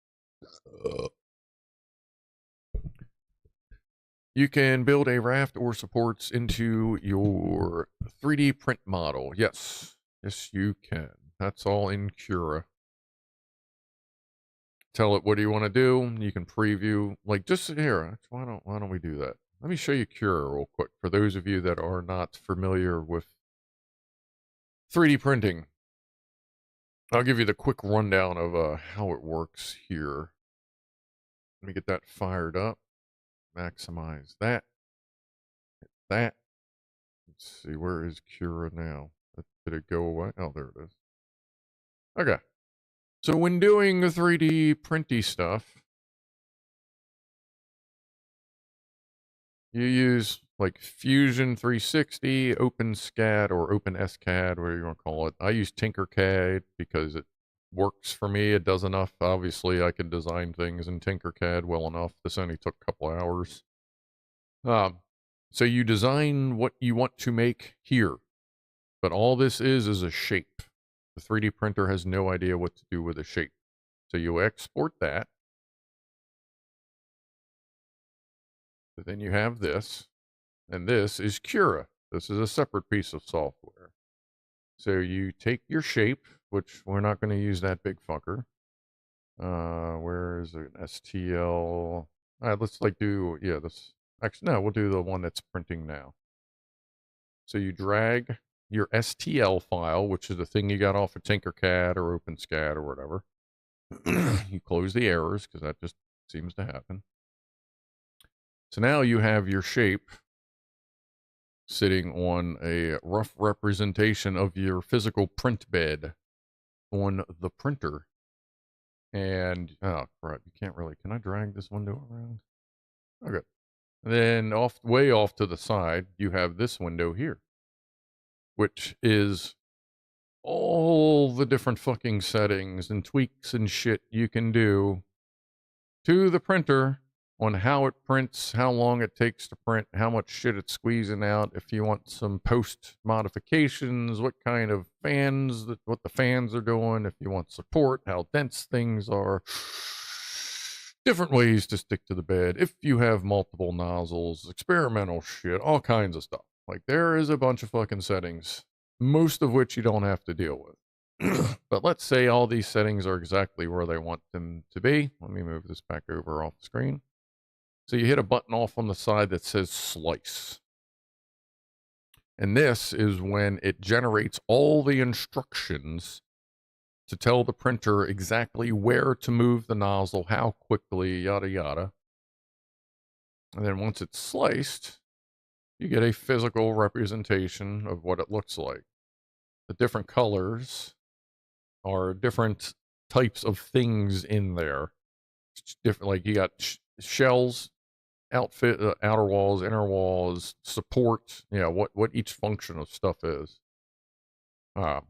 You can build a raft or supports into your 3D print model. Yes. Yes, you can. That's all in Cura. Tell it what do you want to do. You can preview. Like, just here. Why don't we do that? Let me show you Cura real quick for those of you that are not familiar with 3D printing. I'll give you the quick rundown of how it works here. Let me get that fired up. Maximize that. Hit that. Let's see, where is Cura now? Did it go away? Oh, there it is. Okay. So when doing the 3D printy stuff, you use like Fusion 360, OpenSCAD, or OpenSCAD, whatever you want to call it. I use Tinkercad because it works for me. It does enough. Obviously, I can design things in Tinkercad well enough. This only took a couple hours. So you design what you want to make here, but all this is a shape. The 3D printer has no idea what to do with a shape. So you export that. But then you have this, and this is Cura. This is a separate piece of software. So you take your shape, which we're not going to use that big fucker. Where is it? STL. All right, let's do, yeah, this. Actually, no, we'll do the one that's printing now. So you drag your STL file, which is the thing you got off of Tinkercad or OpenSCAD or whatever. You close the errors because that just seems to happen. So now you have your shape sitting on a rough representation of your physical print bed on the printer. And, oh, crap, you can't really, can I drag this window around? Okay. And then way off to the side, you have this window here, which is all the different fucking settings and tweaks and shit you can do to the printer on how it prints, how long it takes to print, how much shit it's squeezing out, if you want some post modifications, what kind of fans, what the fans are doing, if you want support, how dense things are, different ways to stick to the bed, if you have multiple nozzles, experimental shit, all kinds of stuff. Like, there is a bunch of fucking settings, most of which you don't have to deal with. But let's say all these settings are exactly where they want them to be. Let me move this back over off the screen. So you hit a button off on the side that says slice. And this is when it generates all the instructions to tell the printer exactly where to move the nozzle, how quickly, yada, yada. And then once it's sliced, you get a physical representation of what it looks like. The different colors are different types of things in there. It's different, like you got shells, outfit, outer walls, inner walls, support. Yeah, what each function of stuff is. And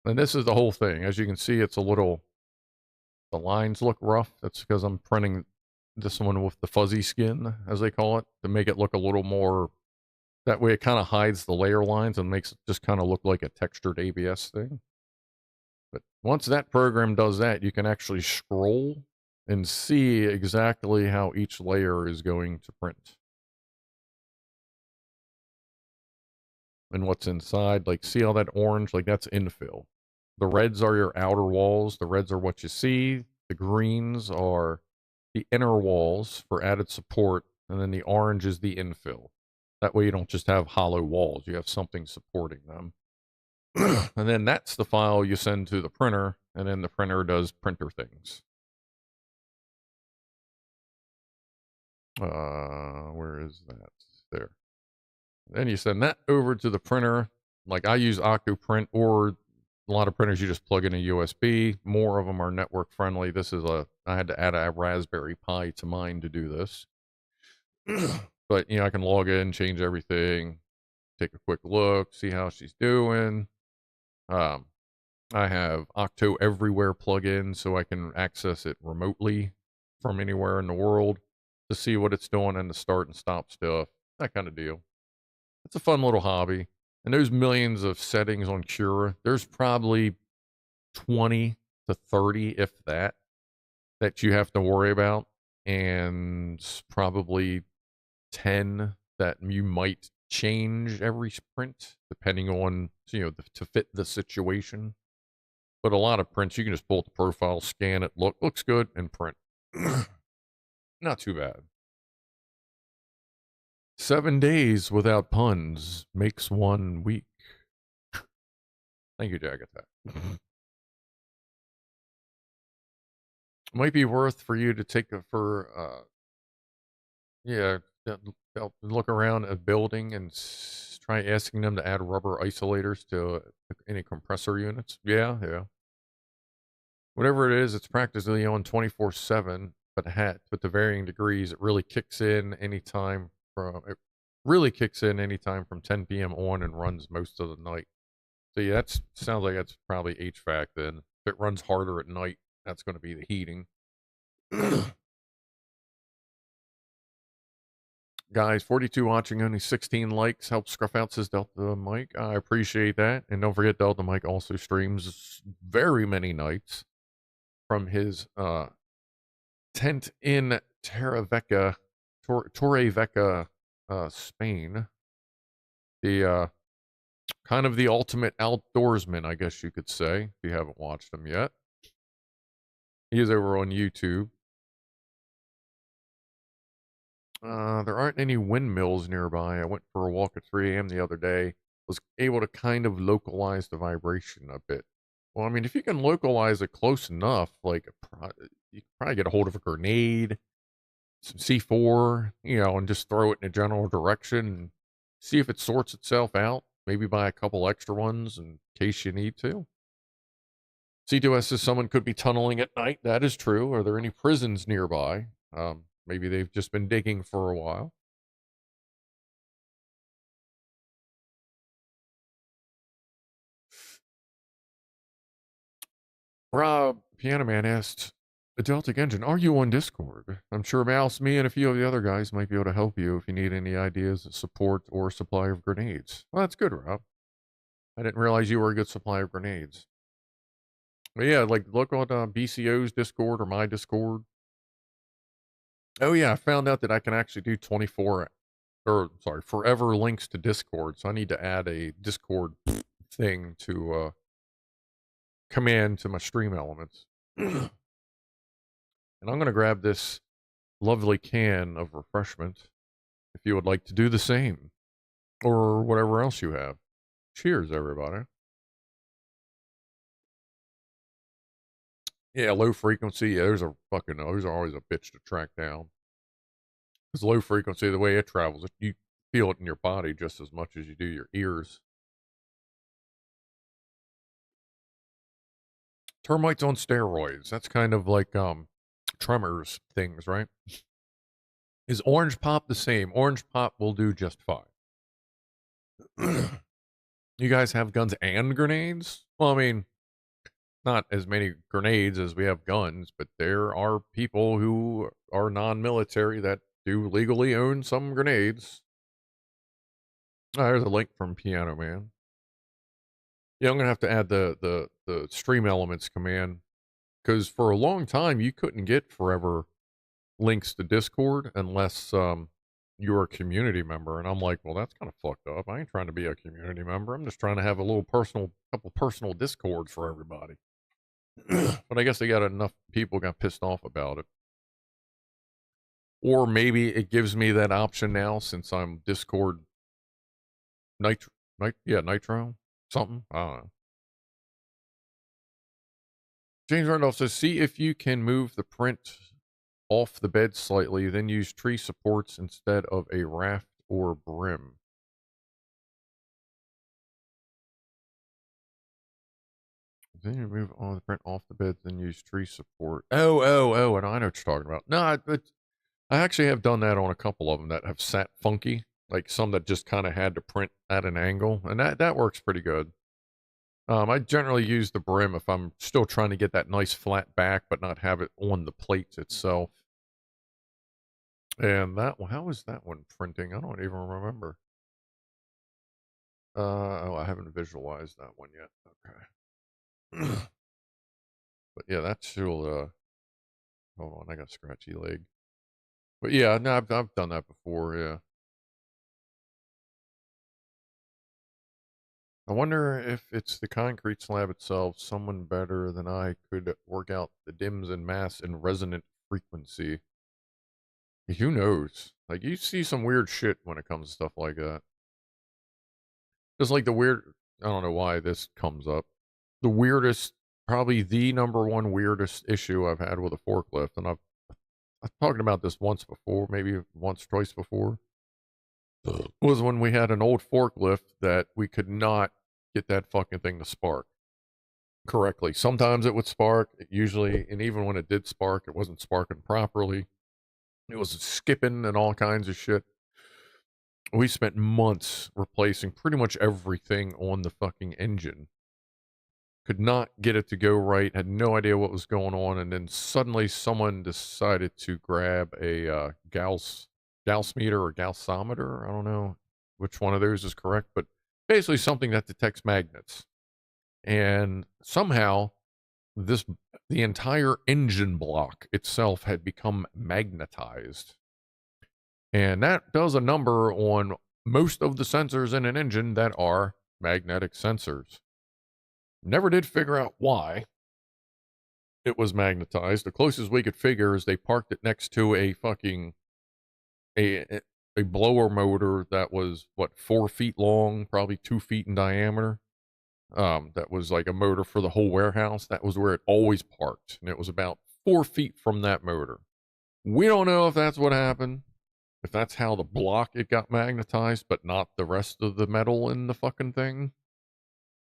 this is the whole thing. As you can see, it's a little. The lines look rough. That's because I'm printing this one with the fuzzy skin, as they call it, to make it look a little more. That way, it kind of hides the layer lines and makes it just kind of look like a textured ABS thing. But once that program does that, you can actually scroll and see exactly how each layer is going to print. And what's inside, like, see all that orange? Like, that's infill. The reds are your outer walls. The reds are what you see. The greens are the inner walls for added support. And then the orange is the infill. That way you don't just have hollow walls. You have something supporting them. And then that's the file you send to the printer, and then the printer does printer things. Where is that? There. Then you send that over to the printer. Like, I use Octoprint, or a lot of printers you just plug in a USB. More of them are network friendly. This is I had to add a Raspberry Pi to mine to do this. But, I can log in, change everything, take a quick look, see how she's doing. I have Octo Everywhere plugin, so I can access it remotely from anywhere in the world to see what it's doing and to start and stop stuff, that kind of deal. It's a fun little hobby. And there's millions of settings on Cura. There's probably 20 to 30, if that you have to worry about. And probably 10 that you might change every sprint, depending on, to fit the situation. But a lot of prints, you can just pull up the profile, scan it, looks good, and print. Not too bad. 7 days without puns makes 1 week. Thank you, Jack Attack. Might be worth for you to take a yeah, they'll look around a building and try asking them to add rubber isolators to any compressor units. Yeah, yeah. Whatever it is, it's practically on 24/7, but to varying degrees. It really kicks in anytime it really kicks in anytime from 10 p.m. on and runs most of the night. So yeah, that sounds like that's probably HVAC then. If it runs harder at night, that's going to be the heating. Guys, 42 watching, only 16 likes. Help Scruff out, says Delta Mike. I appreciate that. And don't forget, Delta Mike also streams very many nights from his tent in Torrevieja, Spain. The kind of the ultimate outdoorsman, I guess you could say, if you haven't watched him yet. He is over on YouTube. There aren't any windmills nearby. I went for a walk at 3 a.m. the other day. Was able to kind of localize the vibration a bit. Well, I mean, if you can localize it close enough, like you can probably get a hold of a grenade, some C4, and just throw it in a general direction and see if it sorts itself out. Maybe buy a couple extra ones in case you need to. C2S says someone could be tunneling at night. That is true. Are there any prisons nearby? Maybe they've just been digging for a while. Rob Pianoman asked, the Deltic Engine, are you on Discord? I'm sure Mouse, me, and a few of the other guys might be able to help you if you need any ideas, support, or supply of grenades. Well, that's good, Rob. I didn't realize you were a good supply of grenades. But yeah, like look on BCO's Discord or my Discord. Oh yeah, I found out that I can actually do forever links to Discord. So I need to add a Discord thing to command to my stream elements. And I'm going to grab this lovely can of refreshment if you would like to do the same or whatever else you have. Cheers, everybody. Yeah, low frequency. Yeah, those are always a bitch to track down. Because low frequency, the way it travels, you feel it in your body just as much as you do your ears. Termites on steroids. That's kind of like tremors things, right? Is orange pop the same? Orange pop will do just fine. You guys have guns and grenades? Well, I mean, not as many grenades as we have guns, but there are people who are non-military that do legally own some grenades. Oh, there's a link from Pianoman. Yeah, I'm gonna have to add the stream elements command because for a long time you couldn't get forever links to Discord unless you're a community member, and I'm like, well, that's kind of fucked up. I ain't trying to be a community member. I'm just trying to have a couple personal Discords for everybody. But I guess they got enough people got pissed off about it. Or maybe it gives me that option now since I'm Discord Nitro, something. I don't know. James Randolph says, see if you can move the print off the bed slightly, then use tree supports instead of a raft or brim. Then you move all the print off the bed, then use tree support. Oh, and I know what you're talking about. No, I actually have done that on a couple of them that have sat funky, like some that just kind of had to print at an angle, and that works pretty good. I generally use the brim if I'm still trying to get that nice flat back, but not have it on the plate itself. And how is that one printing? I don't even remember. I haven't visualized that one yet. Okay. But yeah, that's still, hold on, I got a scratchy leg. But yeah, no, I've done that before, yeah. I wonder if it's the concrete slab itself. Someone better than I could work out the dims and mass and resonant frequency. Who knows? Like, you see some weird shit when it comes to stuff like that. Just like the weird, I don't know why this comes up. the weirdest, probably the number one weirdest issue I've had with a forklift, and I've talked about this once before, maybe once, twice before, was when we had an old forklift that we could not get that fucking thing to spark correctly. Sometimes it would spark, usually, and even when it did spark, it wasn't sparking properly. It was skipping and all kinds of shit. We spent months replacing pretty much everything on the fucking engine. Could not get it to go right, had no idea what was going on, and then suddenly someone decided to grab a Gauss meter or Gaussometer. I don't know which one of those is correct, but basically something that detects magnets. And somehow the entire engine block itself had become magnetized. And that does a number on most of the sensors in an engine that are magnetic sensors. Never did figure out why it was magnetized. The closest we could figure is they parked it next to a fucking a blower motor that was 4 feet long, probably 2 feet in diameter. That was like a motor for the whole warehouse. That was where it always parked, and it was about 4 feet from that motor. We don't know if that's what happened, if that's how the block it got magnetized, but not the rest of the metal in the fucking thing.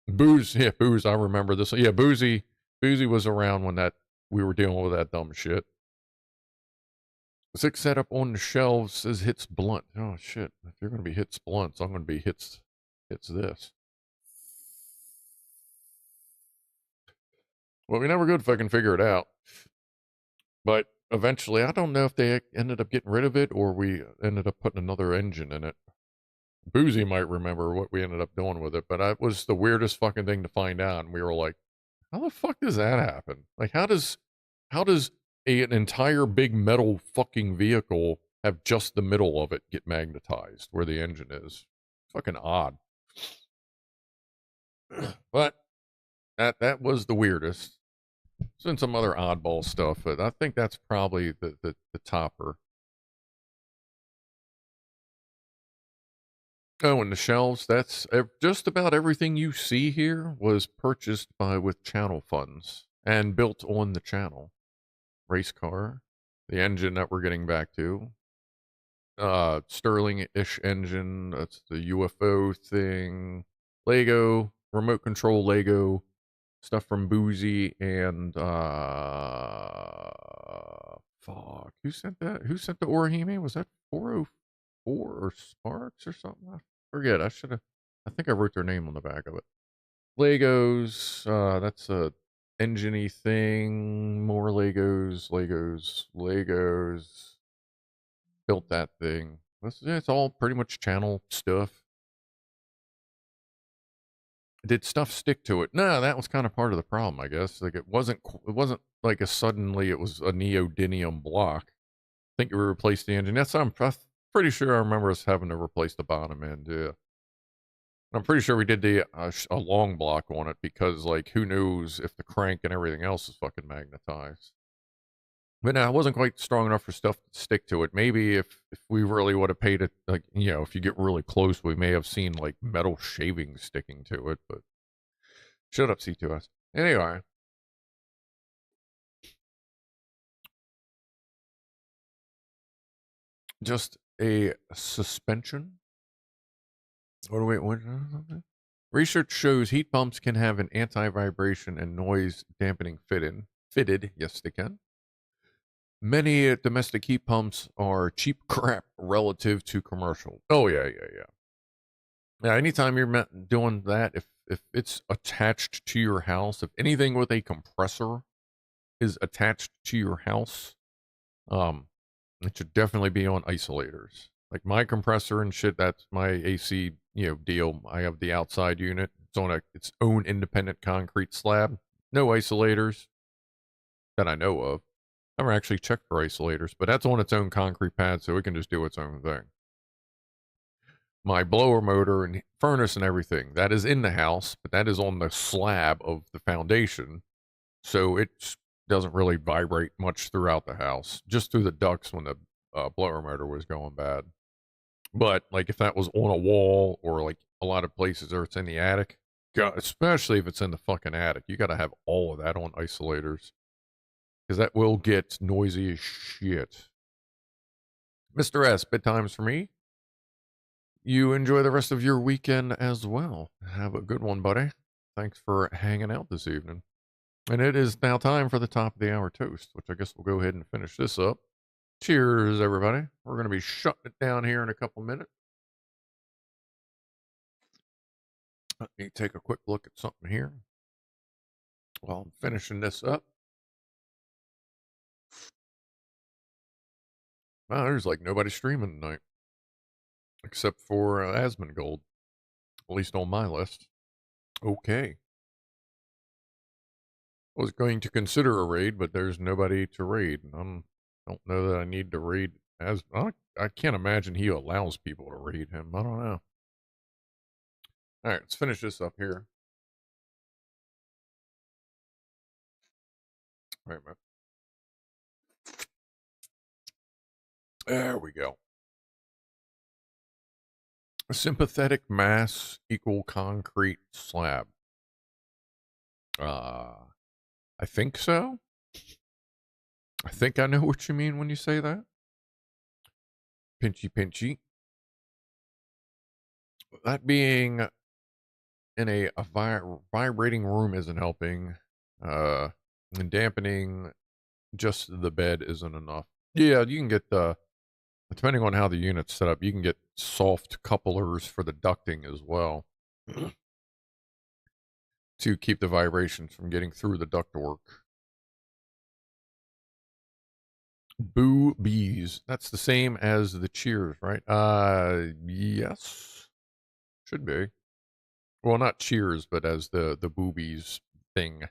Booze, I remember this. Yeah, Boozy was around when we were dealing with that dumb shit. 6 setup on the shelves says hits blunt. Oh shit! If you're gonna be hits blunts, I'm gonna be hits this. Well, we never could fucking figure it out. But eventually, I don't know if they ended up getting rid of it or we ended up putting another engine in it. Boozy might remember what we ended up doing with it, but it was the weirdest fucking thing to find out. And we were like, how the fuck does that happen? Like, how does an entire big metal fucking vehicle have just the middle of it get magnetized where the engine is? Fucking odd. But that was the weirdest. There's been some other oddball stuff, but I think that's probably the topper. Oh, and the shelves, that's just about everything you see here was purchased with channel funds and built on the channel. Race car, the engine that we're getting back to, Sterling-ish engine, that's the UFO thing, Lego, remote control Lego, stuff from Boozy, and fuck, who sent that? Who sent the Orihime? Was that 404 or Sparks or something? I forget. I think I wrote their name on the back of it. Legos, that's a engine-y thing. More Legos. Built that thing. It's all pretty much channel stuff. Did stuff stick to it? No, that was kind of part of the problem, I guess. Like it wasn't like suddenly it was a neodymium block. I think we replaced the engine. I'm pretty sure I remember us having to replace the bottom end. Yeah, I'm pretty sure we did a long block on it because like who knows if the crank and everything else is fucking magnetized. But no, it wasn't quite strong enough for stuff to stick to it. Maybe if we really would have paid it, like, you know, if you get really close, we may have seen like metal shavings sticking to it, but shut up, C2S. Anyway. Just a suspension. What? Research shows heat pumps can have an anti-vibration and noise dampening fitted. Yes, they can. Many domestic heat pumps are cheap crap relative to commercial. Oh, yeah. Yeah, anytime you're doing that, if it's attached to your house, if anything with a compressor is attached to your house, it should definitely be on isolators. Like my compressor and shit, that's my AC, deal. I have the outside unit. It's on its own independent concrete slab. No isolators that I know of. I've never actually checked for isolators, but that's on its own concrete pad, so it can just do its own thing. My blower motor and furnace and everything, that is in the house, but that is on the slab of the foundation, so it doesn't really vibrate much throughout the house, just through the ducts when the blower motor was going bad. But like if that was on a wall or like a lot of places or it's in the attic, God, especially if it's in the fucking attic. You got to have all of that on isolators. Because that will get noisy as shit. Mr. S, bedtime's for me. You enjoy the rest of your weekend as well. Have a good one, buddy. Thanks for hanging out this evening. And it is now time for the top of the hour toast, which I guess we'll go ahead and finish this up. Cheers, everybody. We're going to be shutting it down here in a couple minutes. Let me take a quick look at something here while I'm finishing this up. Wow, there's like nobody streaming tonight except for Asmongold, at least on my list. Okay. I was going to consider a raid, but there's nobody to raid. I don't know that I need to raid as. I can't imagine he allows people to raid him. I don't know. All right, let's finish this up here. Wait a minute. There we go. A sympathetic mass equal concrete slab. I think so. I think I know what you mean when you say that. Pinchy, pinchy. That being in a vibrating room isn't helping. And dampening just the bed isn't enough. Yeah, you can get depending on how the unit's set up, you can get soft couplers for the ducting as well to keep the vibrations from getting through the ductwork. Boo bees. That's the same as the cheers, right? Yes. Should be. Well, not cheers, but as the boobies thing.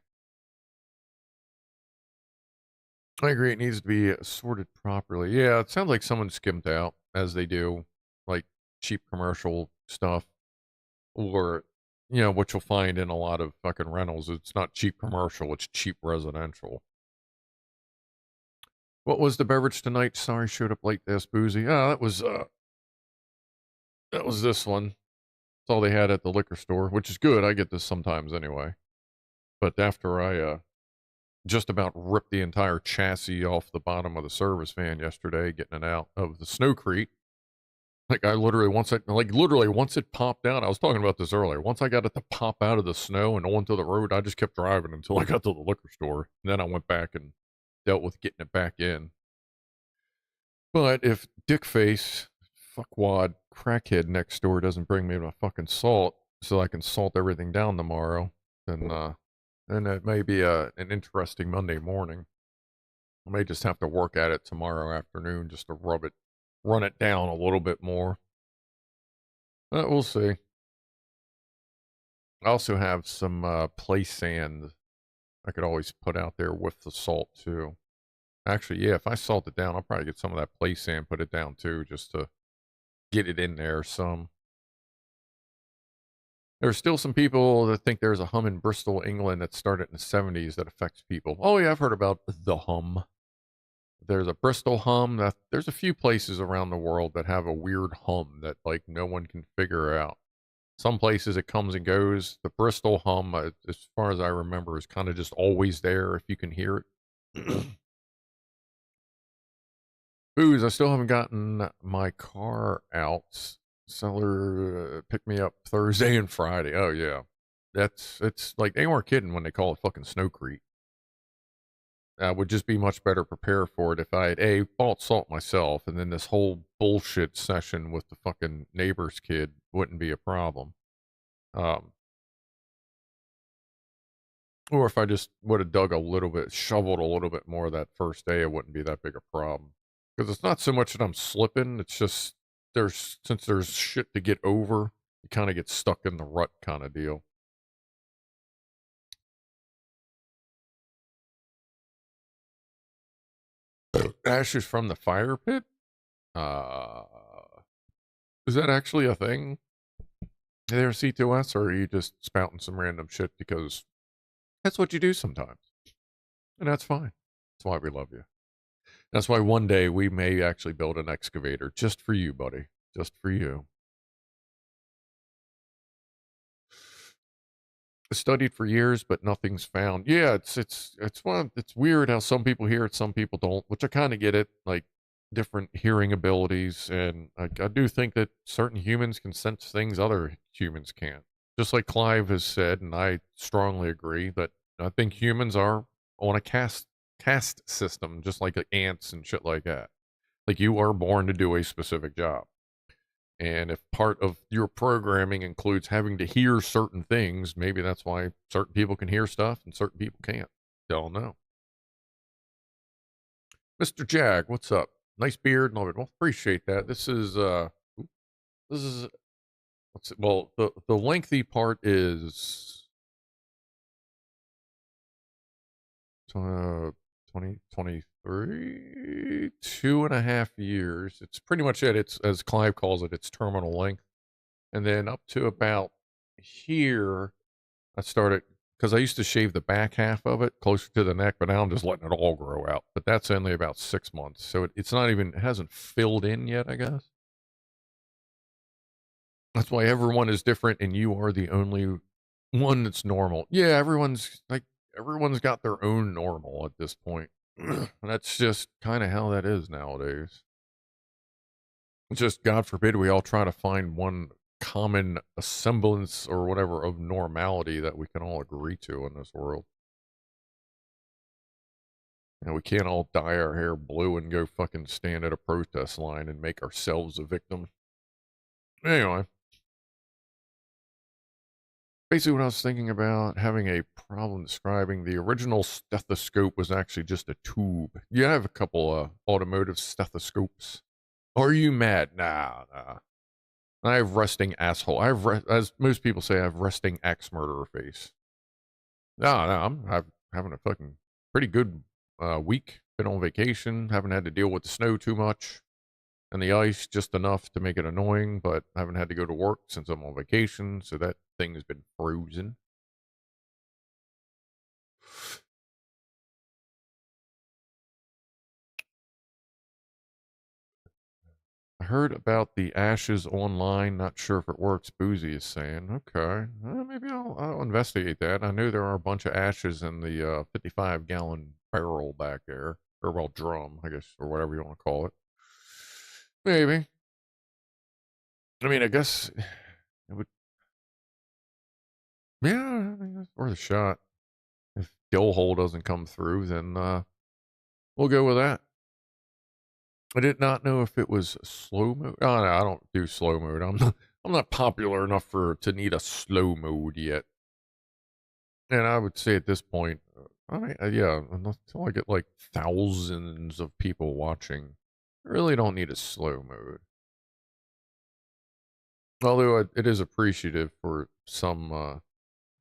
I agree. It needs to be sorted properly. Yeah, it sounds like someone skimped out, as they do, like cheap commercial stuff, or what you'll find in a lot of fucking rentals. It's not cheap commercial; it's cheap residential. What was the beverage tonight? Sorry, showed up late. This boozy. Oh, that was this one. That's all they had at the liquor store, which is good. I get this sometimes anyway. But after I just about ripped the entire chassis off the bottom of the service van yesterday, getting it out of the snowcrete. Like I literally once it popped out. I was talking about this earlier. Once I got it to pop out of the snow and onto the road, I just kept driving until I got to the liquor store. And then I went back and dealt with getting it back in. But if Dickface, fuckwad, crackhead next door doesn't bring me my fucking salt so I can salt everything down tomorrow, then it may be an interesting Monday morning. I may just have to work at it tomorrow afternoon just to run it down a little bit more. But we'll see. I also have some play sand I could always put out there with the salt too. Actually, yeah, if I salt it down, I'll probably get some of that play sand, put it down too, just to get it in there some. There's still some people that think there's a hum in Bristol, England that started in the 70s that affects people. Oh, yeah, I've heard about the hum. There's a Bristol hum. There's a few places around the world that have a weird hum that, like, no one can figure out. Some places it comes and goes. The Bristol hum, as far as I remember, is kind of just always there if you can hear it. Booze, I still haven't gotten my car out. Seller picked me up Thursday and Friday. Oh yeah, it's like they weren't kidding when they call it fucking snowcrete. I would just be much better prepared for it if I had bought salt myself, and then this whole bullshit session with the fucking neighbor's kid wouldn't be a problem. Or if I just would have shoveled a little bit more that first day, it wouldn't be that big a problem. Because it's not so much that I'm slipping, it's just since there's shit to get over, you kind of get stuck in the rut kind of deal. Ashes from the fire pit? Is that actually a thing? There, C2S, or are you just spouting some random shit because that's what you do sometimes? And that's fine. That's why we love you. That's why one day we may actually build an excavator just for you, buddy. Just for you. studied for years, but nothing's found. Yeah, it's weird how some people hear it, some people don't, which I kind of get it, like different hearing abilities, and I do think that certain humans can sense things other humans can't. Just like Clive has said, and I strongly agree that I think humans are on a caste system, just like ants and shit like that. Like you are born to do a specific job. And if part of your programming includes having to hear certain things, maybe that's why certain people can hear stuff and certain people can't. Don't know. Mr. Jag, what's up? Nice beard and all that. Well, appreciate that. This is what's it, well, the lengthy part is 2023, 2.5 years. It's pretty much it. It's, as Clive calls it, it's terminal length. And then up to about here, I started, because I used to shave the back half of it closer to the neck, but now I'm just letting it all grow out. But that's only about 6 months. So it's not even, it hasn't filled in yet, I guess. That's why everyone is different and you are the only one that's normal. Yeah, everyone's got their own normal at this point. That's just kind of how that is nowadays. Just God forbid we all try to find one common semblance or whatever of normality that we can all agree to in this world. And we can't all dye our hair blue and go fucking stand at a protest line and make ourselves a victim. Anyway. Basically what I was thinking about, having a problem describing the original stethoscope was actually just a tube. Yeah, I have a couple automotive stethoscopes. Are you mad? Nah. I have resting asshole. As most people say, I have resting axe murderer face. No, I'm having a fucking pretty good week. Been on vacation. Haven't had to deal with the snow too much. And the ice just enough to make it annoying, but I haven't had to go to work since I'm on vacation, so that thing has been frozen. I heard about the ashes online. Not sure if it works. Boozy is saying. Okay, maybe I'll investigate that. I know there are a bunch of ashes in the 55-gallon barrel back there, or well, drum, I guess, or whatever you want to call it. Maybe. I mean, I guess it would. Yeah, I think that's worth a shot. If Gill hole doesn't come through, then we'll go with that. I did not know if it was slow mode. Oh, no, I don't do slow mode. I'm not popular enough to need a slow mode yet. And I would say at this point, yeah, until I get like thousands of people watching, I really don't need a slow mode. Although it is appreciative for some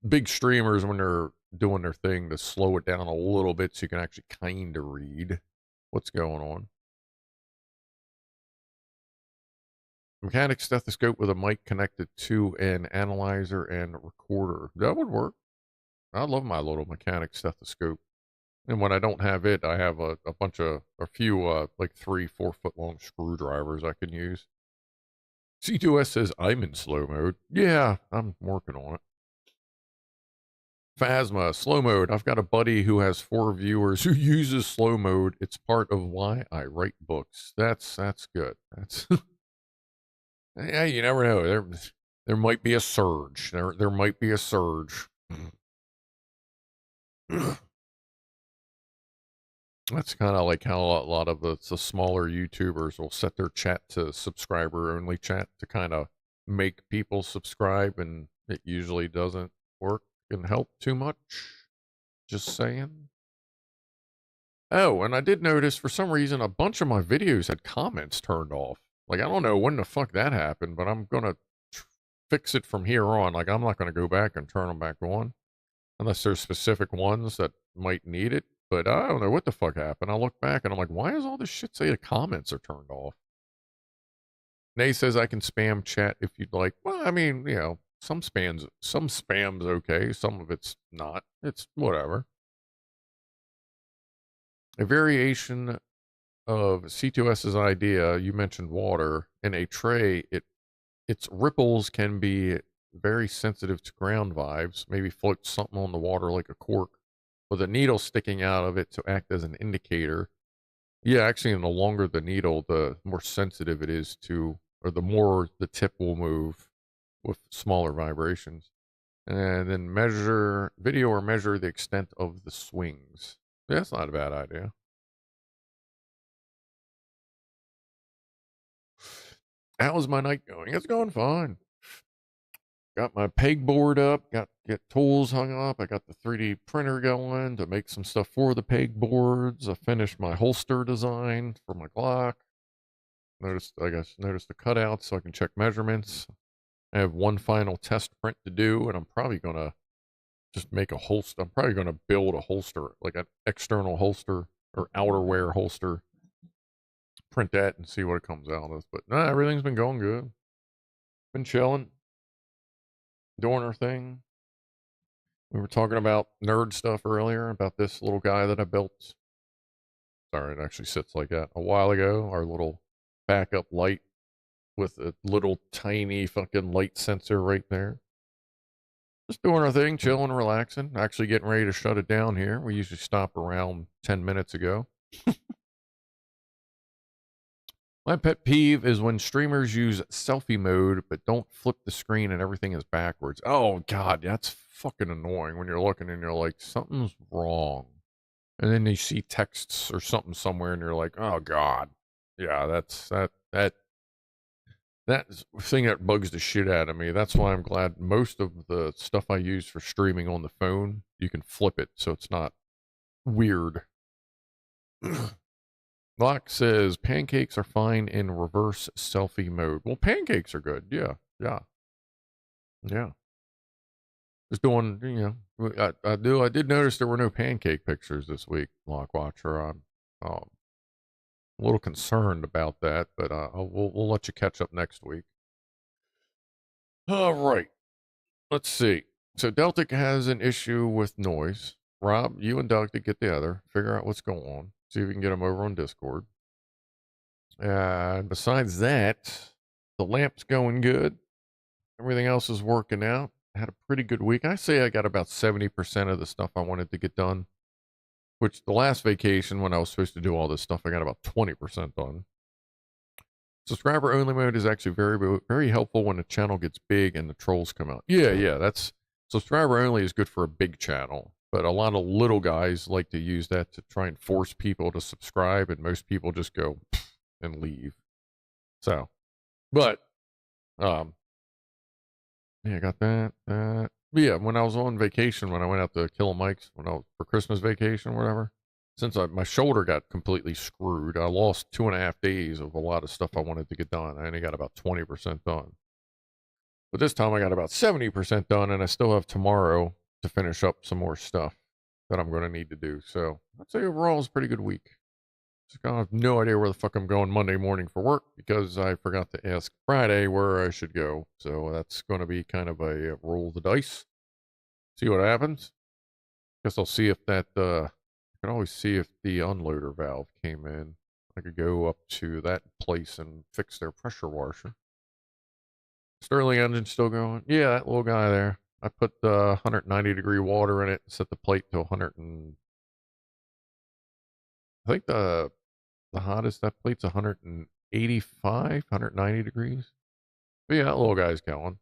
big streamers when they're doing their thing to slow it down a little bit so you can actually kind of read what's going on. Mechanic stethoscope with a mic connected to an analyzer and recorder. That would work. I love my little mechanic stethoscope. And when I don't have it, I have a few, like 3-4 foot long screwdrivers I can use. C2S says I'm in slow mode. Yeah, I'm working on it. Phasma, slow mode. I've got a buddy who has 4 viewers who uses slow mode. It's part of why I write books. That's good. That's yeah, you never know. There might be a surge. There might be a surge. That's kind of like how a lot of the smaller YouTubers will set their chat to subscriber only chat to kind of make people subscribe, and it usually doesn't work and help too much. Just saying. Oh, and I did notice for some reason a bunch of my videos had comments turned off. Like, I don't know when the fuck that happened, but I'm going to fix it from here on. Like, I'm not going to go back and turn them back on unless there's specific ones that might need it. But I don't know what the fuck happened. I look back and I'm like, why is all this shit say the comments are turned off? Nay says I can spam chat if you'd like. Well, I mean, you know, some spam's okay. Some of it's not. It's whatever. A variation of C2S's idea, you mentioned water, in a tray, its ripples can be very sensitive to ground vibes. Maybe float something on the water like a cork with a needle sticking out of it to act as an indicator. Yeah, actually, and the longer the needle, the more sensitive it is to, or the more the tip will move with smaller vibrations. And then measure video or measure the extent of the swings. Yeah, that's not a bad idea. How was my night going? It's going fine. Got my pegboard up, get tools hung up. I got the 3D printer going to make some stuff for the pegboards. I finished my holster design for my Glock. Noticed the cutouts so I can check measurements. I have one final test print to do, and I'm probably gonna just make a holster. I'm probably gonna build a holster, like an external holster or outerwear holster. Print that and see what it comes out of. But nah, everything's been going good. Been chilling, doing our thing. We were talking about nerd stuff earlier about this little guy that I built. Sorry, it actually sits like that. A while ago, our little backup light with a little tiny fucking light sensor right there. Just doing our thing, chilling, relaxing. Actually getting ready to shut it down here. We usually stop around 10 minutes ago. My pet peeve is when streamers use selfie mode but don't flip the screen and everything is backwards. Oh, God, that's fucking annoying when you're looking and you're like, something's wrong. And then you see texts or something somewhere and you're like, oh, God. Yeah, that's that thing that bugs the shit out of me. That's why I'm glad most of the stuff I use for streaming on the phone, you can flip it so it's not weird. Lock says pancakes are fine in reverse selfie mode. Well, pancakes are good. Yeah. Just doing, I did notice there were no pancake pictures this week, Lock Watcher. I'm a little concerned about that, but we'll let you catch up next week. All right. Let's see. So Deltic has an issue with noise. Rob, you and Doug to get together, figure out what's going on, see if we can get them over on Discord. And besides that, the lamp's going good. Everything else is working out. I had a pretty good week. I say I got about 70% of the stuff I wanted to get done, which the last vacation when I was supposed to do all this stuff, I got about 20% done. Subscriber only mode is actually very, very helpful when a channel gets big and the trolls come out. Yeah, that's subscriber only is good for a big channel, but a lot of little guys like to use that to try and force people to subscribe, and most people just go and leave. So, but yeah, I got that. But yeah, when I was on vacation, when I went out to Kill Mike's, when I was for Christmas vacation or whatever, since my shoulder got completely screwed, I lost 2.5 days of a lot of stuff I wanted to get done. I only got about 20% done. But this time I got about 70% done, and I still have tomorrow to finish up some more stuff that I'm going to need to do. So I'd say overall it's a pretty good week. Just I have no idea where the fuck I'm going Monday morning for work because I forgot to ask Friday where I should go. So that's going to be kind of a roll the dice. See what happens. Guess I'll see if that, I can always see if the unloader valve came in. I could go up to that place and fix their pressure washer. Sterling engine still going? Yeah, that little guy there. I put 190 degree water in it and set the plate to 100 and I think the hottest that plate's 185, 190 degrees. But yeah, that little guy's going.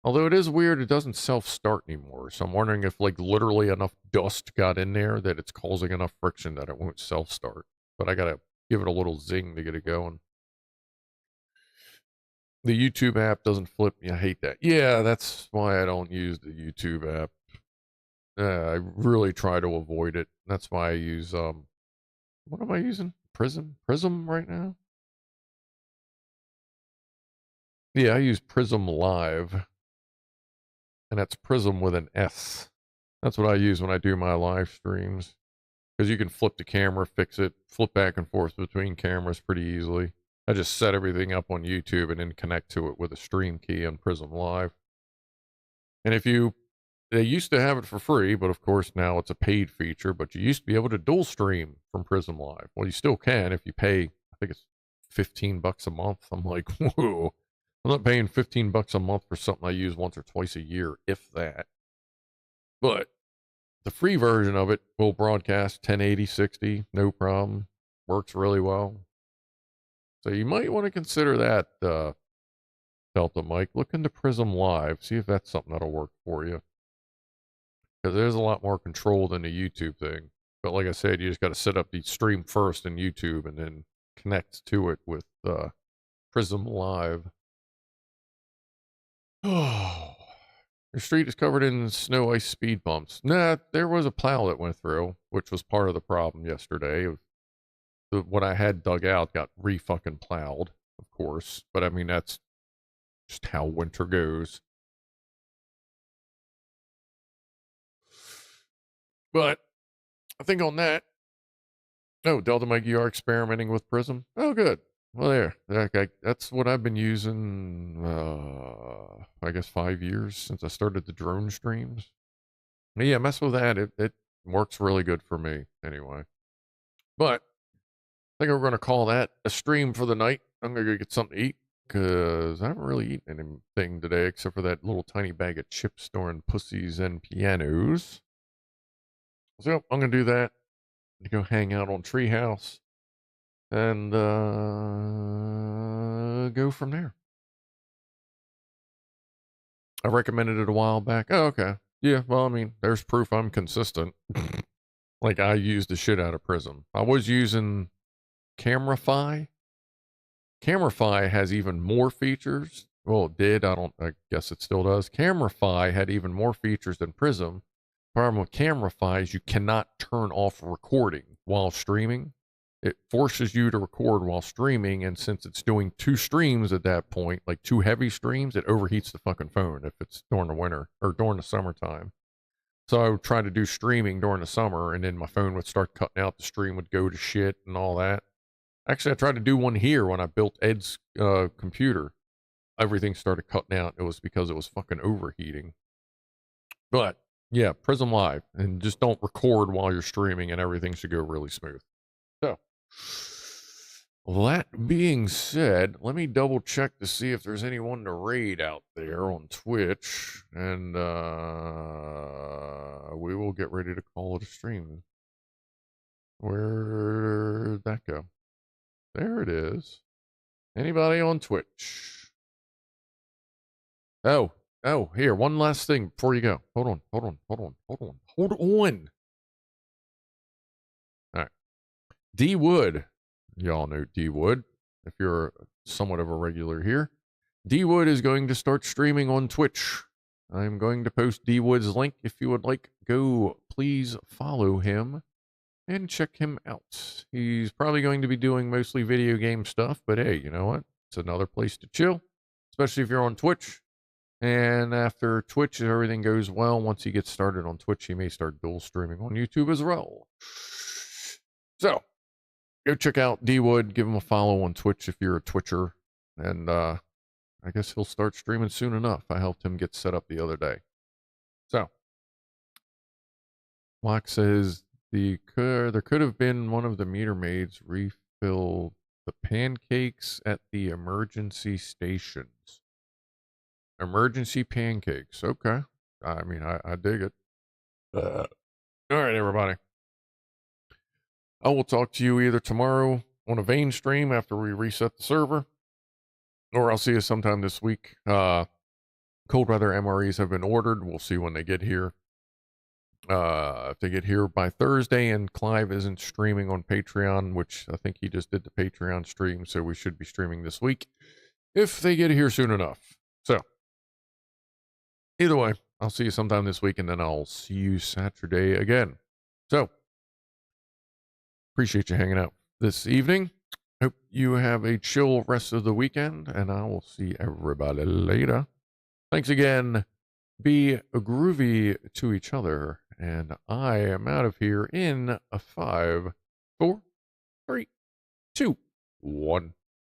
Although it is weird, it doesn't self-start anymore. So I'm wondering if like literally enough dust got in there that it's causing enough friction that it won't self-start. But I gotta give it a little zing to get it going. The YouTube app doesn't flip me. I hate that. Yeah, that's why I don't use the YouTube app. I really try to avoid it. That's why I use what am I using? Prism right now? Yeah, I use Prism Live. And that's Prism with an S. That's what I use when I do my live streams. Because you can flip the camera, fix it, flip back and forth between cameras pretty easily. I just set everything up on YouTube and then connect to it with a stream key on Prism Live. And they used to have it for free, but of course now it's a paid feature, but you used to be able to dual stream from Prism Live. Well, you still can if you pay, I think it's $15 a month. I'm like, whoa, I'm not paying $15 a month for something I use once or twice a year, if that. But the free version of it will broadcast 1080, 60, no problem. Works really well. So you might want to consider that, Delta Mike. Look into Prism Live. See if that's something that'll work for you. Because there's a lot more control than the YouTube thing. But like I said, you just got to set up the stream first in YouTube and then connect to it with Prism Live. Oh, the street is covered in snow, ice, speed bumps. Nah, there was a plow that went through, which was part of the problem yesterday. What I had dug out got re-fucking plowed, of course. But I mean, that's just how winter goes. But I think on that, oh, Delta Mike, you are experimenting with Prism? Oh, good. Well, there. That's what I've been using, I guess 5 years since I started the drone streams. But yeah, mess with that. It works really good for me anyway. But I think we're going to call that a stream for the night. I'm going to go get something to eat because I haven't really eaten anything today except for that little tiny bag of chips during Pussies and Pianos. So I'm going to do that. To go hang out on Treehouse and go from there. I recommended it a while back. Oh, okay. Yeah, well, I mean, there's proof I'm consistent. Like, I used the shit out of Prism. I was using Camerify. Camerify has even more features. Well, it did. I guess it still does. Camerify had even more features than Prism. Problem with Camerify is you cannot turn off recording while streaming. It forces you to record while streaming, and since it's doing 2 streams at that point, like 2 heavy streams, it overheats the fucking phone if it's during the winter or during the summertime. So I would try to do streaming during the summer, and then my phone would start cutting out. The stream would go to shit and all that. Actually, I tried to do one here when I built Ed's computer. Everything started cutting out. It was because it was fucking overheating. But yeah, Prism Live, and just don't record while you're streaming, and everything should go really smooth. So, that being said, let me double check to see if there's anyone to raid out there on Twitch, and we will get ready to call it a stream. Where'd that go? There it is. Anybody on Twitch? Oh, here, one last thing before you go. Hold on. All right. D Wood. Y'all know D Wood if you're somewhat of a regular here. D Wood is going to start streaming on Twitch. I'm going to post D Wood's link if you would like. Go, please follow him and check him out. He's probably going to be doing mostly video game stuff, but hey, you know what? It's another place to chill, especially if you're on Twitch. And after Twitch, if everything goes well, once he gets started on Twitch, he may start dual streaming on YouTube as well. So, go check out D Wood. Give him a follow on Twitch if you're a Twitcher. And I guess he'll start streaming soon enough. I helped him get set up the other day. So, Locke says there could have been one of the meter maids refill the pancakes at the emergency stations. Emergency pancakes. Okay. I mean, I dig it. All right, everybody. I will talk to you either tomorrow on a vein stream after we reset the server, or I'll see you sometime this week. Cold weather MREs have been ordered. We'll see when they get here. If they get here by Thursday and Clive isn't streaming on Patreon, which I think he just did the Patreon stream, so we should be streaming this week if they get here soon enough. So, either way, I'll see you sometime this week, and then I'll see you Saturday again. So, appreciate you hanging out this evening. Hope you have a chill rest of the weekend, and I will see everybody later. Thanks again. Be groovy to each other, and I am out of here in a 5, 4, 3, 2, 1.